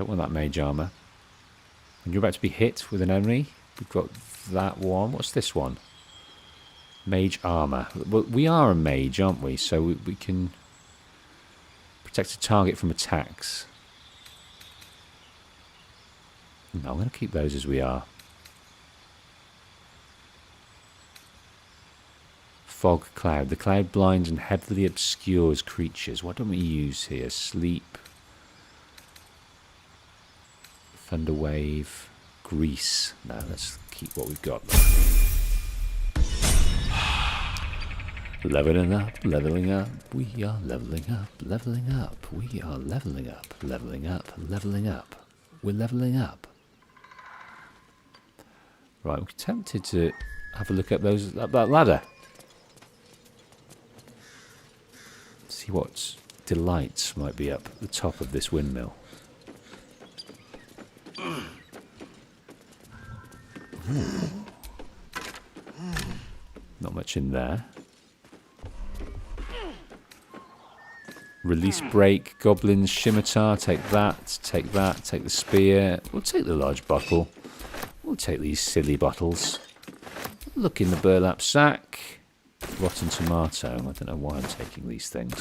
S1: want that mage armor. When you're about to be hit with an enemy, we've got that one. What's this one? Mage armor. Well, we are a mage, aren't we? So we can protect a target from attacks. No, I'm going to keep those as we are. Fog cloud. The cloud blinds and heavily obscures creatures. What don't we use here? Sleep. Thunder wave. Grease. No, let's keep what we've got. Leveling up, leveling up, we are leveling up, leveling up, we are leveling up, leveling up, leveling up, we're leveling up. Right, we're tempted to have a look at that ladder. See what delights might be up the top of this windmill. Not much in there. Release break, goblins, scimitar, take that, take the spear. We'll take the large bottle. We'll take these silly bottles. Look in the burlap sack. Rotten tomato. I don't know why I'm taking these things.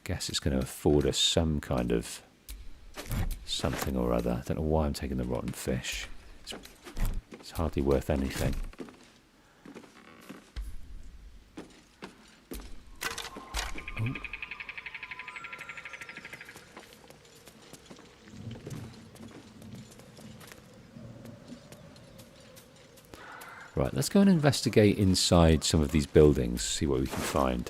S1: Guess it's going to afford us some kind of something or other. I don't know why I'm taking the rotten fish. It's hardly worth anything. Right, let's go and investigate inside some of these buildings, see what we can find.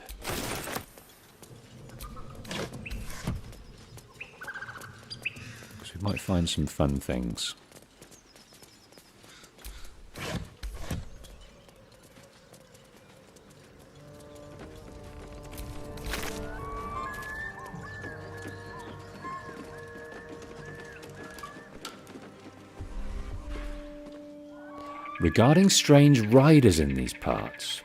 S1: Because we might find some fun things. Regarding strange riders in these parts.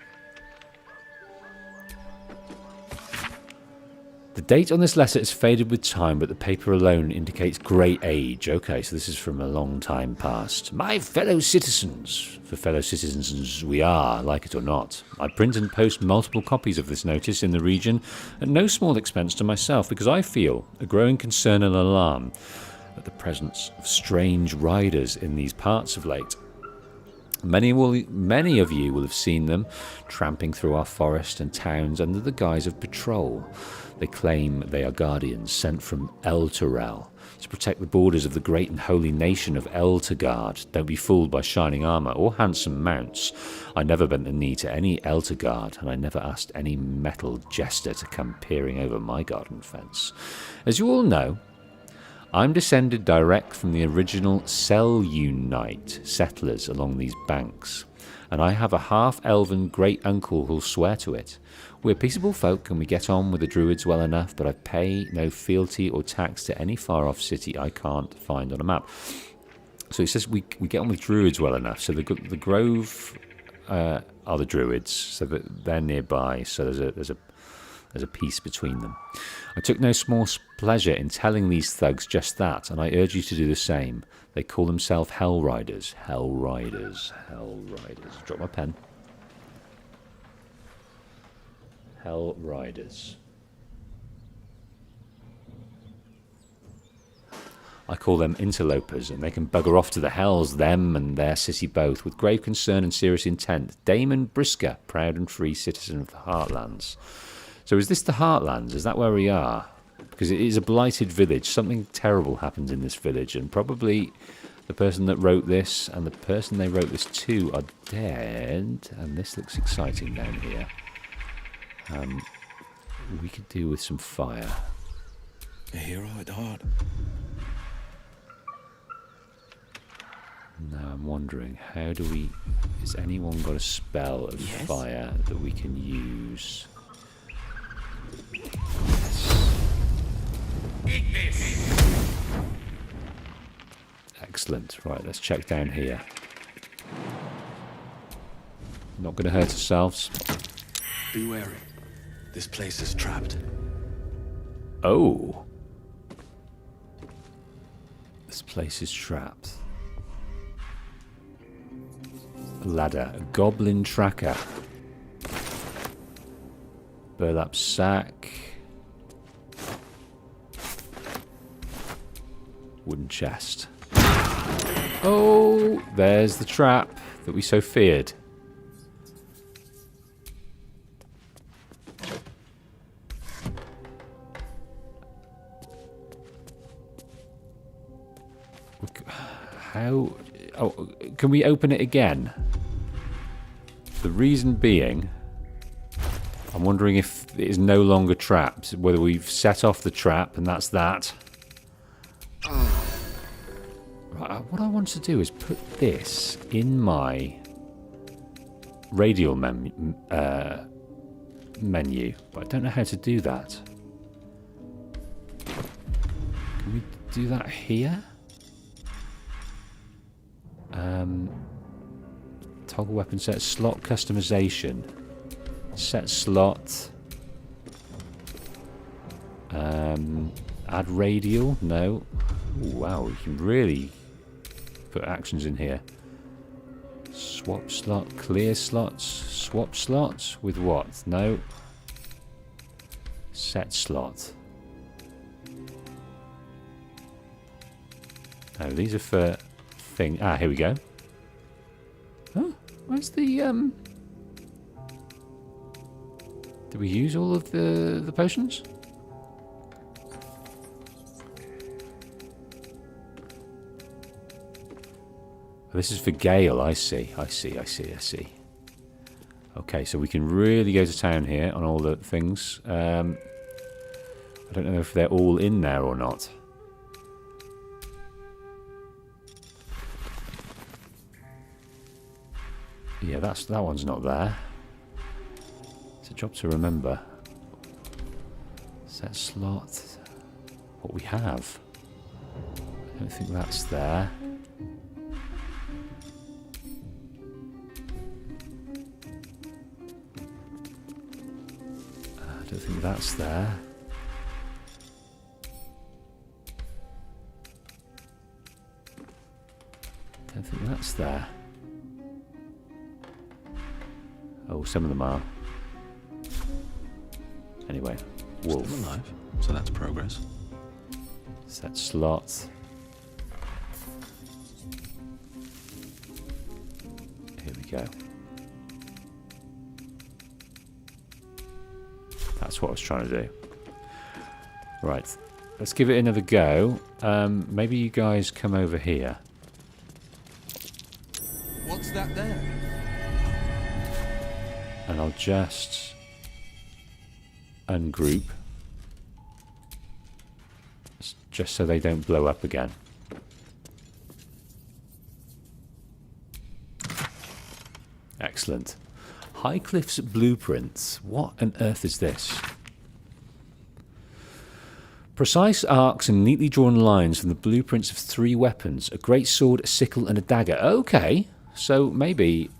S1: The date on this letter is faded with time, but the paper alone indicates great age. Okay, so this is from a long time past. My fellow citizens, for fellow citizens we are, like it or not. I print and post multiple copies of this notice in the region at no small expense to myself, because I feel a growing concern and alarm at the presence of strange riders in these parts of late. Many of you will have seen them tramping through our forest and towns under the guise of patrol. They claim they are guardians sent from Elturel to protect the borders of the great and holy nation of Elturgard. Don't be fooled by shining armour or handsome mounts. I never bent the knee to any Elturgard, and I never asked any metal jester to come peering over my garden fence. As you all know, I'm descended direct from the original Selunite settlers along these banks, and I have a half-elven great-uncle who'll swear to it. We're peaceable folk and we get on with the druids well enough, but I pay no fealty or tax to any far-off city I can't find on a map. So he says we get on with druids well enough, so the grove are the druids, so that they're nearby, so there's a peace between them. I took no small pleasure in telling these thugs just that, and I urge you to do the same. They call themselves Hell Riders. Hell Riders. Hell Riders. Drop my pen. Hell Riders. I call them interlopers, and they can bugger off to the hells, them and their city both, with grave concern and serious intent. Damon Brisker, proud and free citizen of the Heartlands. So is this the Heartlands? Is that where we are? Because it is a blighted village. Something terrible happened in this village, and probably the person that wrote this and the person they wrote this to are dead. And this looks exciting down here. We could do with some fire.
S15: A hero at heart.
S1: Now I'm wondering, how do we... Has anyone got a spell of fire that we can use? Excellent. Right, let's check down here. Not going to hurt ourselves.
S15: Be wary. This place is trapped.
S1: Oh. This place is trapped. A ladder. A goblin tracker. Burlap sack. Wooden chest. Oh, there's the trap that we so feared. How... Oh, can we open it again? The reason being... I'm wondering if it is no longer trapped, whether we've set off the trap and that's that. Right, what I want to do is put this in my radial menu, but I don't know how to do that. Can we do that here? Toggle weapon set, slot customization. Set slot. Add radial? No. Ooh, wow, we can really put actions in here. Swap slot, clear slots. Swap slots with what? No. Set slot. No, these are for thing. Ah, here we go. Oh, where's the Did we use all of the potions? This is for Gale, I see. Okay, so we can really go to town here on all the things. I don't know if they're all in there or not. Yeah, that one's not there. It's a job to remember. Set slot. What we have. I don't think that's there. I don't think that's there. Don't think that's there. Oh, some of them are. Anyway, wolf.
S15: Still alive, so that's progress.
S1: Set slot. Here we go. That's what I was trying to do. Right, let's give it another go. Maybe you guys come over here.
S6: What's that there?
S1: And I'll just ungroup. Just so they don't blow up again. Excellent. Highcliff's blueprints. What on earth is this? Precise arcs and neatly drawn lines from the blueprints of 3 weapons. A great sword, a sickle and a dagger. Okay. So maybe...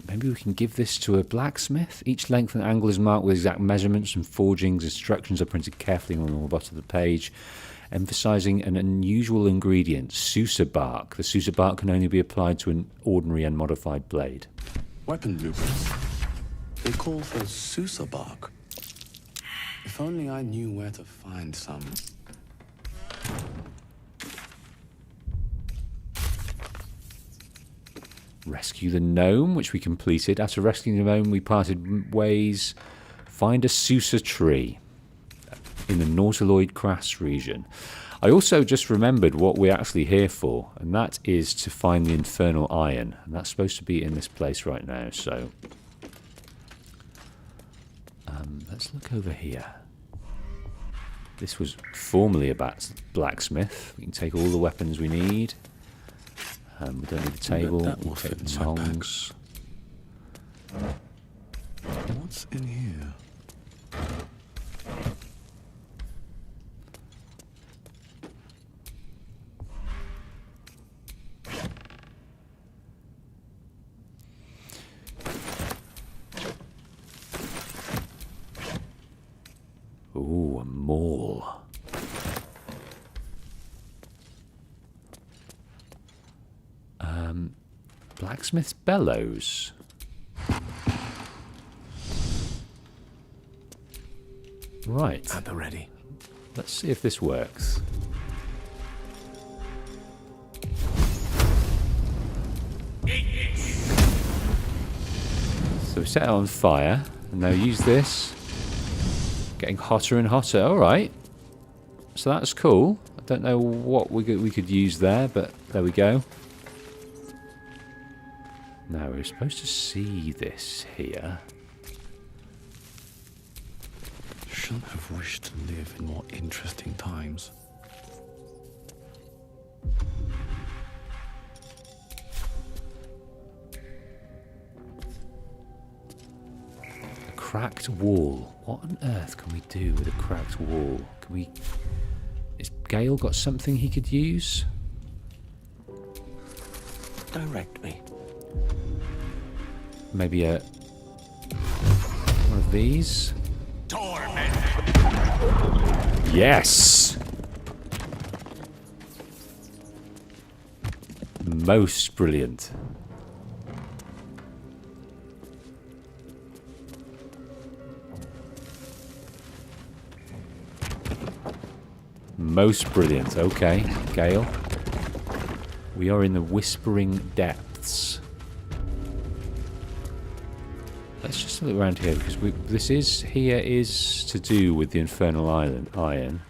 S1: maybe we can give this to a blacksmith. Each length and angle is marked with exact measurements and forgings. Instructions are printed carefully on the bottom of the page, emphasizing an unusual ingredient, Susa bark. The Susa bark can only be applied to an ordinary unmodified blade.
S15: Weapon blueprints. They call for Susa bark. If only I knew where to find some.
S1: Rescue the gnome, which we completed. After rescuing the gnome, we parted ways. Find a Susa tree in the Nautiloid Crafts region. I also just remembered what we're actually here for, and that is to find the infernal iron. And that's supposed to be in this place right now, so... let's look over here. This was formerly a blacksmith. We can take all the weapons we need. We don't need the table, we'll take the tongs.
S15: What's in here?
S1: Ooh, a maul. Blacksmith's bellows. Right.
S15: At the ready.
S1: Let's see if this works. So we set it on fire, and now use this. Getting hotter and hotter. All right. So that's cool. I don't know what we could use there, but there we go. Now we're supposed to see this here.
S15: Shouldn't have wished to live in more interesting times.
S1: A cracked wall. What on earth can we do with a cracked wall? Can we... Has Gale got something he could use?
S15: Direct me.
S1: Maybe one of these? Yes! Most brilliant. Most brilliant. Okay, Gale. We are in the Whispering Depths. Let's just look around here, because this is to do with the Infernal Iron.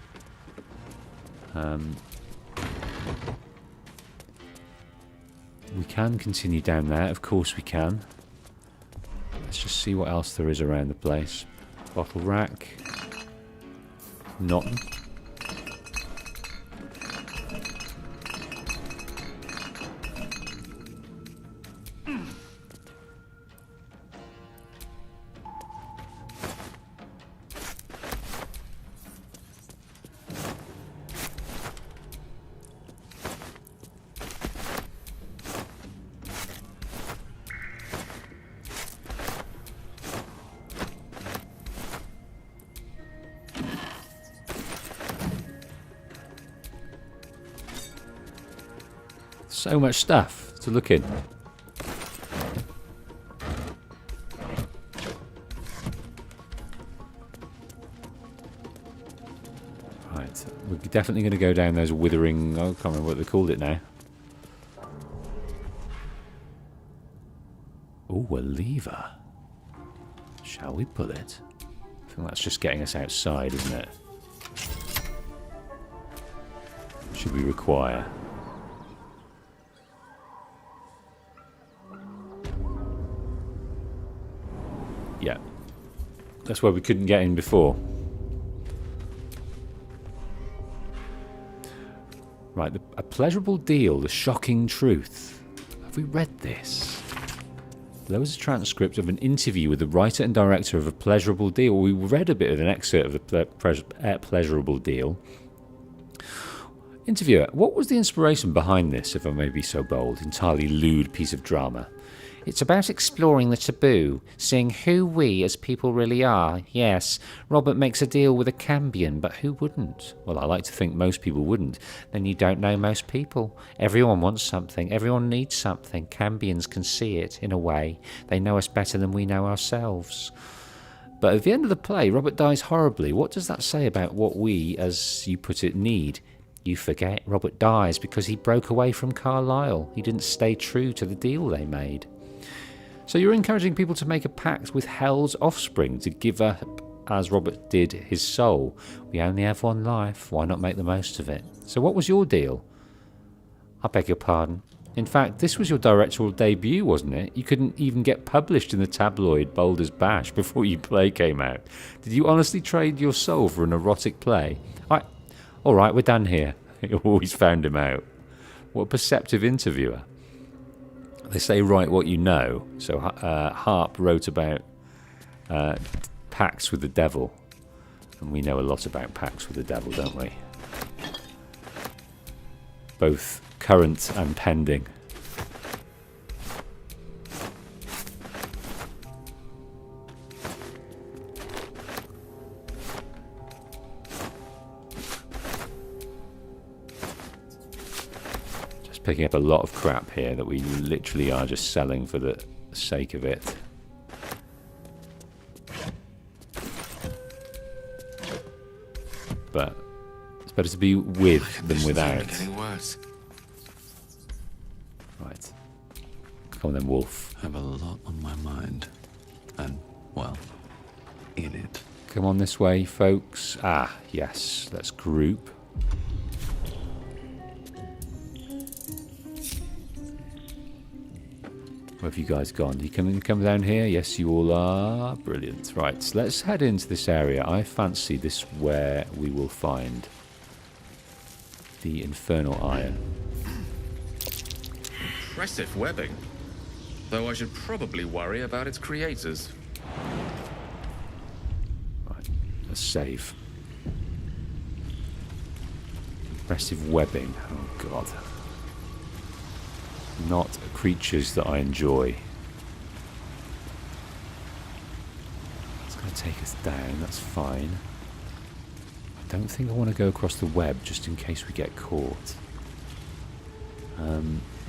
S1: We can continue down there, of course we can. Let's just see what else there is around the place. Bottle rack. Nothing. So much stuff to look in. Right, we're definitely going to go down those withering... I can't remember what they called it now. Oh, a lever. Shall we pull it? I think that's just getting us outside, isn't it? Should we require... Yeah, that's where we couldn't get in before. Right, a pleasurable deal, the shocking truth. Have we read this? There was a transcript of an interview with the writer and director of A Pleasurable Deal. We read a bit of an excerpt of the Pleasurable Deal. Interviewer, what was the inspiration behind this, if I may be so bold, entirely lewd piece of drama? It's about exploring the taboo, seeing who we as people really are. Yes, Robert makes a deal with a Cambion, but who wouldn't? Well, I like to think most people wouldn't. Then you don't know most people. Everyone wants something. Everyone needs something. Cambions can see it, in a way. They know us better than we know ourselves. But at the end of the play, Robert dies horribly. What does that say about what we, as you put it, need? You forget, Robert dies because he broke away from Carlisle. He didn't stay true to the deal they made. So you're encouraging people to make a pact with Hell's offspring to give up, as Robert did, his soul. We only have one life, why not make the most of it? So what was your deal? I beg your pardon. In fact, this was your directorial debut, wasn't it? You couldn't even get published in the tabloid Baldur's Bash before your play came out. Did you honestly trade your soul for an erotic play? All right, we're done here. You always found him out. What a perceptive interviewer. They say write what you know. So Harp wrote about pacts with the devil. And we know a lot about pacts with the devil, don't we? Both current and pending. Picking up a lot of crap here that we literally are just selling for the sake of it. But it's better to be with than without.
S15: Getting worse.
S1: Right. Come on then, Wolf.
S15: I have a lot on my mind. And, well, in it.
S1: Come on this way, folks. Ah, yes. Let's group. Where have you guys gone? Do you come down here? Yes, you all are. Brilliant. Right, so let's head into this area. I fancy this where we will find the infernal iron.
S17: Impressive webbing. Though I should probably worry about its creators.
S1: Right, let's save. Impressive webbing. Oh, God. Not creatures that I enjoy. It's going to take us down, that's fine. I don't think I want to go across the web just in case we get caught.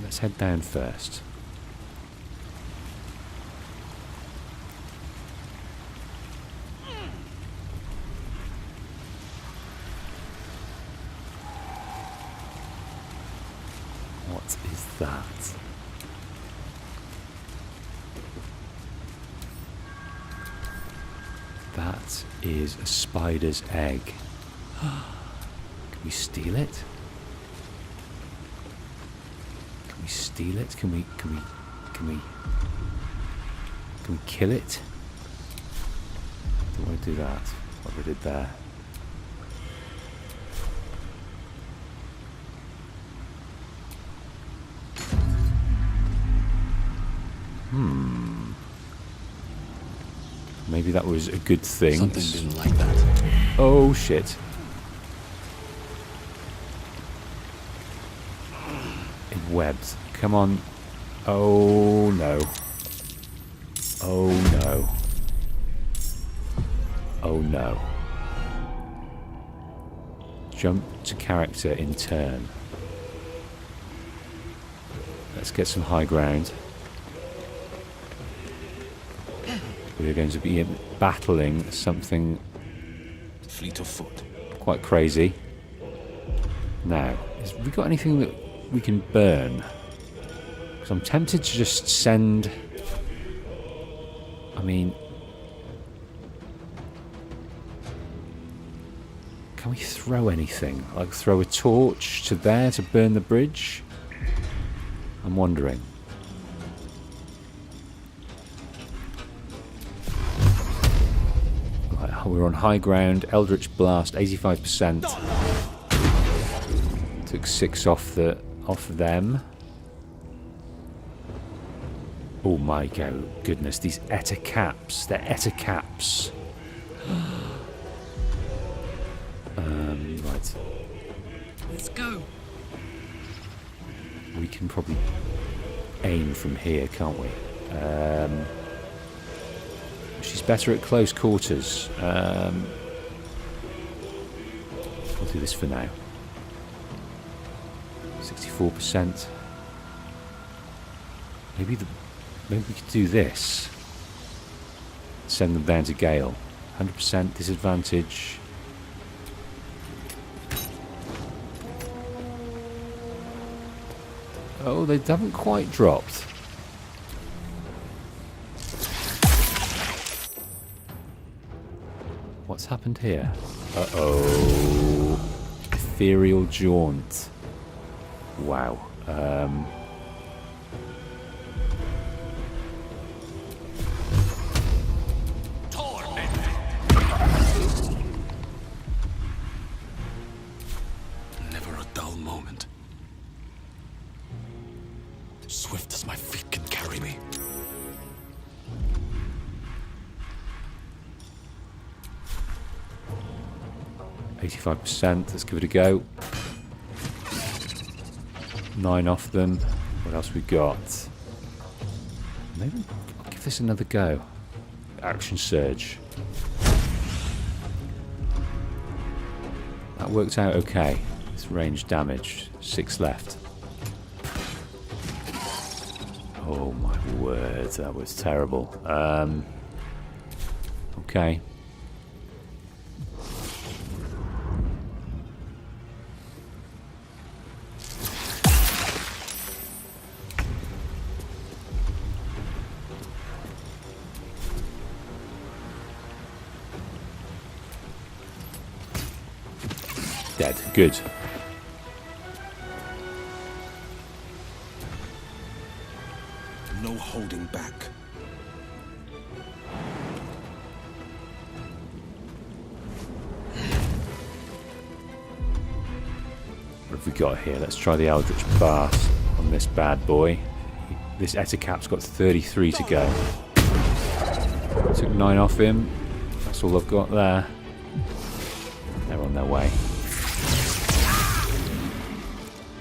S1: Let's head down first. What is that? That is a spider's egg. Can we steal it? Can we steal it? Can we kill it? Don't want to do that. What we did there. Maybe that was a good thing.
S15: Something didn't like that.
S1: Oh shit. It webbed. Come on. Oh no. Oh no. Oh no. Jump to character in turn. Let's get some high ground. We're going to be battling something
S15: fleet of foot.
S1: Quite crazy. Now, have we got anything that we can burn? Because I'm tempted to just send... I mean... Can we throw anything? Like throw a torch to there to burn the bridge? I'm wondering. Right, we're on high ground. Eldritch Blast, 85%. Took 6 off them. Oh my goodness, these Etta caps. They're Etta caps. Right.
S2: Let's go.
S1: We can probably aim from here, can't we? She's better at close quarters. We'll do this for now. 64%. Maybe we could do this. Send them down to Gale. 100% disadvantage. Oh, they haven't quite dropped. What's happened here? Uh-oh. Ethereal Jaunt. Wow.
S15: Never a dull moment. Swift as my feet can carry me.
S1: %. Let's give it a go. 9 off them. What else we got? Maybe I'll give this another go. Action Surge. That worked out okay. It's range damage. 6 left. Oh my word, that was terrible. Okay. Dead. Good.
S15: No holding back.
S1: What have we got here? Let's try the Eldritch Blast on this bad boy. This Ettercap's got 33 to go. Took 9 off him. That's all I've got there. They're on their way.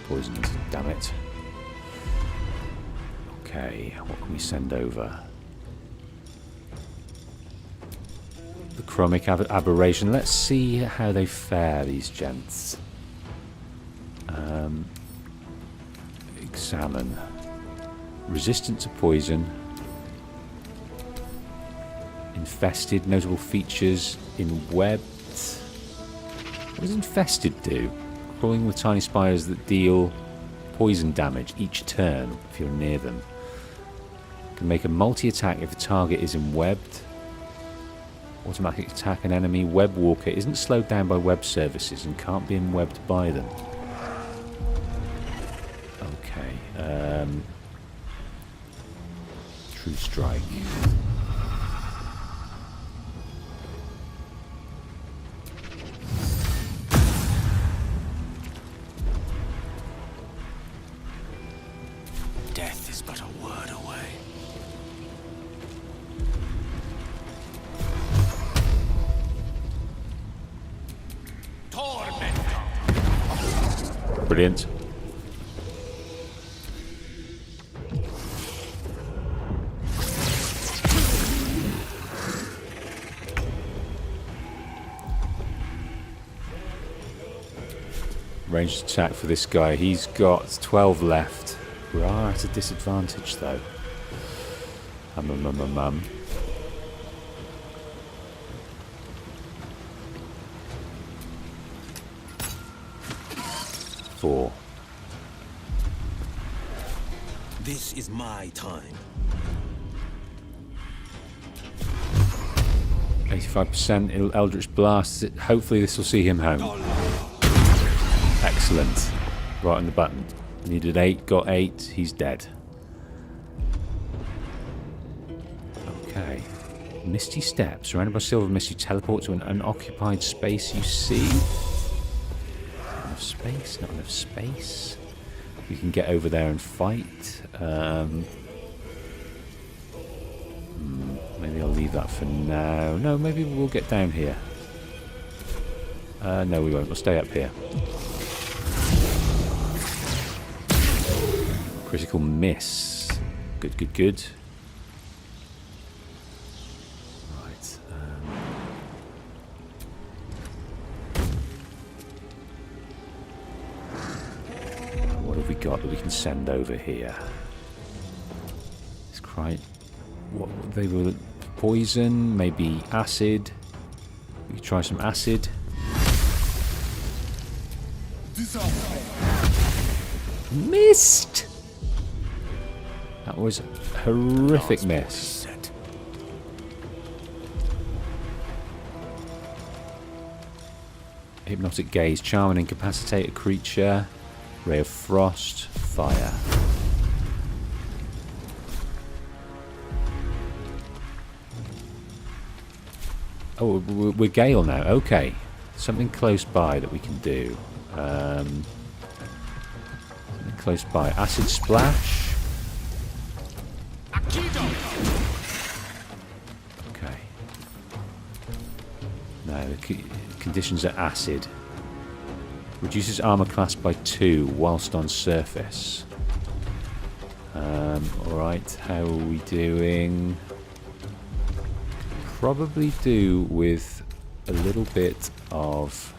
S1: Poisoned, damn it. Okay, what can we send over? The Chromic Aberration. Let's see how they fare, these gents. Examine. Resistant to poison. Infested. Notable features in webbed. What does infested do? Crawling with tiny spiders that deal poison damage each turn if you're near them. Can make a multi-attack if a target is webbed. Automatic attack an enemy. Web Walker isn't slowed down by web services and can't be webbed by them. Okay. True Strike.
S16: Death is but a word away.
S1: Brilliant. Ranged attack for this guy. He's got 12 left. We are at a disadvantage though. 4.
S16: This is my time.
S1: 85% Eldritch Blast. Hopefully this will see him home. Excellent. Right on the button. Needed 8, got 8. He's dead. Okay. Misty Steps. Surrounded by silver mist, you teleport to an unoccupied space you see. Not enough space, not enough space. We can get over there and fight. Maybe I'll leave that for now. No, maybe we'll get down here. No, we won't. We'll stay up here. Critical miss. Good, good, good. Right. What have we got that we can send over here? It's quite... What they were... Poison, maybe acid. We could try some acid. Missed! That was a horrific miss. Hypnotic Gaze. Charm and incapacitate a creature. Ray of Frost. Fire. Oh, we're Gale now. Okay. Something close by that we can do. Something close by. Acid Splash. Okay. No, the conditions are acid. Reduces armor class by 2 whilst on surface. Alright, how are we doing? Probably do with a little bit of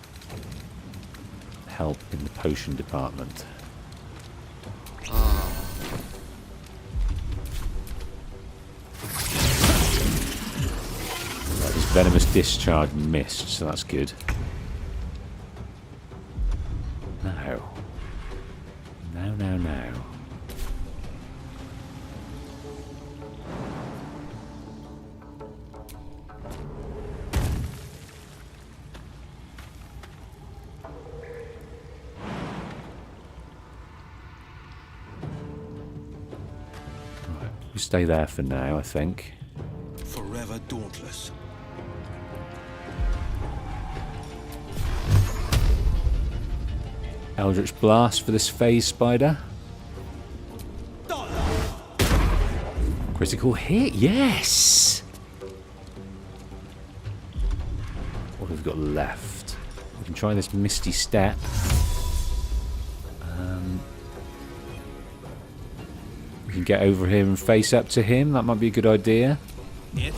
S1: help in the potion department. Right, his venomous discharge missed, so that's good. Now. Now. Stay there for now, I think.
S16: Forever dauntless.
S1: Eldritch Blast for this phase spider. Critical hit, yes! What have we got left? We can try this Misty Step. We can get over here and face up to him. That might be a good idea. I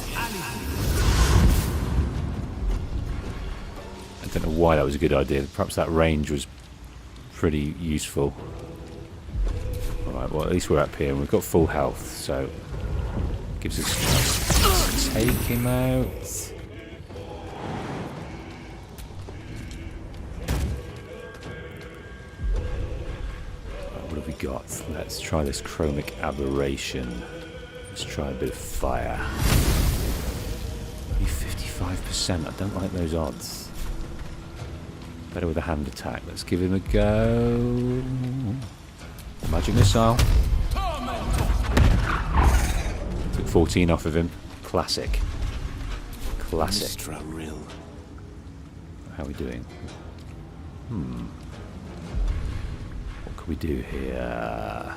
S1: don't know why that was a good idea. Perhaps that range was pretty useful. Alright, well at least we're up here and we've got full health, so gives us a chance to take him out. What have we got? Let's try this Chromic Aberration. Let's try a bit of fire. Only 55%. I don't like those odds. Better with a hand attack. Let's give him a go. Magic Missile. 14 off of him. Classic. Classic. How are we doing? What can we do here?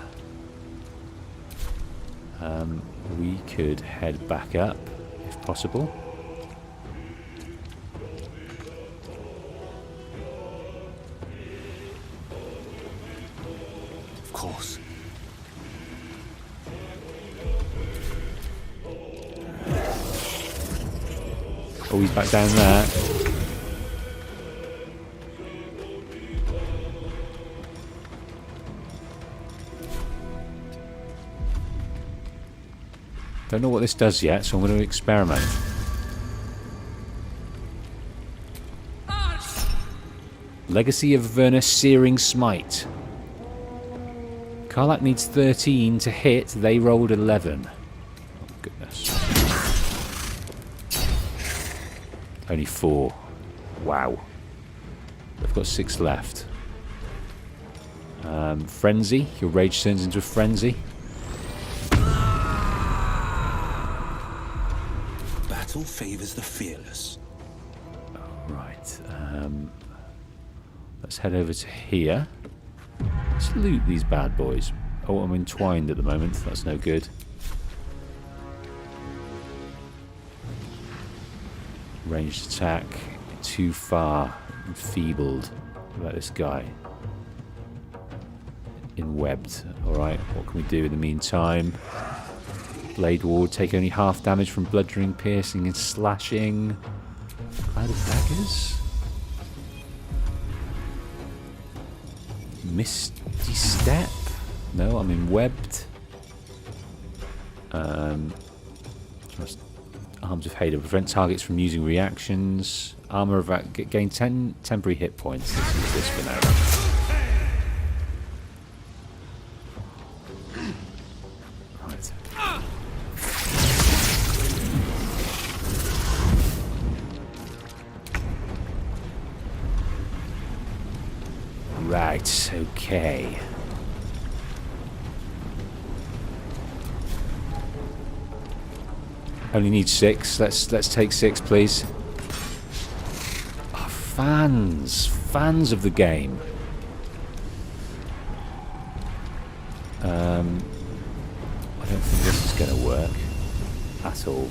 S1: We could head back up, if possible.
S15: Of course.
S1: Oh, he's back down there. Don't know what this does yet, so I'm going to experiment. Legacy of Avernus Searing Smite. Karlach needs 13 to hit. They rolled 11. Oh, goodness. Only 4. Wow. They've got 6 left. Frenzy. Your rage turns into a frenzy.
S15: Battle favors the fearless.
S1: Right. Let's head over to here. Let's loot these bad boys. Oh, I'm entwined at the moment. That's no good. Ranged attack. Too far. Enfeebled. What about this guy? Enwebbed. Alright, what can we do in the meantime? Blade Ward. Take only half damage from bludgeoning, piercing, and slashing. Cloud of daggers. Misty Step? No, I'm enwebbed. Arms of Hader. Prevent targets from using reactions. Armor of gain 10 temporary hit points. Let's use this for now. Right. Right, okay. Only need 6. Let's take 6, please. Oh, fans of the game. I don't think this is going to work at all.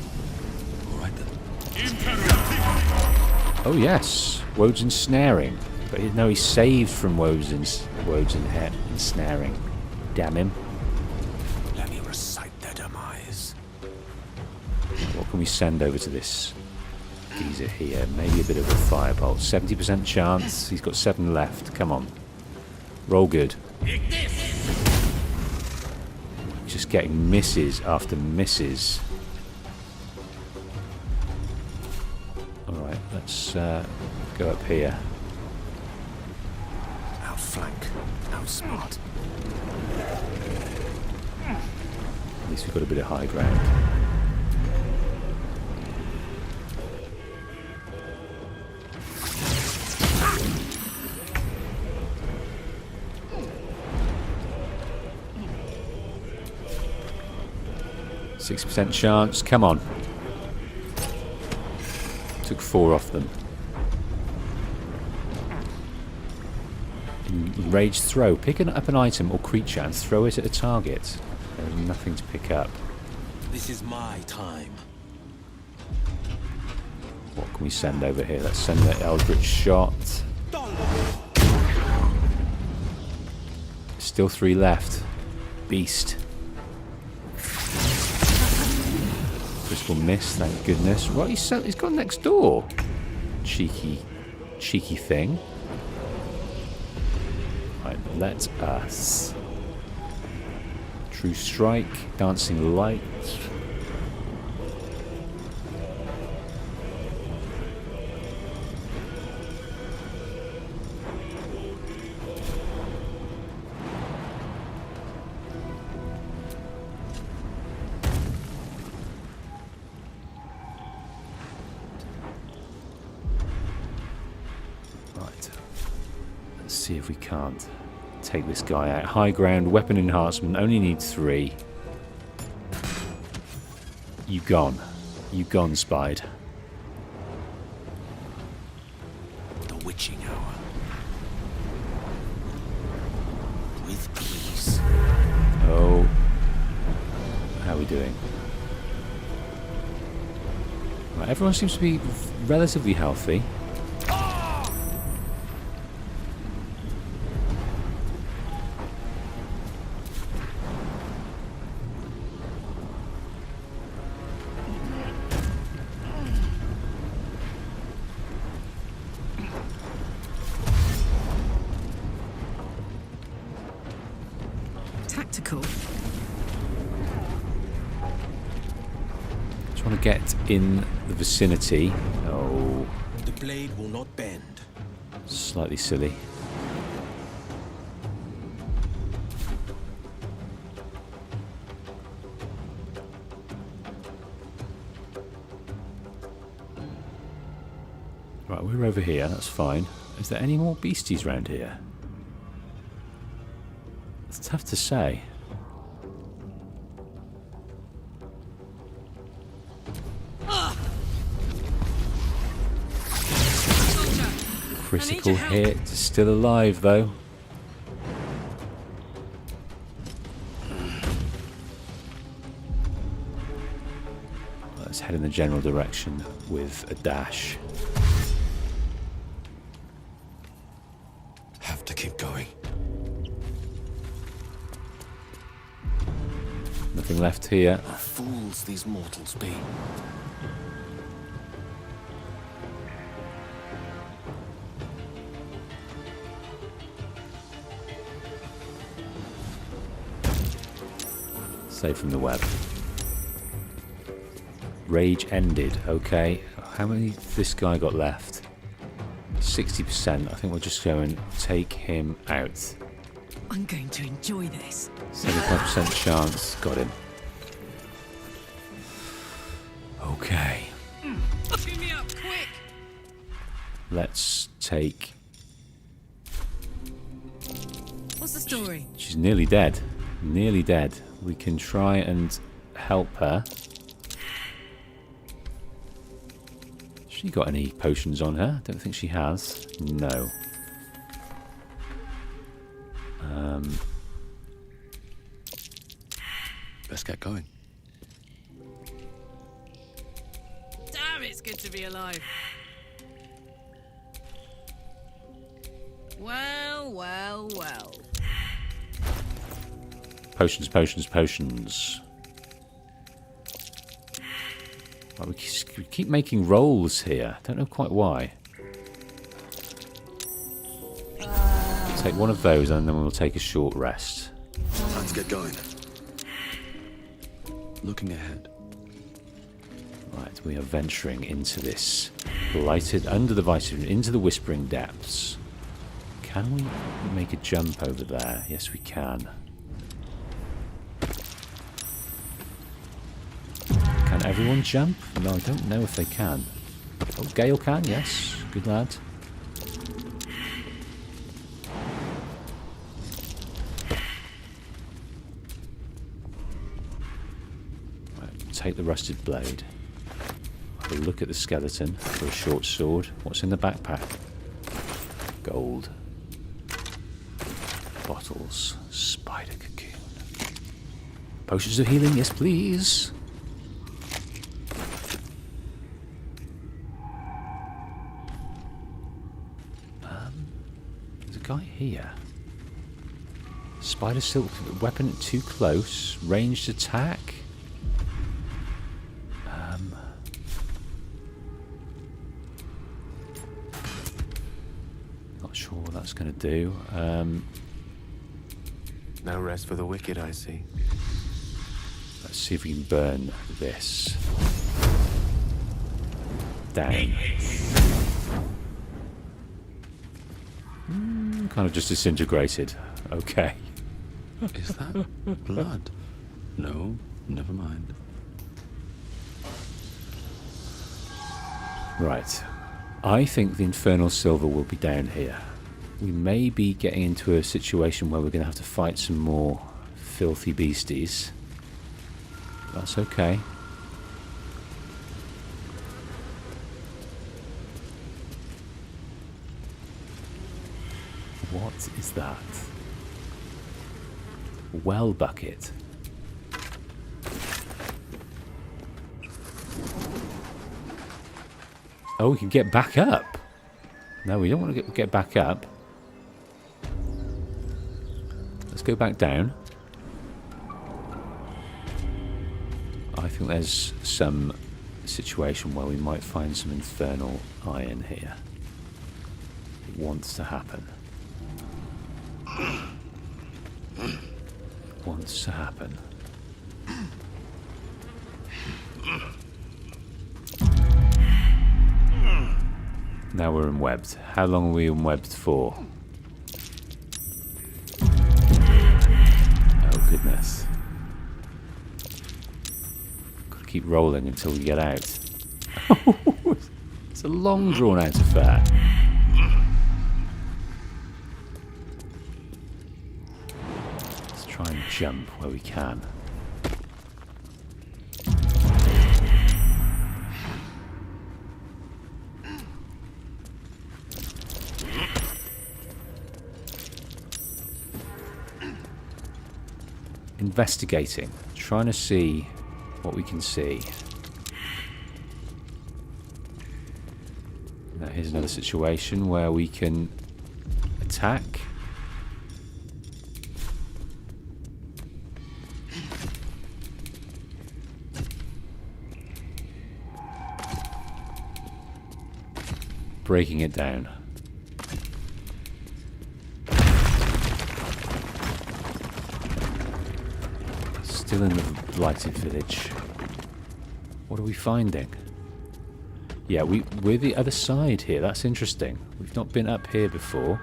S1: Oh yes, Wode's ensnaring. But no, he's saved from Wode's ensnaring. Damn him.
S15: Let me recite their demise.
S1: What can we send over to this geezer here? Maybe a bit of a firebolt. 70% chance. He's got 7 left. Come on. Roll good. Just getting misses after misses. Alright, let's go up here.
S15: Outflank. Outsmart.
S1: At least we've got a bit of high ground. %6 chance. Come on. Took 4 off them. Rage throw. Pick up an item or creature and throw it at a target. There's nothing to pick up.
S15: This is my time.
S1: What can we send over here? Let's send the Eldritch Shot. Still 3 left. Beast. Critical miss, thank goodness. Well, he's gone next door. Cheeky thing. Right, let us. True Strike, Dancing Light. See if we can't take this guy out. High ground, weapon enhancement, only need 3. You gone. You gone, Spide.
S16: The witching hour. With ease.
S1: Oh. How are we doing? Right, everyone seems to be relatively healthy.
S7: Tactical.
S1: Just want to get in the vicinity. Oh.
S16: The blade will not bend.
S1: Slightly silly. Right, we're over here, that's fine. Is there any more beasties around here? It's tough to say. Critical hit, still alive though. Let's head in the general direction with a dash.
S16: Have to keep going.
S1: Nothing left here.
S16: Fools these mortals be.
S1: Safe from the web. Rage ended. Okay. How many this guy got left? 60%. I think we'll just go and take him out.
S7: I'm going to enjoy this.
S1: 75% chance. Got him. Okay.
S7: Cheer me up, quick!
S1: Let's take...
S7: What's the story?
S1: She's nearly dead. Nearly dead. We can try and help her. She got any potions on her? Don't think she has. No.
S15: Best get going.
S7: Damn, it's good to be alive. Well, well, well.
S1: Potions, potions, potions. Well, we keep making rolls here. Don't know quite why. Take one of those and then we'll take a short rest.
S15: Let's get going. Looking ahead.
S1: Right, we are venturing into this blighted, under the vitamin, into the whispering depths. Can we make a jump over there? Yes, we can. Can everyone jump? No, I don't know if they can. Oh, Gale can, yes. Good lad. Right, take the rusted blade. Have a look at the skeleton for a short sword. What's in the backpack? Gold. Bottles. Spider cocoon. Potions of healing, yes please. There's a guy here. Spider silk weapon too close. Ranged attack. Not sure what that's going to do.
S15: No rest for the wicked, I see.
S1: Let's see if we can burn this down. Kind of just disintegrated. Okay.
S15: Is that blood? No, never mind.
S1: Right. I think the infernal silver will be down here. We may be getting into a situation where we're going to have to fight some more filthy beasties. That's okay. What is that? Well bucket. Oh, we can get back up. No, we don't want to get back up. Let's go back down. I think there's some situation where we might find some infernal iron here. It wants to happen. It wants to happen. Now we're unwebbed. How long are we unwebbed for? Oh goodness. Gotta keep rolling until we get out. It's a long drawn out affair. Let's try and jump where we can. Investigating, trying to see what we can see. Now here's another situation where we can attack. Breaking it down. Still in the blighted village. What are we finding? Yeah, we're the other side here. That's interesting. We've not been up here before.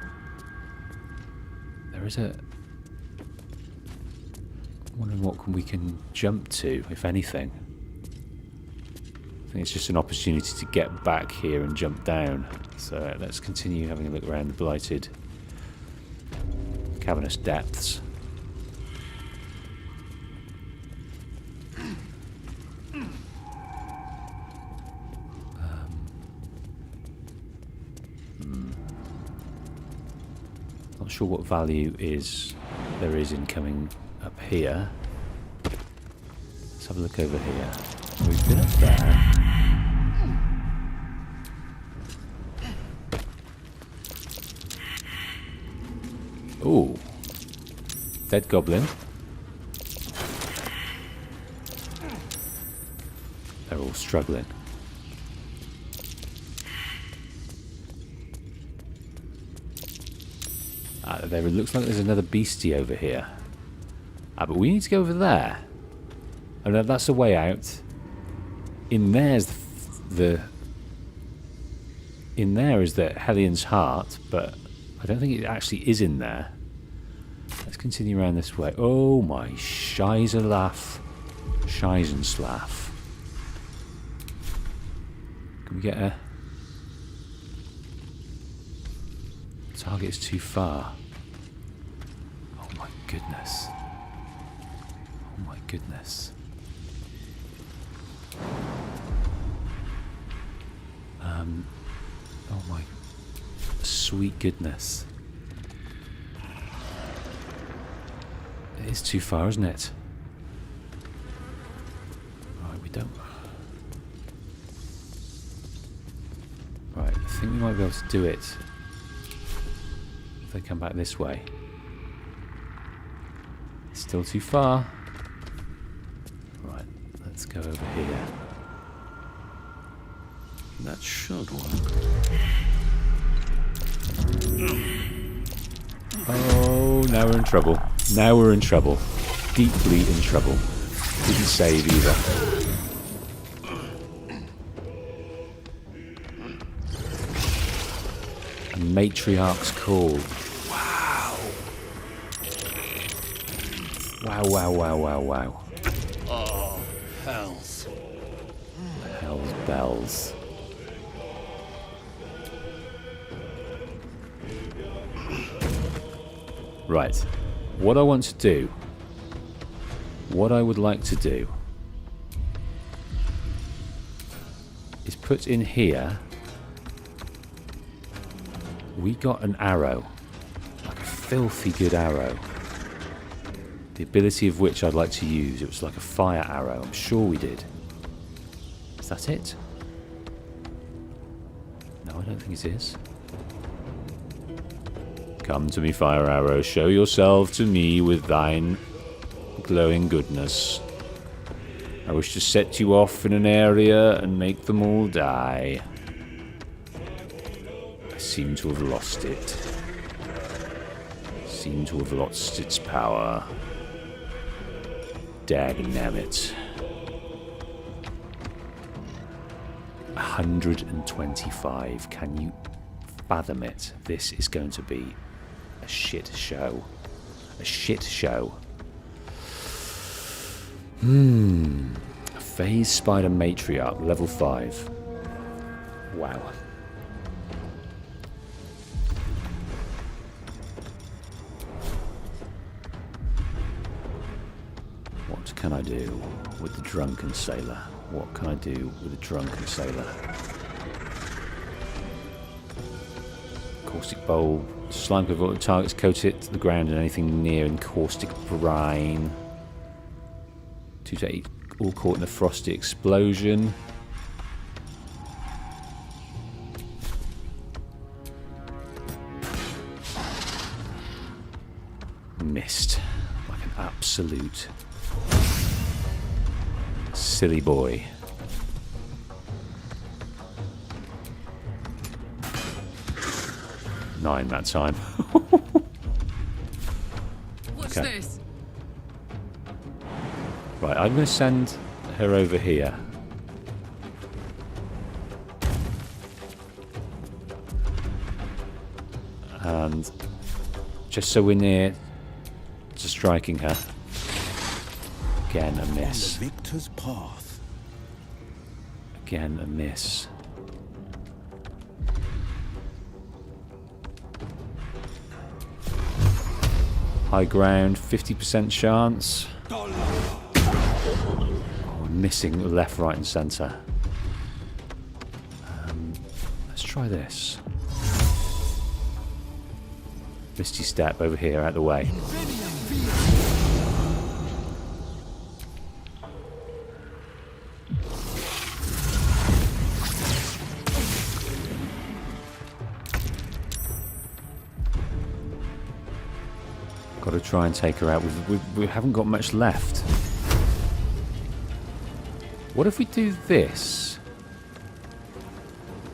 S1: There is a... I'm wondering what we can jump to, if anything. I think it's just an opportunity to get back here and jump down. So let's continue having a look around the blighted cavernous depths. Not sure what value there is in coming up here. Let's have a look over here. We've been up there. Ooh. Dead goblin. They're all struggling. There, it looks like there's another beastie over here. But we need to go over there. Oh no, that's the way out. In there's in there is the Hellion's heart, but I don't think it actually is in there. Let's continue around this way. Oh my Scheisenlaff. Scheisenslaff. Can we get a... Target is too far. Oh my goodness. Oh my goodness. Oh my sweet goodness. It is too far, isn't it? Right, we don't... Right, I think we might be able to do it. If they come back this way. It's still too far. Right, let's go over here.
S15: That should work.
S1: Oh, now we're in trouble. Now we're in trouble. Deeply in trouble. Didn't save either. A matriarch's call. Wow. Wow, wow, wow, wow, wow.
S15: Oh, hells.
S1: Hell's bells. Right. What I want to do, what I would like to do, is put in here, we got an arrow, like a filthy good arrow. The ability of which I'd like to use. It was like a fire arrow. I'm sure we did. Is that it? No, I don't think it is. Come to me, fire arrow. Show yourself to me with thine glowing goodness. I wish to set you off in an area and make them all die. I seem to have lost it. Seem to have lost its power. Dagnabbit. 125. Can you fathom it? This is going to be a shit show. A shit show. Phase Spider Matriarch, level 5. Wow. What can I do with the drunken sailor? What can I do with the drunken sailor? Caustic bulb. Slime cover targets coat it to the ground and anything near in caustic brine. 2 to 8, all caught in a frosty explosion. Missed. Like an absolute silly boy. Nine that time.
S8: What's this?
S1: Right, I'm going to send her over here. And just so we're near to striking her. Again, a miss.
S18: On the victor's path.
S1: Again, a miss. High ground, 50% chance. Oh, missing left, right, and centre. Let's try this. Misty step over here, out the way. Got to try and take her out. We haven't got much left. What if we do this?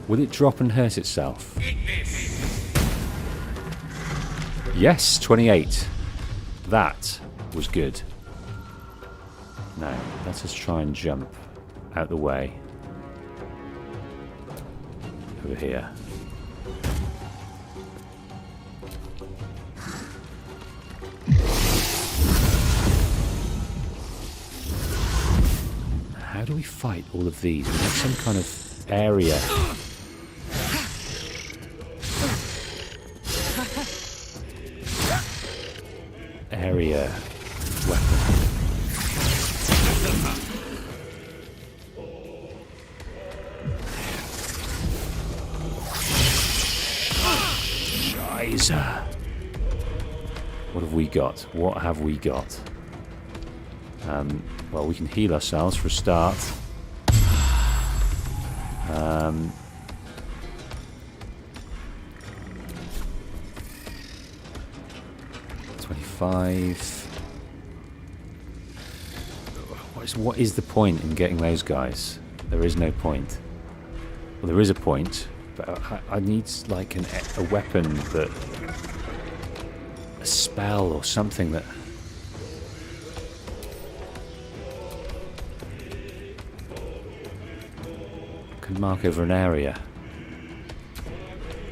S1: Will it drop and hurt itself? Yes, 28. That was good. Now, let us try and jump out the way. Over here. How do we fight all of these? We have some kind of area. Area weapon. Scheiße. What have we got? What have we got? Well, we can heal ourselves for a start. 25. What is the point in getting those guys? There is no point. Well, there is a point, but I need like a weapon that, a spell or something that. Can mark over an area.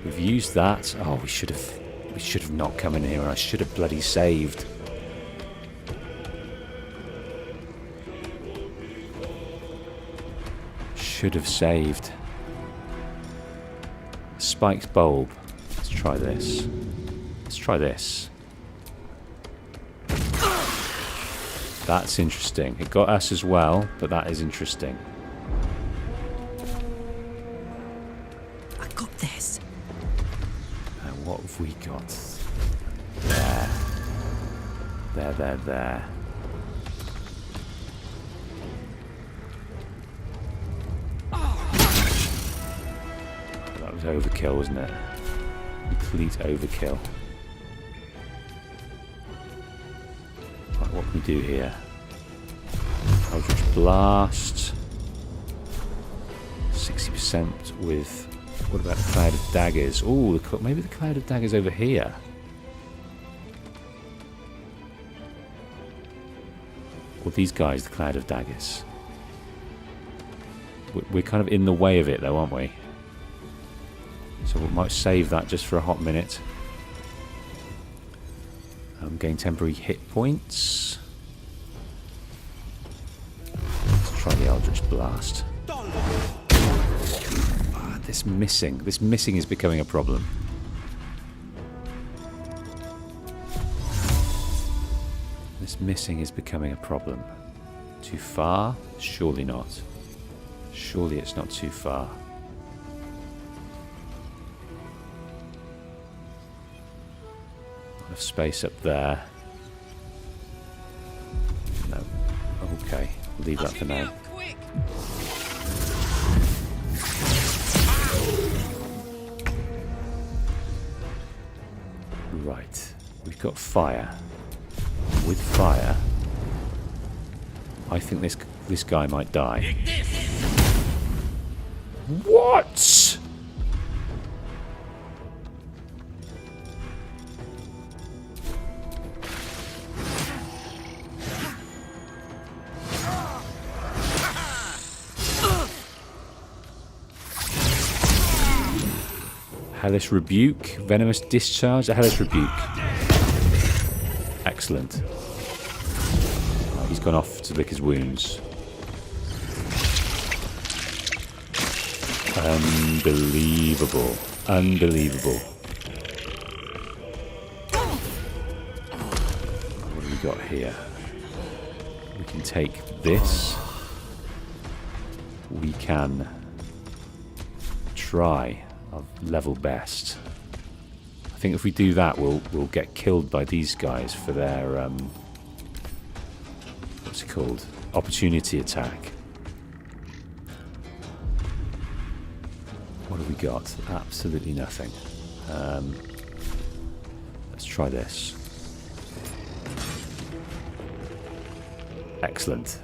S1: We've used that. Oh, we should have not come in here. I should have bloody saved. Should have saved. Spiked bulb. Let's try this. Let's try this. That's interesting. It got us as well, but that is interesting.
S2: I got this.
S1: What have we got? There. That was overkill, wasn't it? Complete overkill. Right, what can we do here? Eldritch Blast. 60% with... What about the Cloud of Daggers? Oh, maybe the Cloud of Daggers over here. Or these guys, the Cloud of Daggers. We're kind of in the way of it, though, aren't we? So we might save that just for a hot minute. Gain temporary hit points. Let's try the Eldritch Blast. This missing is becoming a problem. This missing is becoming a problem. Too far? Surely not. Surely it's not too far. Enough space up there. No. Okay, leave that for now. Right, we've got fire. With fire, I think this guy might die. What? Hellish Rebuke, Venomous Discharge, a Hellish Rebuke. Excellent. Oh, he's gone off to lick his wounds. Unbelievable. Unbelievable. What have we got here? We can take this. We can try our level best. I think if we do that, we'll get killed by these guys for their what's it called? Opportunity attack. What have we got? Absolutely nothing. Let's try this. Excellent.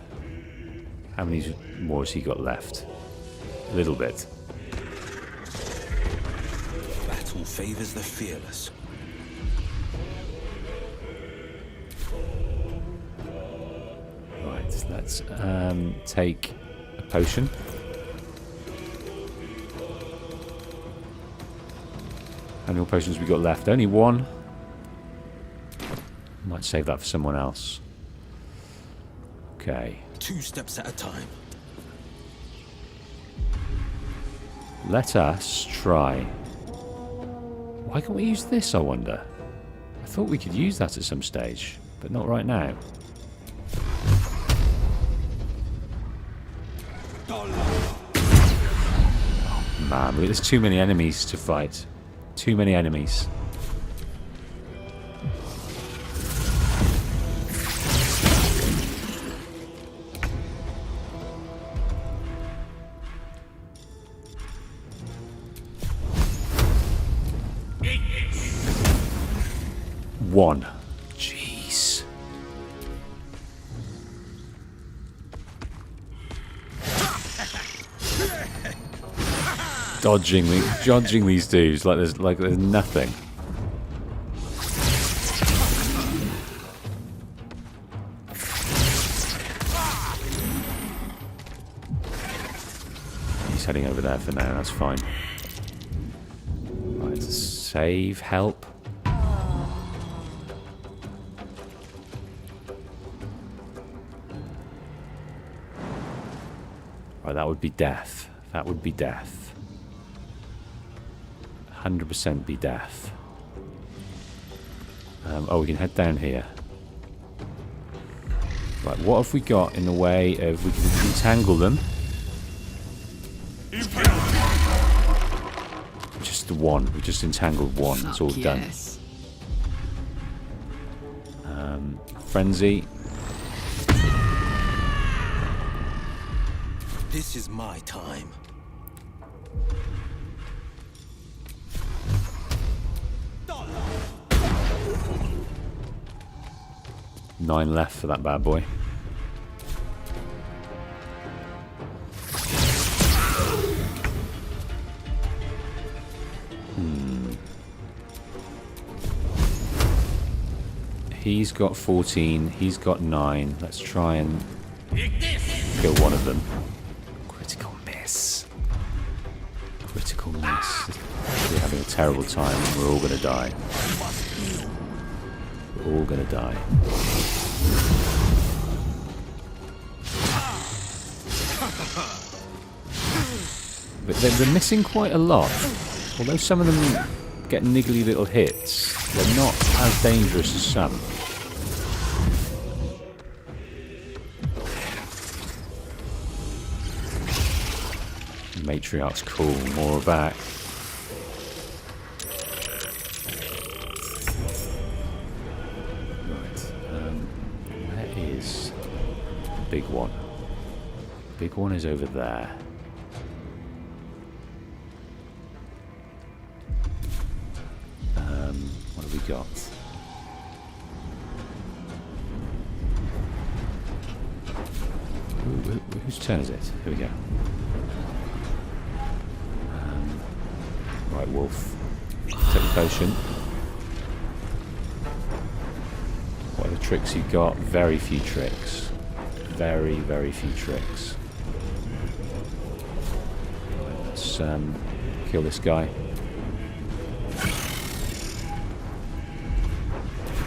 S1: How many more has he got left? A little bit.
S18: Battle favors the fearless.
S1: Right, let's take a potion. How many potions we got left? Only one. Might save that for someone else. Okay.
S18: 2 steps at a time.
S1: Let us try. Why can't we use this, I wonder? I thought we could use that at some stage, but not right now. Oh, man, there's too many enemies to fight. Too many enemies. One. Jeez. Dodging these dudes like there's nothing. He's heading over there for now, that's fine. Right, save, help. Right, that would be death. That would be death. 100% be death. Oh, we can head down here. Right, what have we got in the way of... We can entangle them. Just the one. We just entangled one. That's all we've done. Frenzy.
S18: This is my time.
S1: Nine left for that bad boy. He's got 14, he's got 9. Let's try and kill one of them. Critical miss. Critical miss. We're having a terrible time and we're all going to die. We're all going to die. But they're missing quite a lot. Although some of them get niggly little hits, they're not as dangerous as some. Matriarch's cool, more back. Right, where is the big one? The big one is over there. What have we got? Whose turn is it? Here we go. Right, Wolf. Take the potion. What are the tricks you got? Very few tricks. Very, very few tricks. Right, let's kill this guy.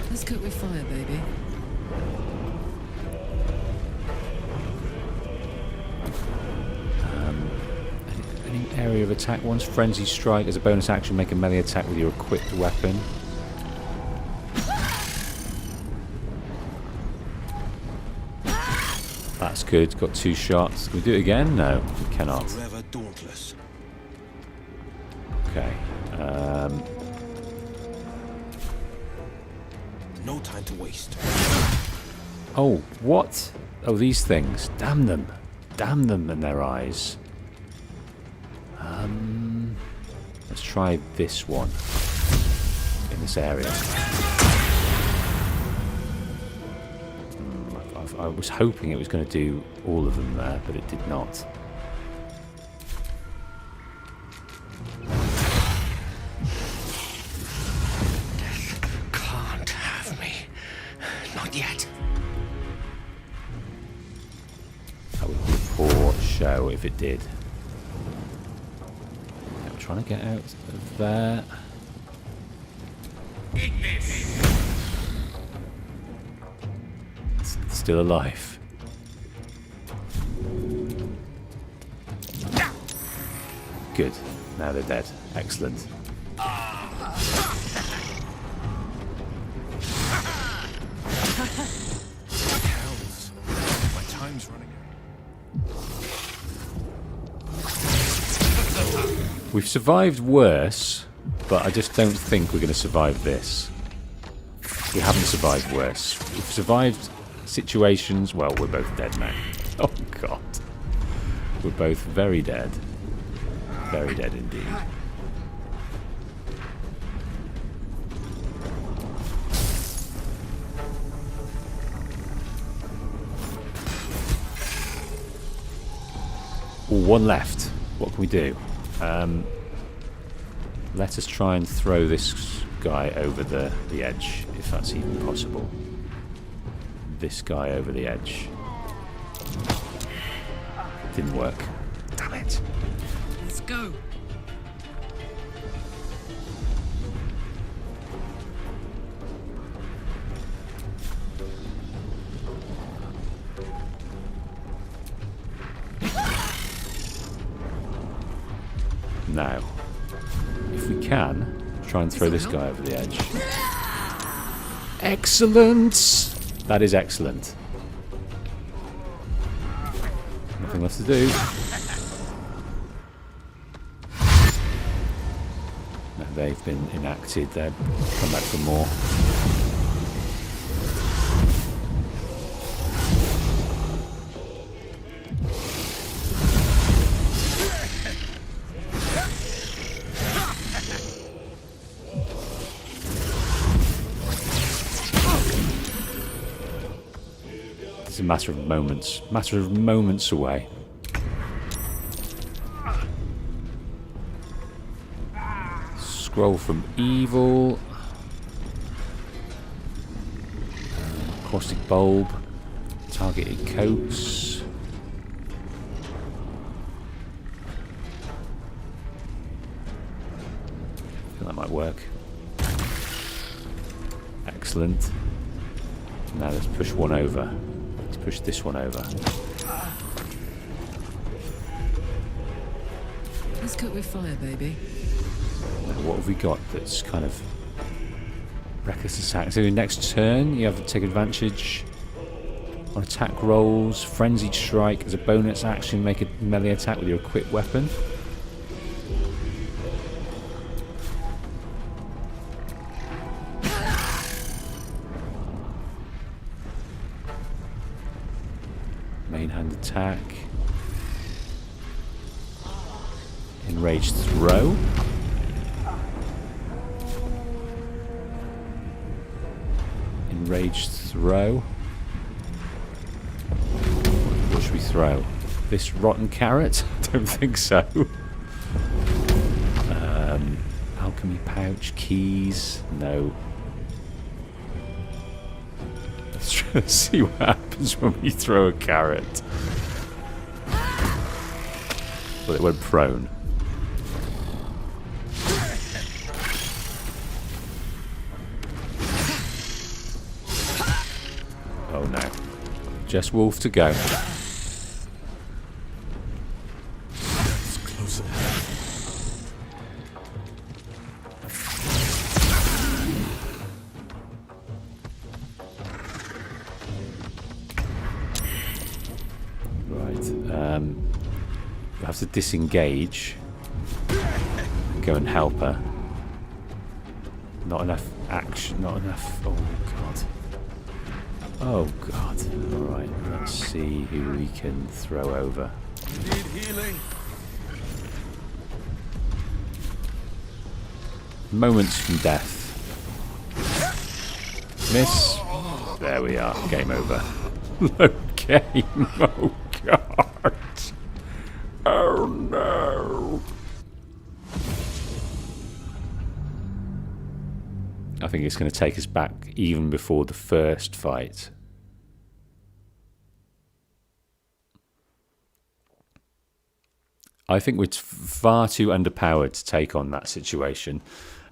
S19: Let's cook with fire, baby.
S1: Any area of attack once. Frenzy Strike as a bonus action. Make a melee attack with your equipped weapon. That's good. Got 2 shots. Can we do it again? No, we cannot.
S18: Forever dauntless.
S1: Okay.
S18: No time to waste.
S1: Oh, what? Oh, these things. Damn them. Damn them and their eyes. Let's try this one in this area. I was hoping it was going to do all of them there, but it did not.
S16: Can't have me. Not yet.
S1: That would be a poor show if it did. I'm trying to get out of there. It's still alive. Good. Now they're dead. Excellent.
S6: Hells. My time's running out.
S1: We've survived worse, but I just don't think we're going to survive this. We haven't survived worse. We've survived situations... Well, we're both dead now. Oh, God. We're both very dead. Very dead indeed. Ooh, one left. What can we do? Let us try and throw this guy over the edge, if that's even possible. This guy over the edge. Didn't work. Damn it.
S19: Let's go.
S1: Now, if we can, try and throw this guy over the edge. Excellent! That is excellent. Nothing left to do. No, they've been enacted. They'll come back for more. It's a matter of moments. Matter of moments away. Scroll from evil. Caustic bulb. Targeted coats. I think that might work. Excellent. Now let's push one over. Let's push this one over.
S19: Let's cook with fire, baby.
S1: Now what have we got that's kind of reckless attack? So next turn you have to take advantage on attack rolls. Frenzied strike as a bonus action. Make a melee attack with your equipped weapon. Main hand attack. Enraged throw. Enraged throw. What should we throw? This rotten carrot? I don't think so. Alchemy pouch, keys. No. Let's try to see what happens when we throw a carrot. Well, it went prone. Oh no. Just wolf to go.
S18: It's closer.
S1: We have to disengage and go and help her. Not enough action, not enough. Oh god. Oh god. Alright, let's see who we can throw over.
S18: Need healing.
S1: Moments from death. Miss. There we are. Game over. Low game. Oh god. Oh no. I think it's going to take us back even before the first fight. I think we're far too underpowered to take on that situation.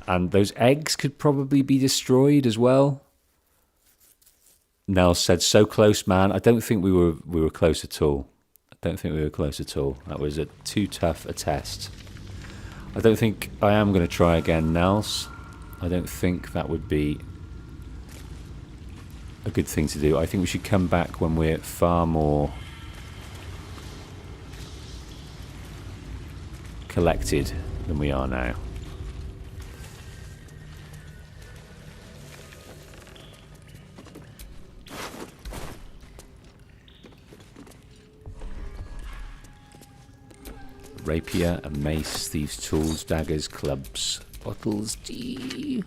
S1: And those eggs could probably be destroyed as well. Nell said, so close, man. I don't think we were close at all. I don't think we were close at all. That was too tough a test. I don't think I am going to try again, Nels. I don't think that would be a good thing to do. I think we should come back when we're far more collected than we are now. Rapier, a mace, thieves' tools, daggers, clubs, bottles. Gee.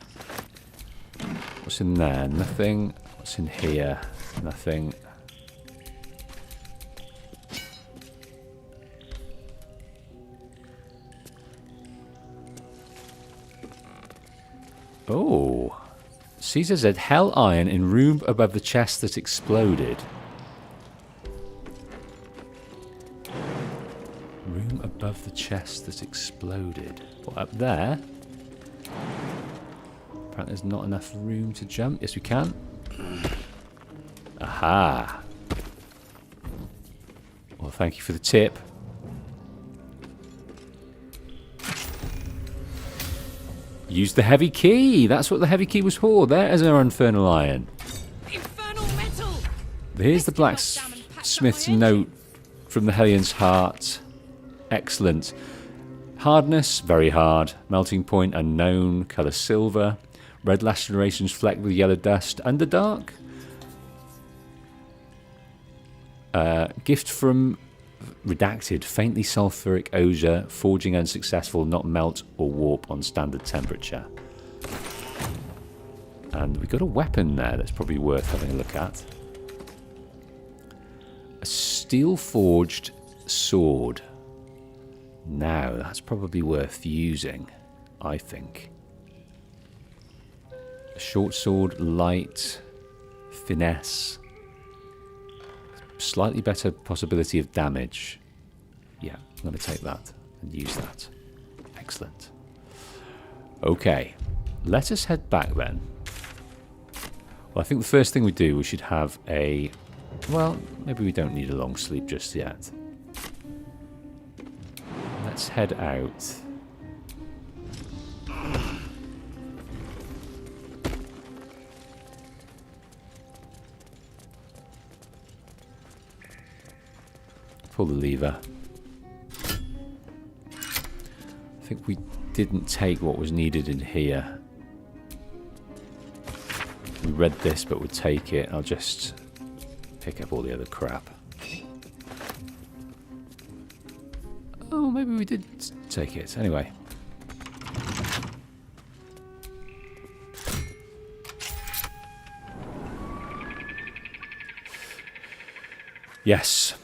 S1: What's in there? Nothing. What's in here? Nothing. Oh. Caesar said, hell iron in room above the chest that exploded. Room above the chest that exploded. What, up there? Apparently there's not enough room to jump. Yes, we can. Aha. Well, thank you for the tip. Use the heavy key. That's what the heavy key was for. There is our infernal iron.
S2: Infernal metal.
S1: Here's the blacksmith's note from the Hellion's heart. Excellent. Hardness, very hard. Melting point, unknown. Colour silver. Red lacerations flecked with yellow dust. Underdark. Gift from redacted. Faintly sulfuric osier. Forging unsuccessful. Not melt or warp on standard temperature. And we've got a weapon there that's probably worth having a look at. A steel-forged sword. Now, that's probably worth using, I think. A short sword, light, finesse. Slightly better possibility of damage. Yeah, I'm going to take that and use that. Excellent. Okay, let us head back then. Well, I think the first thing we do, we should have a... Well, maybe we don't need a long sleep just yet. Let's head out. Pull the lever. I think we didn't take what was needed in here. We read this, but we'll take it. I'll just pick up all the other crap. Oh, maybe we did take it. Anyway. Yes.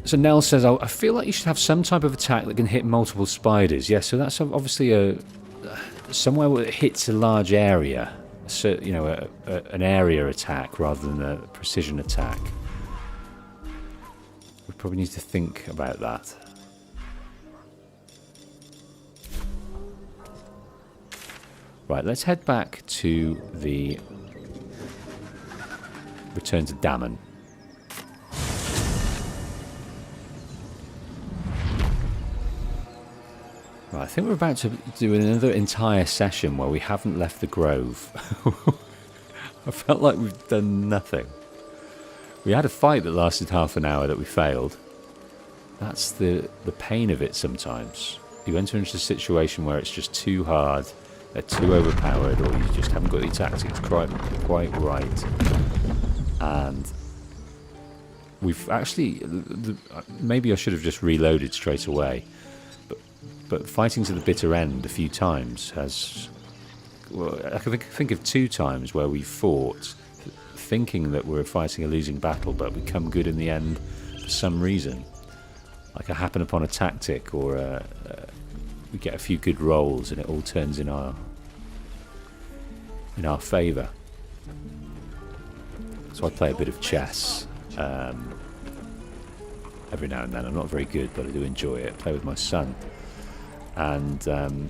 S1: So Nell says, I feel like you should have some type of attack that can hit multiple spiders. Yeah, so that's obviously somewhere where it hits a large area. So, you know, an area attack rather than a precision attack. We probably need to think about that. Right, let's head back to the return to Dammon. Right, I think we're about to do another entire session where we haven't left the grove. I felt like we've done nothing. We had a fight that lasted half an hour that we failed. That's the pain of it sometimes. You enter into a situation where it's just too hard, they're too overpowered, or you just haven't got the tactics quite right. And we've actually... Maybe I should have just reloaded straight away. But fighting to the bitter end a few times has... Well, I can think of 2 times where we fought thinking that we're fighting a losing battle, but we come good in the end for some reason. Like I happen upon a tactic, or we get a few good rolls and it all turns in our favour. So I play a bit of chess every now and then. I'm not very good, but I do enjoy it. I play with my son. And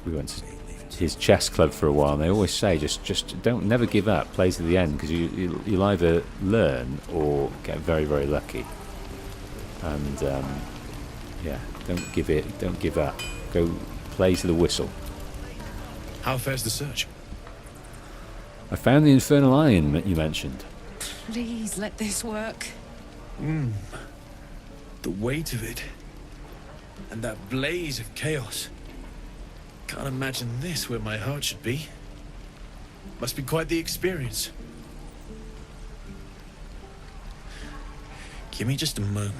S1: we went to his chess club for a while, and they always say just never give up, play to the end, because you'll either learn or get very, very lucky. And yeah, don't give up, go play to the whistle.
S5: How fares the search?
S1: I found the infernal iron that you mentioned.
S2: Please let this work.
S5: The weight of it. And that blaze of chaos. Can't imagine this where my heart should be. Must be quite the experience. Give me just a moment.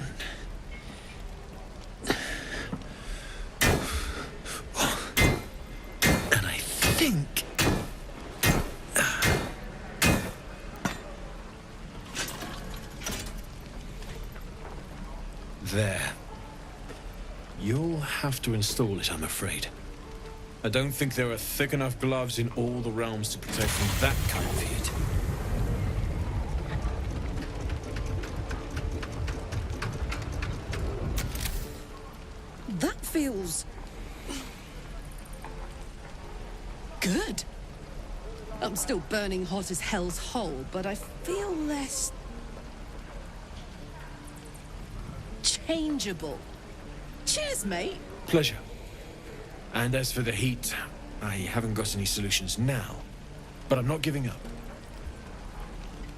S5: And I think... There. You'll have to install it, I'm afraid. I don't think there are thick enough gloves in all the realms to protect from that kind of heat.
S2: That feels... good. I'm still burning hot as hell's hole, but I feel less... changeable. Cheers, mate.
S5: Pleasure. And as for the heat, I haven't got any solutions now, but I'm not giving up.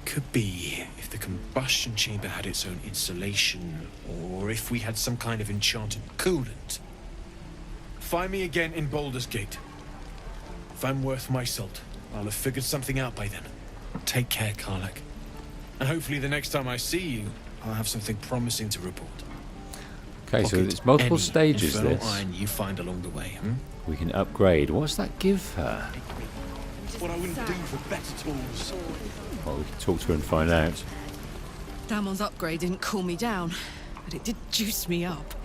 S5: Could be if the combustion chamber had its own insulation, or if we had some kind of enchanted coolant. Find me again in Baldurs Gate. If I'm worth my salt, I'll have figured something out by then. Take care, Karlach. And hopefully the next time I see you, I'll have something promising to report.
S1: Okay, so it's multiple stages, this.
S5: Iron you find along the way,
S1: We can upgrade. What does that give her?
S18: What I wouldn't do for better tools.
S1: Well, we can talk to her and find out.
S7: Damon's upgrade didn't cool me down, but it did juice me up.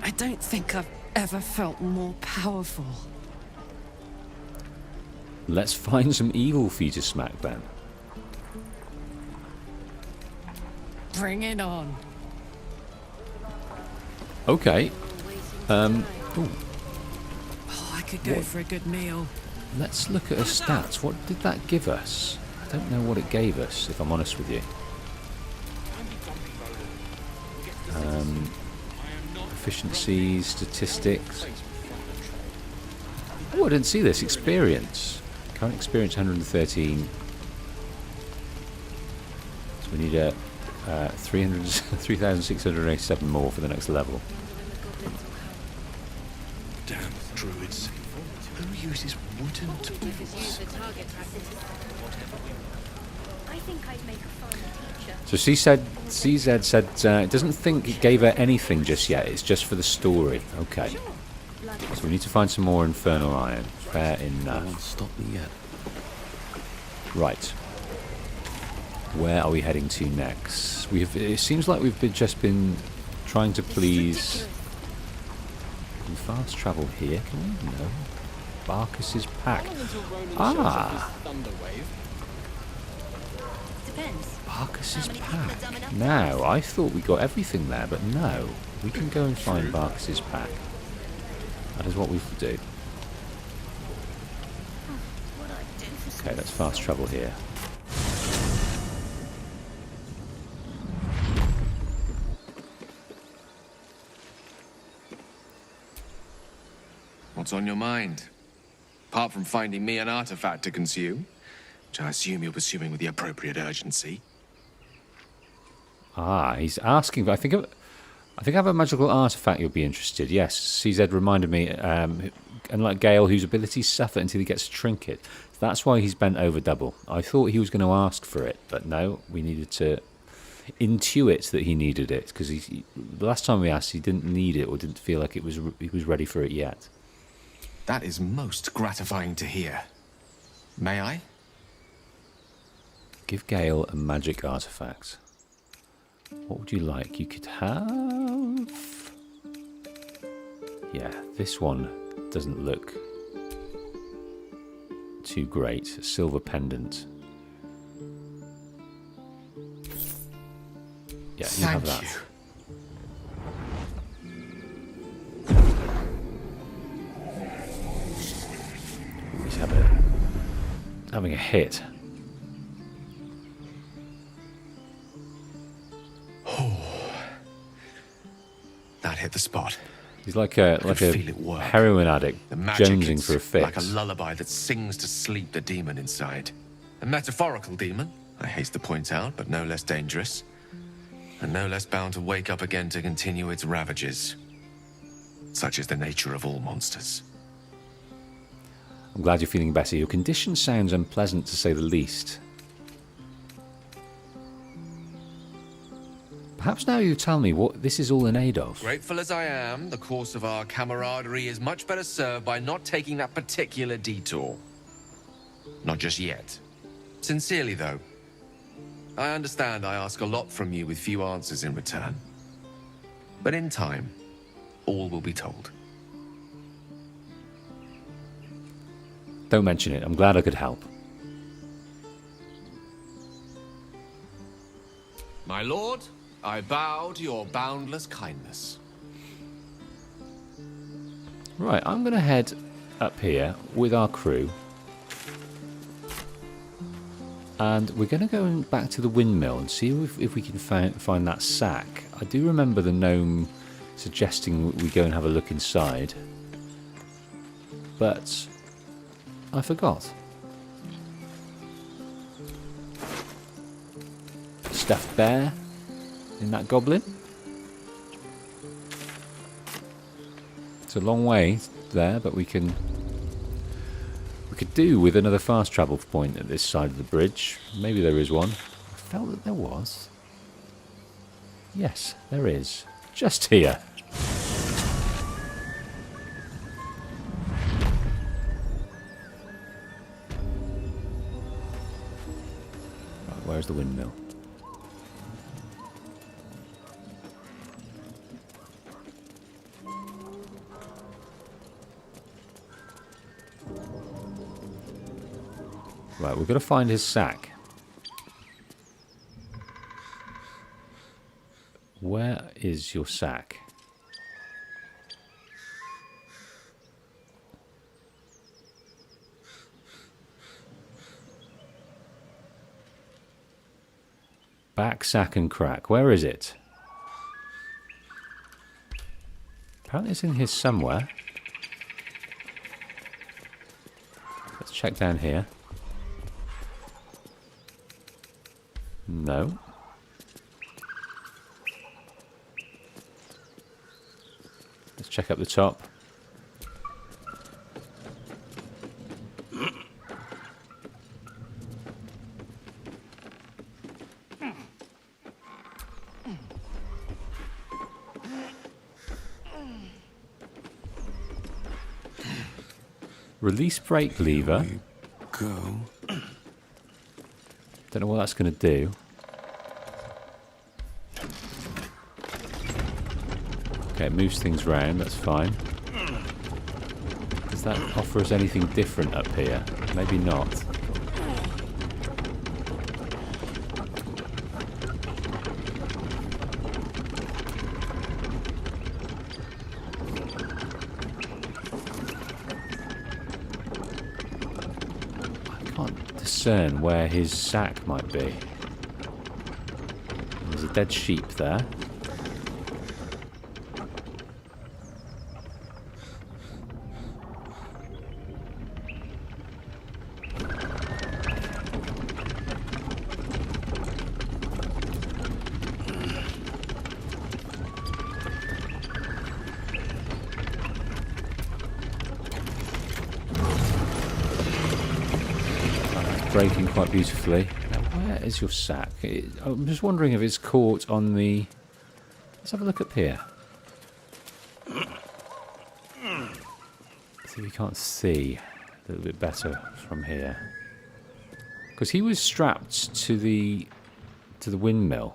S7: I don't think I've ever felt more powerful.
S1: Let's find some evil for you to smack then.
S7: Bring it on.
S1: Okay. Ooh.
S7: Oh, I could go for a good meal.
S1: Let's look at her stats. What did that give us? I don't know what it gave us, if I'm honest with you. Efficiency, statistics. Oh, I didn't see this. Experience. Current experience 113. So we need a 3,687 more for the next level.
S18: Damn druids. Who uses wooden tools?
S11: I think I'd make a fine teacher.
S1: So CZ said it doesn't think it gave her anything just yet. It's just for the story. Okay. So we need to find some more infernal iron. Fair enough.
S15: Won't stop me yet.
S1: Right. Where are we heading to next? It seems like we've just been trying to please. Can we fast travel here? Can we? No. Barkis's pack. Ah. Barkis's pack. Now, I thought we got everything there, but no. We can go and find Barkis's pack. That is what we will do. Okay, let's fast travel here.
S10: What's on your mind? Apart from finding me an artifact to consume, which I assume you're pursuing with the appropriate urgency.
S1: Ah, he's asking. I think I have a magical artifact you'll be interested. Yes, CZ reminded me. Unlike Gale, whose abilities suffer until he gets a trinket. That's why he's bent over double. I thought he was going to ask for it, but no, we needed to intuit that he needed it because the last time we asked, he didn't need it or didn't feel like he was ready for it yet.
S10: That is most gratifying to hear. May I?
S1: Give Gale a magic artifact. What would you like? You could have... Yeah, this one doesn't look too great. A silver pendant. Yeah, you have that. He's having a hit.
S10: That hit the spot.
S1: He's like a heroin addict, jonesing for a fix.
S10: Like a lullaby that sings to sleep the demon inside. A metaphorical demon, I haste to point out, but no less dangerous. And no less bound to wake up again to continue its ravages. Such is the nature of all monsters.
S1: I'm glad you're feeling better. Your condition sounds unpleasant to say the least. Perhaps now you tell me what this is all in aid of.
S10: Grateful as I am, the course of our camaraderie is much better served by not taking that particular detour. Not just yet. Sincerely, though. I understand I ask a lot from you with few answers in return. But in time, all will be told.
S1: Don't mention it. I'm glad I could help.
S10: My lord, I bow to your boundless kindness.
S1: Right, I'm going to head up here with our crew. And we're going to go back to the windmill and see if we can find that sack. I do remember the gnome suggesting we go and have a look inside. But I forgot. Stuffed bear in that goblin. It's a long way there, but we could do with another fast travel point at this side of the bridge. Maybe there is one. I felt that there was. Yes, there is. Just here. Where's the windmill? Right, we've got to find his sack. Where is your sack? Back, sack and crack. Where is it? Apparently it's in here somewhere. Let's check down here. No. Let's check up the top. Release brake lever.
S15: Go.
S1: Don't know what that's going to do. Okay, it moves things round, that's fine. Does that offer us anything different up here? Maybe not. I can't discern where his sack might be. There's a dead sheep there. Breaking quite beautifully. Now, where is your sack? I'm just wondering if it's caught on the... Let's have a look up here. See if you can't see a little bit better from here. Because he was strapped to the windmill.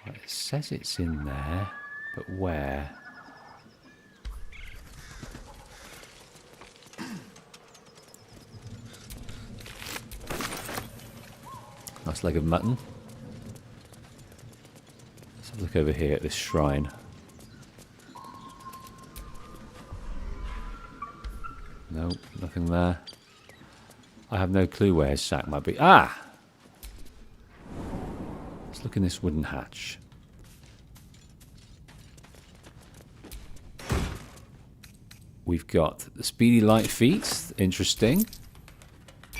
S1: Right, it says it's in there, but where? Nice leg of mutton. Let's have a look over here at this shrine. No, nothing there. I have no clue where his sack might be. Ah! Let's look in this wooden hatch. We've got the speedy light feet. Interesting.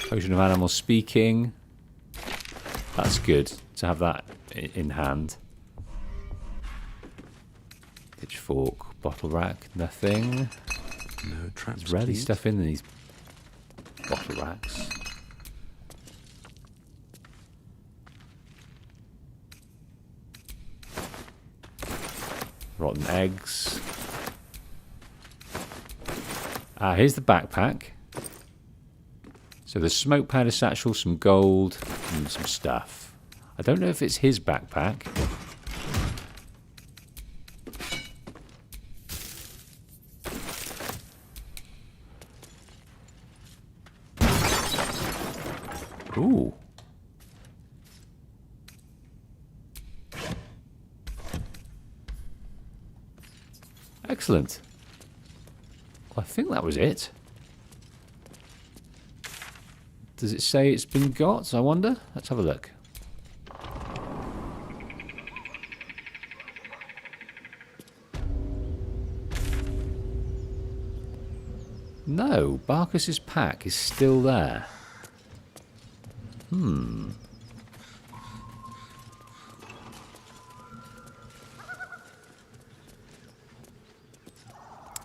S1: Potion of animal speaking. That's good to have that in hand. Pitchfork, bottle rack, nothing.
S15: No traps.
S1: There's rarely stuff in these bottle racks. Rotten eggs. Ah, here's the backpack. So there's smoke powder satchel, some gold, and some stuff. I don't know if it's his backpack. Ooh. Excellent. Well, I think that was it. Does it say it's been got, I wonder? Let's have a look. No, Barkus's pack is still there.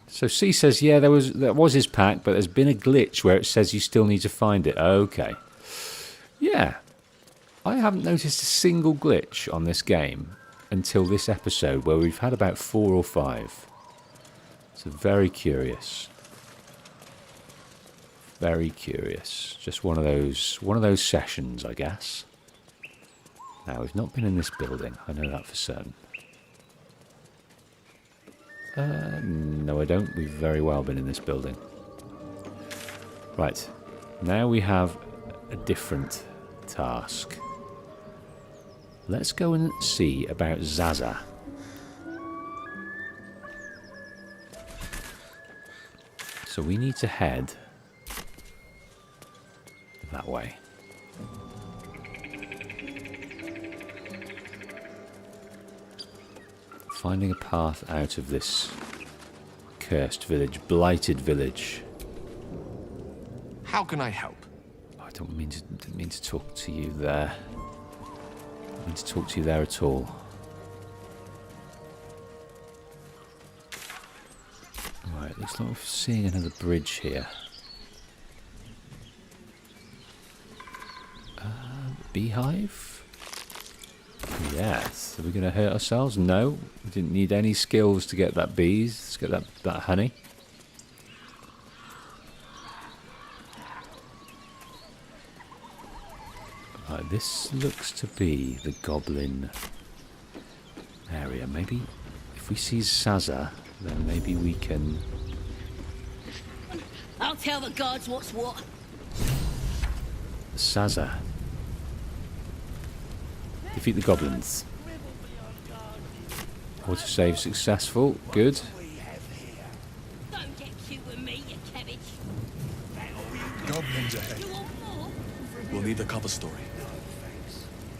S1: So C says, yeah, that was his pack, but there's been a glitch where it says you still need to find it. Okay. Yeah. I haven't noticed a single glitch on this game until this episode, where we've had about 4 or 5. So very curious. Very curious. Just one of those sessions, I guess. Now, we've not been in this building. I know that for certain. No, I don't. We've very well been in this building. Right. Now we have a different task. Let's go and see about Zaza. So we need to head that way. Finding a path out of this cursed village, blighted village.
S10: How can I help?
S1: I didn't mean to talk to you there. I didn't mean to talk to you there at all. Right, looks like we're seeing another bridge here. Beehive? Yes. Are we going to hurt ourselves? No. We didn't need any skills to get that bees, to get that honey. Right, this looks to be the goblin area. Maybe if we see Zaza, then maybe we can...
S20: I'll tell the guards what's what.
S1: Zaza. Defeat the goblins. Autosave successful. Good.
S20: Don't get cute with me, you cabbage.
S15: Goblins ahead. We'll need the cover story.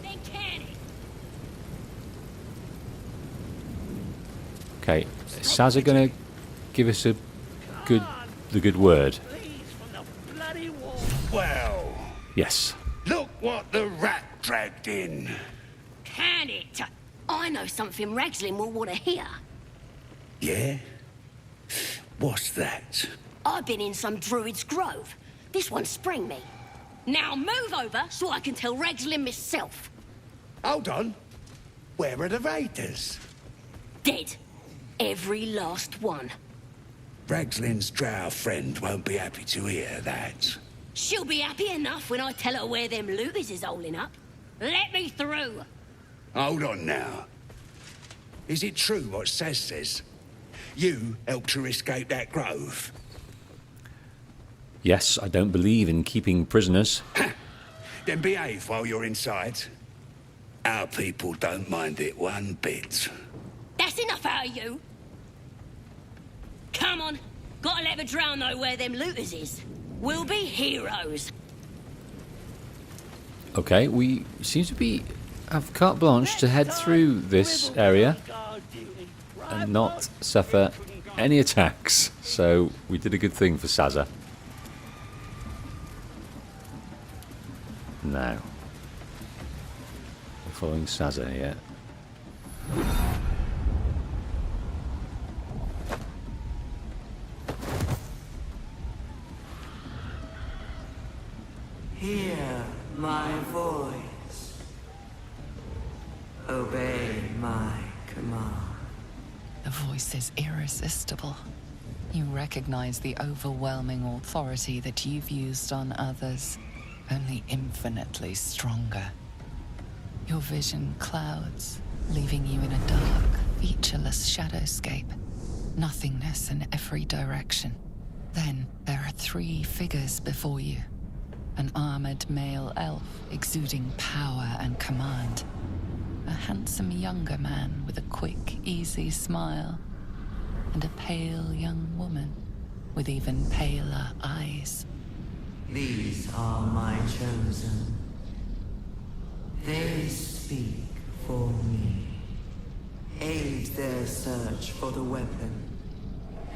S20: Then can it?
S1: Okay. Is Zaza going to give us the good word?
S16: Well,
S1: Yes.
S16: look what the rat dragged in.
S20: Can it? I know something Ragslin will want to hear.
S16: Yeah? What's that?
S20: I've been in some druid's grove. This one sprang me. Now move over so I can tell Ragslin myself.
S16: Hold on. Where are the raiders?
S20: Dead. Every last one.
S16: Ragslin's drow friend won't be happy to hear that.
S20: She'll be happy enough when I tell her where them looters is holding up. Let me through.
S16: Hold on now. Is it true what Saz says? You helped her escape that grove?
S1: Yes, I don't believe in keeping prisoners.
S16: Then behave while you're inside. Our people don't mind it one bit.
S20: That's enough out of you. Come on. Gotta let the drow know where them looters is. We'll be heroes.
S1: Okay, we seem to have carte blanche to head through this area and not suffer any attacks. So we did a good thing for Zaza. Now, we're following Zaza here.
S21: Hear my voice. Obey my command.
S8: The voice is irresistible. You recognize the overwhelming authority that you've used on others, only infinitely stronger. Your vision clouds, leaving you in a dark, featureless shadowscape. Nothingness in every direction. Then there are 3 figures before you. An armored male elf exuding power and command. A handsome younger man with a quick, easy smile. And a pale young woman with even paler eyes.
S21: These are my chosen. They speak for me. Aid their search for the weapon,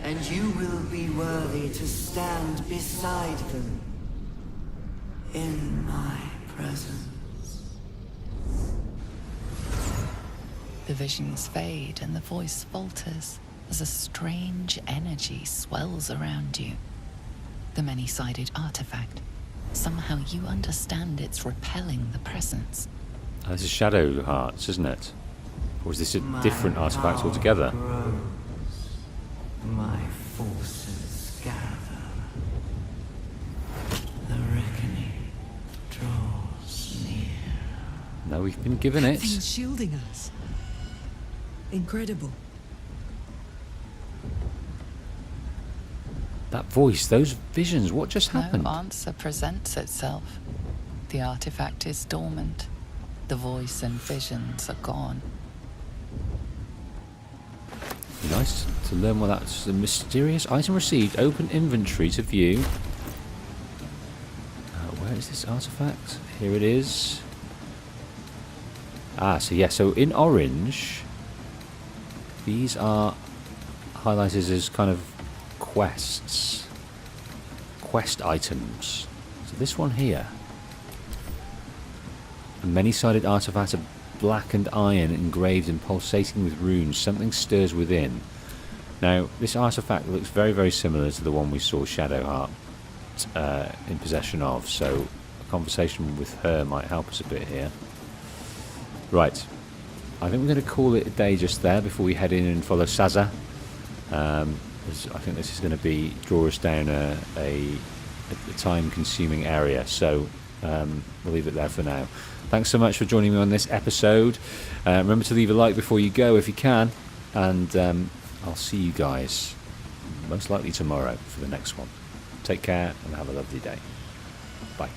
S21: and you will be worthy to stand beside them in my presence.
S8: The visions fade and the voice falters as a strange energy swells around you. The many-sided artifact. Somehow you understand it's repelling the presence.
S1: This is Shadow Hearts, isn't it? Or is this a different artifact altogether?
S21: My forces gather.
S1: No, we've been given it.
S19: Things shielding us. Incredible.
S1: That voice, those visions, what just happened?
S8: No answer presents itself. The artifact is dormant. The voice and visions are gone.
S1: Nice to learn what that's. The mysterious item received. Open inventory to view. Where is this artifact? Here it is. Ah, so yeah, so in orange, these are highlighted as kind of quests. Quest items. So this one here. A many-sided artifact of blackened iron engraved and pulsating with runes. Something stirs within. Now, this artifact looks very, very similar to the one we saw Shadowheart in possession of, so a conversation with her might help us a bit here. Right. I think we're going to call it a day just there before we head in and follow Saza. I think this is going to draw us down a time-consuming area, so we'll leave it there for now. Thanks so much for joining me on this episode. Remember to leave a like before you go if you can, and I'll see you guys most likely tomorrow for the next one. Take care and have a lovely day. Bye.